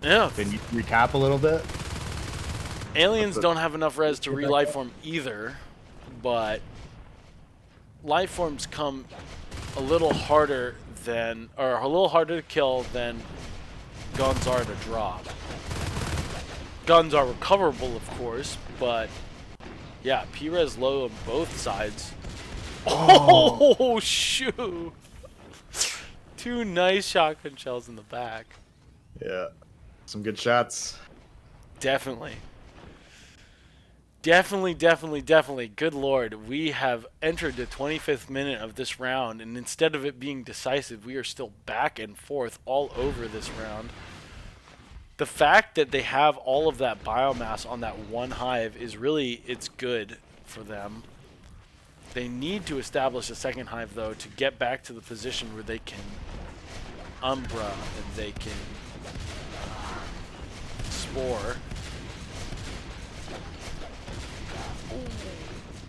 Yeah. They need to recap a little bit. Aliens don't have enough res to re-lifeform either, but lifeforms come a little harder than, or a little harder to kill than guns are to drop. Guns are recoverable, of course, but yeah, P-res low on both sides. Oh, shoot! 2 nice shotgun shells in the back. Yeah. Some good shots. Definitely. Definitely. Good lord. We have entered the 25th minute of this round, and instead of it being decisive, we are still back and forth all over this round. The fact that they have all of that biomass on that one hive is really, it's good for them. They need to establish a second hive, though, to get back to the position where they can Umbra and they can Spore. Ooh,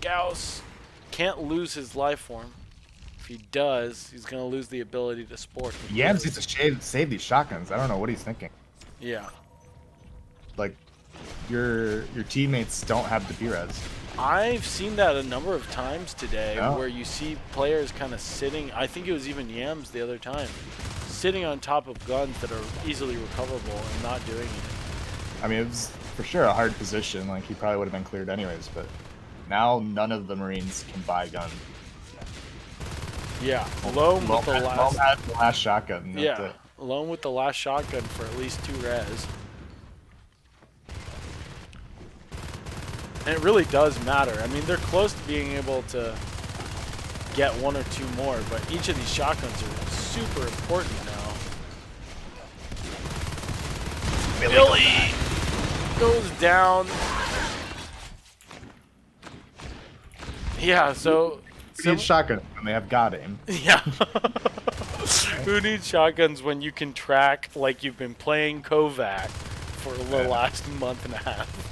Gauss can't lose his life form. If he does, he's going to lose the ability to Spore. Yams needs to save these shotguns. I don't know what he's thinking. Yeah. Like, your teammates don't have the P-res. I've seen that a number of times today, Oh. where you see players kind of sitting, I think it was even Yams the other time, sitting on top of guns that are easily recoverable and not doing it. I mean, it was for sure a hard position. Like, he probably would have been cleared anyways, but now none of the Marines can buy gun. Yeah, alone with the last... had the last shotgun. That's Yeah, it. alone with the last shotgun for at least 2 res. And it really does matter. I mean, they're close to being able to get 1 or 2 more, but each of these shotguns are super important now. Billy goes down. Yeah, so... Who needs shotgun when they have God aim? Yeah. Who needs shotguns when you can track like you've been playing Kovac for the last month and a half?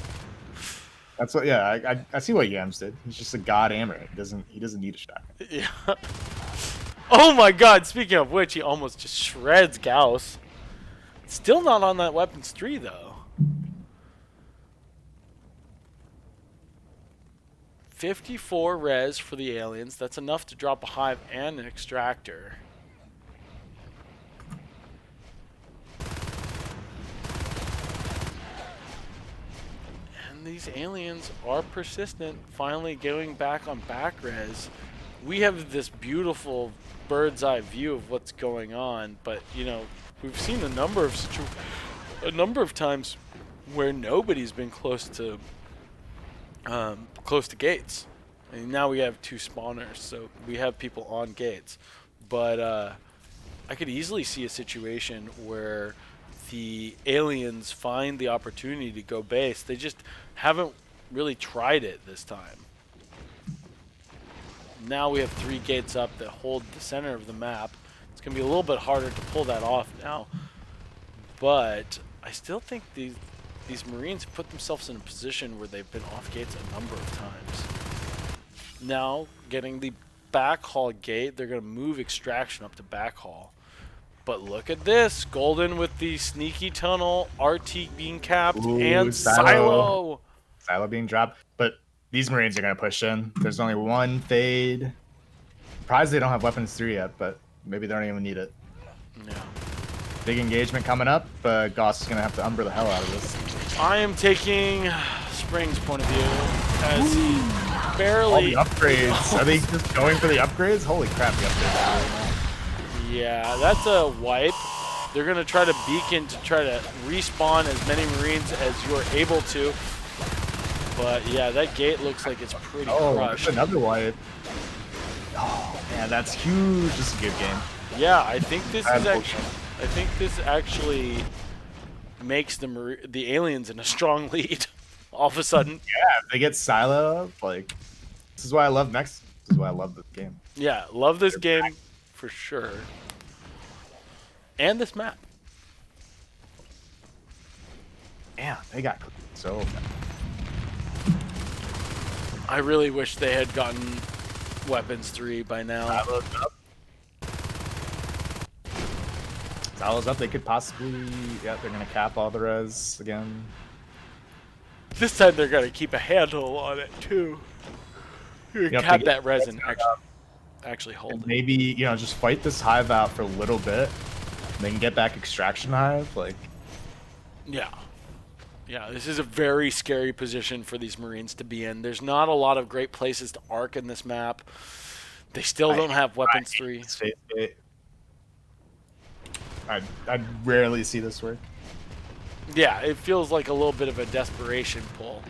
That's what. Yeah, I see what Yams did. He's just a God aimer. He doesn't need a shotgun. Yeah. Oh my god, speaking of which, he almost just shreds Gauss. Still not on that weapons 3 though. 54 res for the aliens. That's enough to drop a hive and an extractor. And these aliens are persistent, finally going back on back res. We have this beautiful bird's eye view of what's going on, but you know, we've seen a number of times where nobody's been close to gates. And now we have 2 spawners, so we have people on gates. But I could easily see a situation where the aliens find the opportunity to go base. They just haven't really tried it this time. Now we have 3 gates up that hold the center of the map. It's going to be a little bit harder to pull that off now. But I still think these Marines put themselves in a position where they've been off gates a number of times. Now, getting the backhaul gate, they're going to move extraction up to backhaul. But look at this. Golden with the sneaky tunnel, RT being capped, Ooh, and Silo. Silo. Silo being dropped. But these Marines are going to push in. There's only one fade. Surprised they don't have weapons 3 yet, but maybe they don't even need it. Yeah. Big engagement coming up. Goss is going to have to umber the hell out of this. I am taking Spring's point of view as he All barely. the upgrades. Are they just going for the upgrades? Holy crap, the upgrades. Yeah, that's a wipe. They're going to try to beacon to try to respawn as many Marines as you're able to. But yeah, that gate looks like it's pretty crushed. That's another wipe. Oh, man, that's huge. This is a good game. Yeah, I think this is actually. I think this actually makes the aliens in a strong lead. All of a sudden. Yeah, if they get Silo, like, this is why I love This is why I love this game. Yeah, love this game for sure. And this map. Damn, they got so bad. I really wish they had gotten Weapons 3 by now. Silo's up. Silo's up. They could possibly... Yeah, they're going to cap all the res again. This time they're going to keep a handle on it, too. Cap that res and actually hold and it. maybe, just fight this hive out for a little bit. And then get back extraction hive. Like, Yeah. Yeah, this is a very scary position for these Marines to be in. There's not a lot of great places to arc in this map. They still don't have Weapons 3. I'd rarely see this work. Yeah, it feels like a little bit of a desperation pull.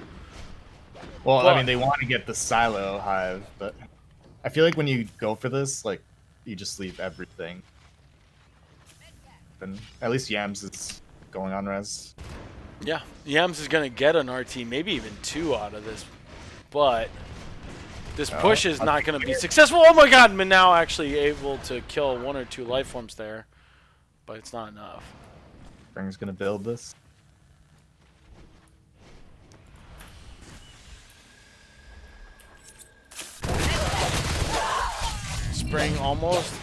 Well, But- I mean, they want to get the Silo hive, but I feel like when you go for this, like, you just leave everything. Then at least Yams is going on res. Yeah, Yams is going to get an RT, maybe even 2 out of this. But this push is not going to be successful. Oh my god, Manao actually able to kill 1 or 2 life forms there. But it's not enough. Spring's gonna build this. Spring almost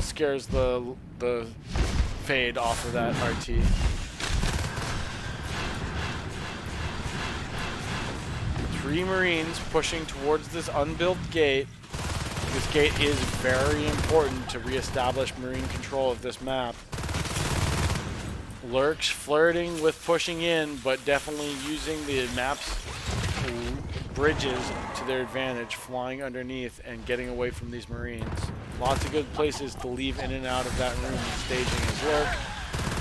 scares the fade off of that RT. Three Marines pushing towards this unbuilt gate. This gate is very important to reestablish Marine control of this map. Lurks flirting with pushing in, but definitely using the map's bridges to their advantage, flying underneath and getting away from these Marines. Lots of good places to leave in and out of that room and staging his Lurk.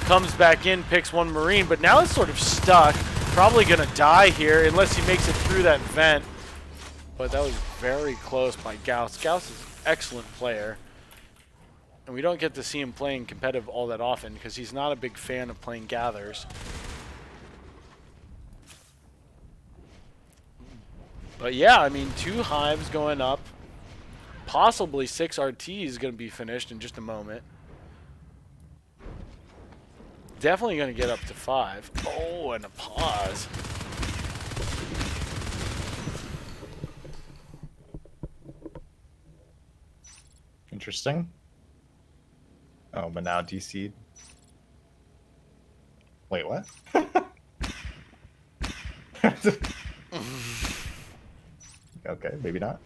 Comes back in, picks 1 Marine, but now it's sort of stuck. Probably gonna die here unless he makes it through that vent. But that was very close by Gauss. Gauss is an excellent player. And we don't get to see him playing competitive all that often because he's not a big fan of playing gathers. But yeah, I mean, 2 hives going up. Possibly 6 RTs going to be finished in just a moment. Definitely going to get up to 5. Oh, and a pause. Interesting. Oh, but now DC'd. Wait, what? Okay, maybe not.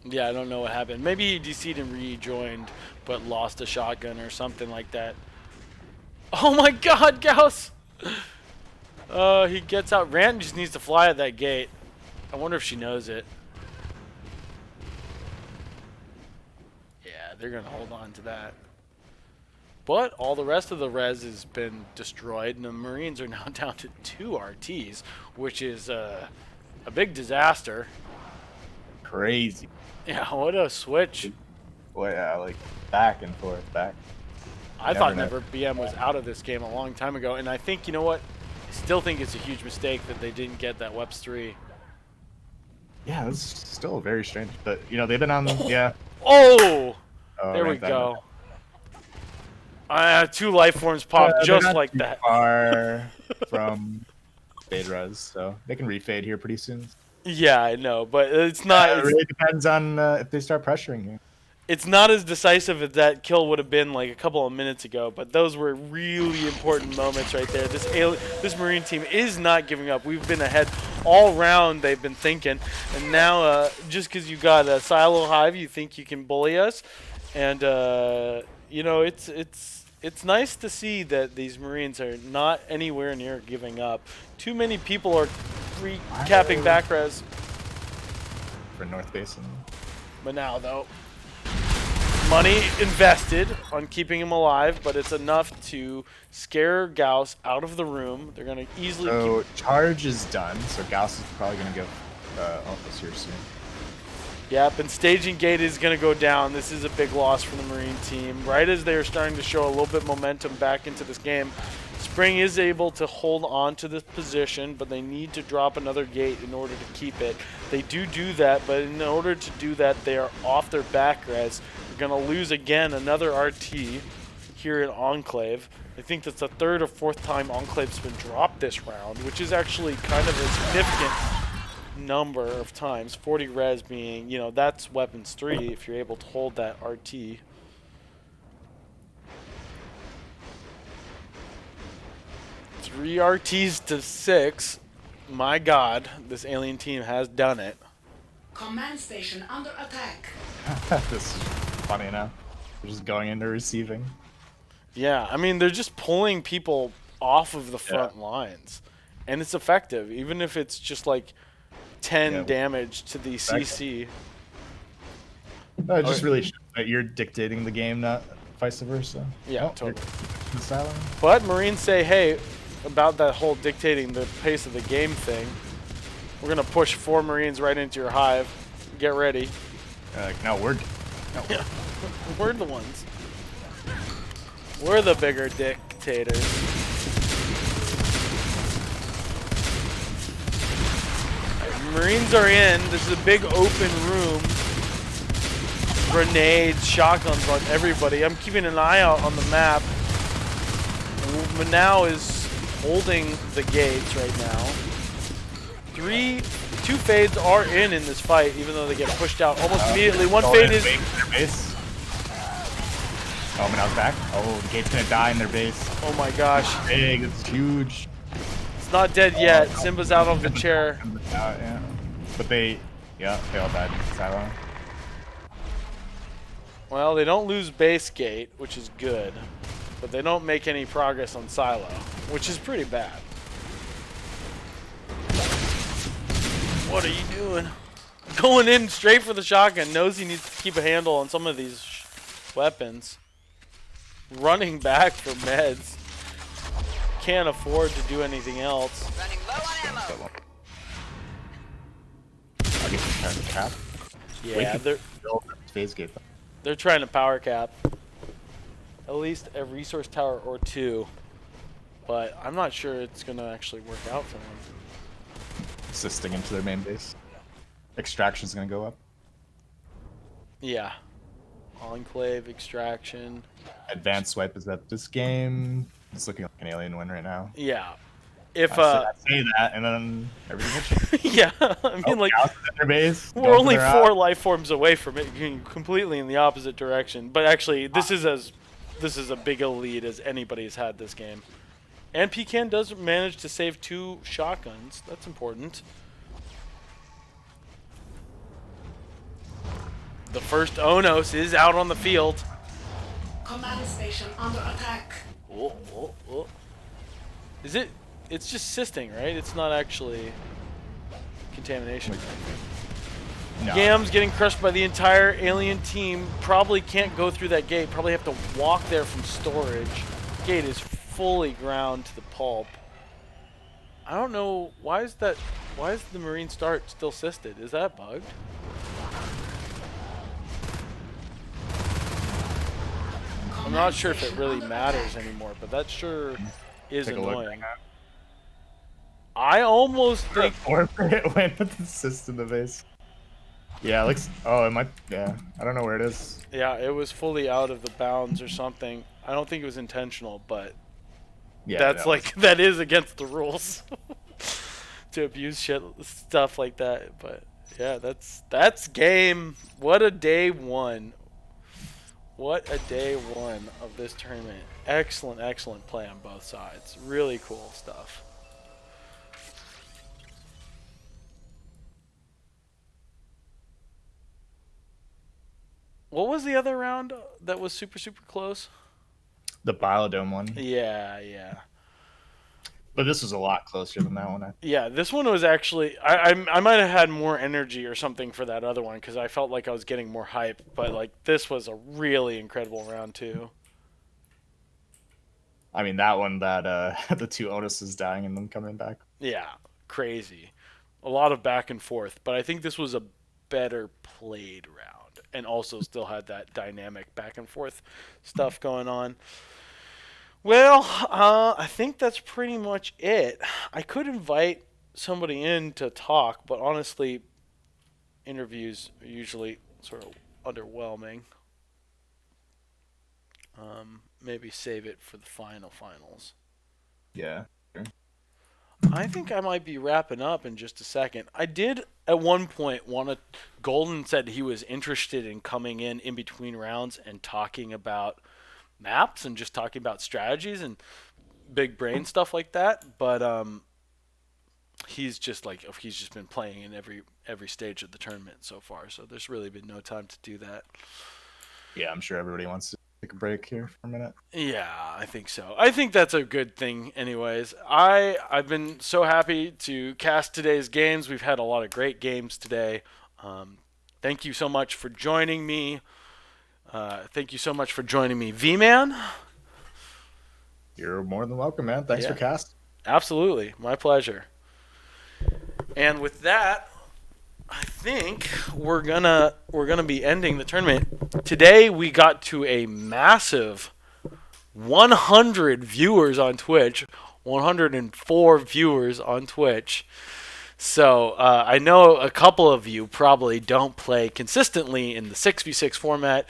Yeah, I don't know what happened. Maybe he DC'd and rejoined, but lost a shotgun or something like that. Oh my god, Gauss! He gets out. Rand just needs to fly at that gate. I wonder if she knows it. Yeah, they're going to hold on to that. But all the rest of the res has been destroyed, and the Marines are now down to 2 RTs, which is a big disaster. Crazy. Yeah, what a switch. Boy, yeah, like back and forth, back. I thought Never BM was out of this game a long time ago, and I think, you know what? I still think it's a huge mistake that they didn't get that Weps 3. Yeah, it's still very strange, but they've been on. Yeah. Oh! Oh, There we right, that- go. 2 life forms popped they're just not like too that. Far from fade res, so they can refade here pretty soon. Yeah, I know, but it's not. It really depends on if they start pressuring you. It's not as decisive as that kill would have been like a couple of minutes ago, but those were really important moments right there. This Marine team is not giving up. We've been ahead all round. They've been thinking, and now just because you got a silo hive, you think you can bully us, and you know it's nice to see that these Marines are not anywhere near giving up. Too many people are recapping back res. For North Basin. But now, though, money invested on keeping him alive, but it's enough to scare Gauss out of the room. They're going to easily So charge is done, so Gauss is probably going to give Uncle's here soon. Yep, and staging gate is going to go down. This is a big loss for the Marine team. Right as they're starting to show a little bit momentum back into this game, Spring is able to hold on to this position, but they need to drop another gate in order to keep it. They do that, but in order to do that, they are off their back res. They're going to lose again another RT here at Enclave. I think that's the third or fourth time Enclave's been dropped this round, which is actually kind of a significant number of times. 40 res being, you know, that's weapons 3 if you're able to hold that RT. Three RTs to 6. My God, this alien team has done it. Command station under attack. This is funny enough. We're just going into receiving. Yeah, I mean, they're just pulling people off of the front lines. And it's effective, even if it's just like 10 damage to the CC. It just really shows that you're dictating the game, not vice versa. Yeah, Oh, totally. Asylum. But Marines say, hey, about that whole dictating the pace of the game thing, we're going to push 4 Marines right into your hive. Get ready. Like, no, we're Yeah, we're the ones. We're the bigger dictators. Marines are in. This is a big open room. Grenades, shotguns on everybody. I'm keeping an eye out on the map. Manau is holding the gates right now. 2 fades are in this fight, even though they get pushed out almost immediately. One fade is... Base. Oh, Manau's back. Oh, the gate's gonna die in their base. Oh my gosh. Big, it's huge. It's not dead yet. Simba's out of the chair. Yeah. But they all died. Silo. Well, they don't lose base gate, which is good. But they don't make any progress on silo, which is pretty bad. What are you doing? Going in straight for the shotgun. Knows he needs to keep a handle on some of these weapons. Running back for meds. Can't afford to do anything else. Running low on ammo. I guess they're trying to cap. Yeah, Phase gate. they're trying to power cap. At least a resource tower or 2. But I'm not sure it's going to actually work out for them. Assisting into their main base. Extraction's gonna go up. Yeah. Enclave, extraction. Advanced swipe is at this game. It's looking like an alien win right now. Yeah. If I say that, and then everything hits you. yeah, I mean like Gauss is at their base. we're only 4 life forms away from it going completely in the opposite direction. But actually, this is a big a lead as anybody's had this game. And Pecan does manage to save 2 shotguns. That's important. The first Onos is out on the field. Command station under attack. Oh. Is it? It's just sisting, right? It's not actually contamination. No. Gam's getting crushed by the entire alien team. Probably can't go through that gate. Probably have to walk there from storage. Gate is fully ground to the pulp. I don't know why is the Marine start still sisted? Is that bugged? I'm not sure if it really matters anymore, but that sure is Take a look. annoying. I almost think Or it went with the assist in the base. Yeah, it looks. Oh, it might. Yeah, I don't know where it is. yeah, it was fully out of the bounds or something. I don't think it was intentional, but Yeah, that's no, like that is against the rules to abuse stuff like that. But yeah, that's game. What a day 1. What a day one of this tournament. Excellent, excellent play on both sides. Really cool stuff. What was the other round that was super, super close? The Biodome one. Yeah, yeah. But this was a lot closer than that one. Yeah, this one was actually... I might have had more energy or something for that other one because I felt like I was getting more hype. But, like, this was a really incredible round, too. I mean, that one, that the two Otises dying and then coming back. Yeah, crazy. A lot of back and forth. But I think this was a better played round. And also still had that dynamic back and forth stuff going on. Well, I think that's pretty much it. I could invite somebody in to talk, but honestly, interviews are usually sort of underwhelming. Maybe save it for the finals. Yeah. Sure. I think I might be wrapping up in just a second. I did at one point want to... Golden said he was interested in coming in between rounds and talking about maps and just talking about strategies and big brain stuff like that, but he's just been playing in every stage of the tournament so far, so there's really been no time to do that. Yeah, I'm sure everybody wants to take a break here for a minute. Yeah, I think so. I think that's a good thing anyways. I've been so happy to cast today's games. We've had a lot of great games today. Thank you so much for joining me. Thank you so much for joining me, V-Man. You're more than welcome, man. Thanks for casting. Absolutely. My pleasure. And with that, I think we're gonna be ending the tournament. Today we got to a massive 100 viewers on Twitch, 104 viewers on Twitch. So I know a couple of you probably don't play consistently in the 6v6 format.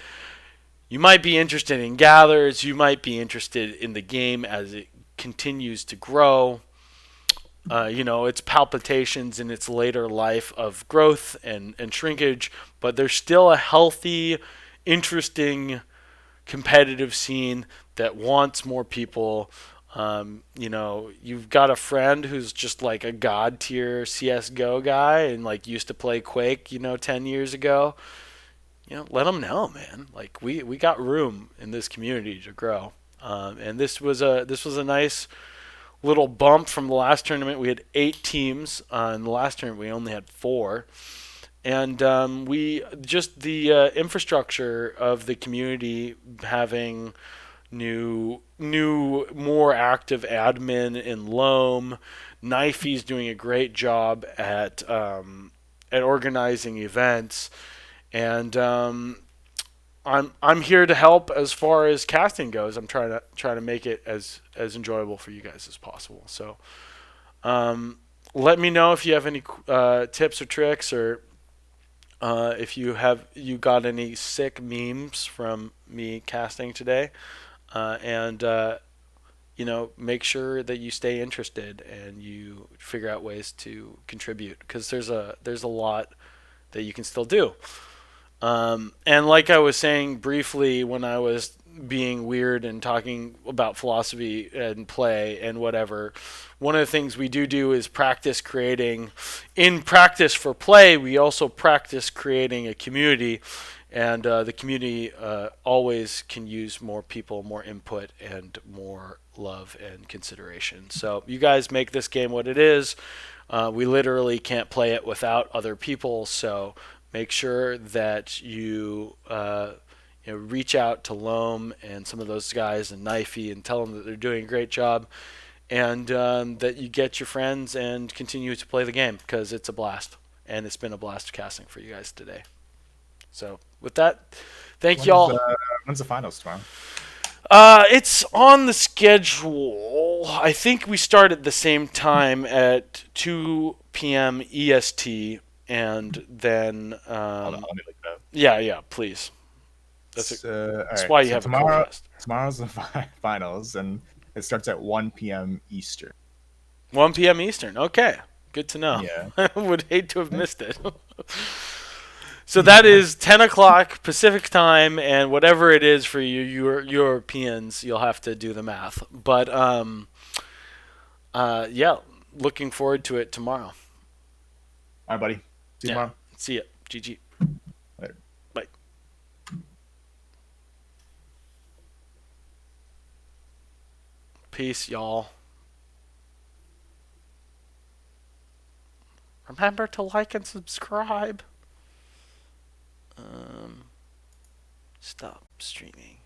You might be interested in gathers. You might be interested in the game as it continues to grow. It's palpitations in its later life of growth and shrinkage, but there's still a healthy, interesting, competitive scene that wants more people. You've got a friend who's just like a god tier CSGO guy and like used to play Quake, 10 years ago. Let them know, man. Like we got room in this community to grow. And this was a nice little bump from the last tournament. We had 8 teams. In the last tournament, we only had 4. And the infrastructure of the community having new, more active admin in Loam. Knifey's doing a great job at organizing events, and I'm here to help as far as casting goes. I'm trying to make it as enjoyable for you guys as possible. So, let me know if you have any tips or tricks, or if you got any sick memes from me casting today. Make sure that you stay interested and you figure out ways to contribute, because there's a lot that you can still do. And like I was saying briefly when I was being weird and talking about philosophy and play and whatever, one of the things we do is practice creating. In practice for play, we also practice creating a community. And the community always can use more people, more input, and more love and consideration. So you guys make this game what it is. We literally can't play it without other people. So make sure that you reach out to Loam and some of those guys and Knifey and tell them that they're doing a great job. And that you get your friends and continue to play the game, because it's a blast. And it's been a blast casting for you guys today. So with that, thank y'all. When's the finals tomorrow? It's on the schedule. I think we start at the same time at 2 p.m. EST, and then Hold on, let me look it up. Yeah, please. That's right, why you have tomorrow. a co-host. Tomorrow's the finals, and it starts at 1 p.m. Eastern. 1 p.m. Eastern. Okay, good to know. Yeah. I would hate to have missed it. So that is 10 o'clock Pacific time, and whatever it is for you, Europeans, you'll have to do the math. But yeah, looking forward to it tomorrow. All right, buddy. See you Yeah. tomorrow. See ya. GG. Later. Bye. Peace, y'all. Remember to like and subscribe. Stop streaming.